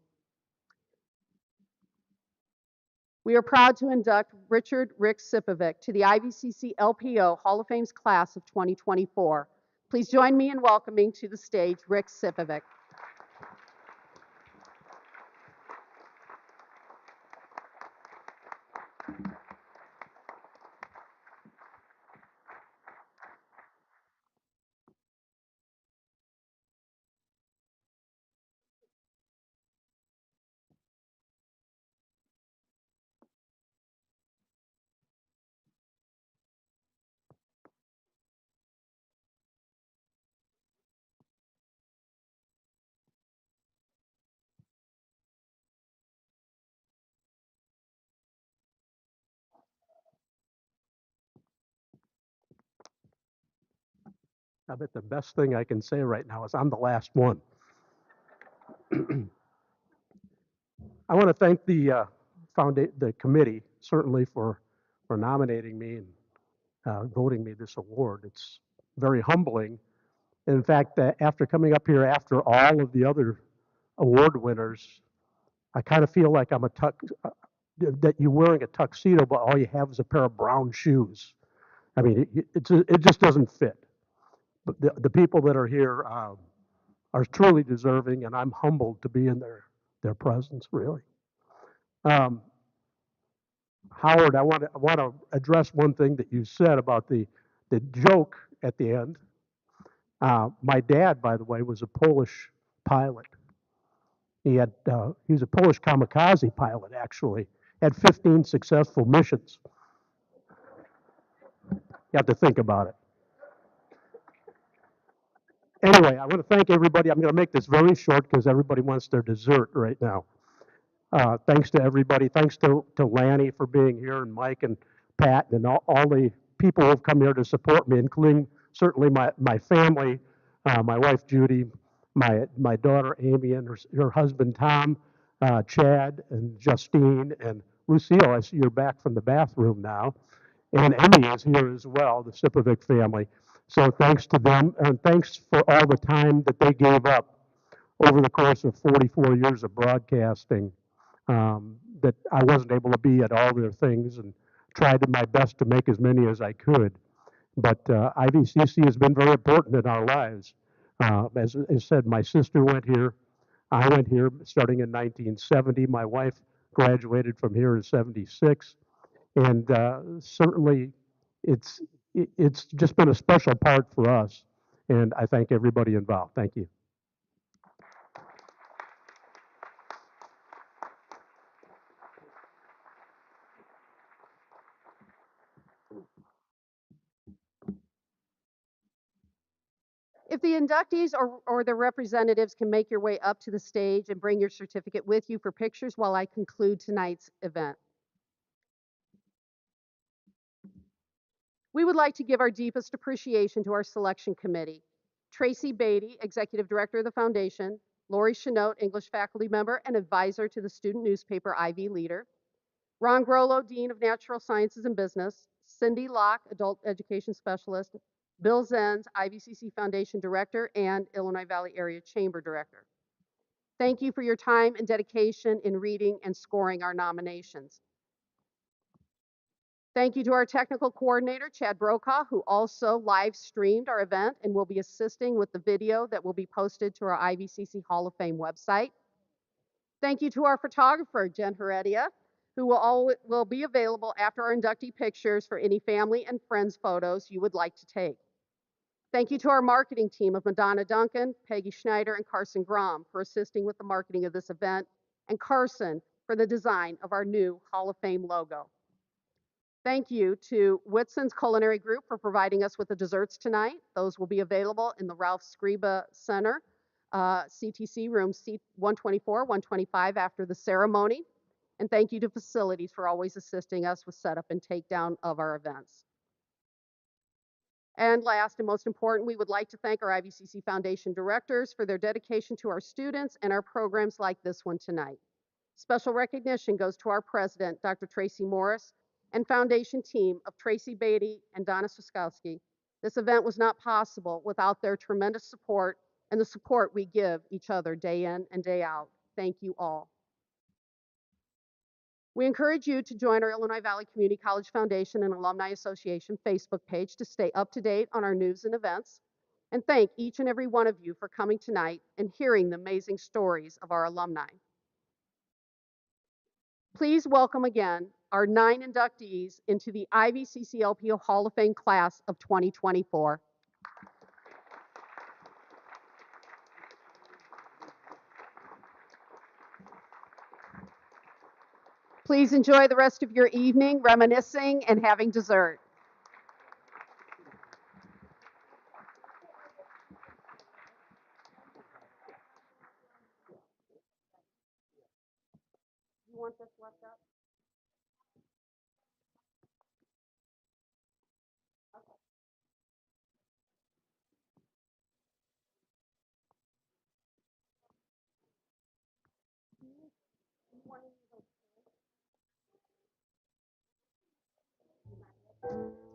A: We are proud to induct Richard Rick Sipovic to the IVCC-LPO Hall of Fame's class of 2024. Please join me in welcoming to the stage Rick Sipovic.
L: I bet the best thing I can say right now is I'm the last one. I want to thank the the committee certainly for nominating me and voting me this award. It's very humbling. In fact, after coming up here after all of the other award winners, I kind of feel like I'm that you're wearing a tuxedo, but all you have is a pair of brown shoes. I mean, it just doesn't fit. But the people that are here are truly deserving, and I'm humbled to be in their presence, really. Um, Howard, I want to address one thing that you said about the joke at the end. My dad, by the way, was a Polish pilot. He was a Polish kamikaze pilot, actually. Had 15 successful missions. You have to think about it. Anyway, I want to thank everybody. I'm going to make this very short because everybody wants their dessert right now. Thanks to everybody. Thanks to Lanny for being here, and Mike and Pat and all the people who have come here to support me, including certainly my family, my wife Judy, my daughter Amy and her husband Tom, Chad and Justine and Lucille. I see you're back from the bathroom now. And Emmy is here as well, the Sipovic family. So thanks to them, and thanks for all the time that they gave up over the course of 44 years of broadcasting, that I wasn't able to be at all their things, and tried my best to make as many as I could. But IVCC has been very important in our lives. As I said, my sister went here. I went here starting in 1970. My wife graduated from here in 76. And certainly it's just been a special part for us. And I thank everybody involved. Thank you.
A: If the inductees or their representatives can make your way up to the stage and bring your certificate with you for pictures while I conclude tonight's event. We would like to give our deepest appreciation to our selection committee. Tracy Beatty, Executive Director of the Foundation, Lori Chenote, English faculty member and advisor to the student newspaper IV Leader, Ron Grollo, Dean of Natural Sciences and Business, Cindy Locke, Adult Education Specialist, Bill Zenz, IVCC Foundation Director and Illinois Valley Area Chamber Director. Thank you for your time and dedication in reading and scoring our nominations. Thank you to our technical coordinator, Chad Brokaw, who also live streamed our event and will be assisting with the video that will be posted to our IVCC Hall of Fame website. Thank you to our photographer, Jen Heredia, who will be available after our inductee pictures for any family and friends photos you would like to take. Thank you to our marketing team of Madonna Duncan, Peggy Schneider, and Carson Grom for assisting with the marketing of this event, and Carson for the design of our new Hall of Fame logo. Thank you to Whitson's Culinary Group for providing us with the desserts tonight. Those will be available in the Ralph Scriba Center, CTC room C124, 125 after the ceremony. And thank you to facilities for always assisting us with setup and takedown of our events. And last and most important, we would like to thank our IVCC Foundation directors for their dedication to our students and our programs like this one tonight. Special recognition goes to our president, Dr. Tracy Morris, and foundation team of Tracy Beatty and Donna Suskowski. This event was not possible without their tremendous support and the support we give each other day in and day out. Thank you all. We encourage you to join our Illinois Valley Community College Foundation and Alumni Association Facebook page to stay up to date on our news and events. And thank each and every one of you for coming tonight and hearing the amazing stories of our alumni. Please welcome again our 9 inductees into the IVCC-LPO Hall of Fame class of 2024. Please enjoy the rest of your evening reminiscing and having dessert. You want this left up? Okay.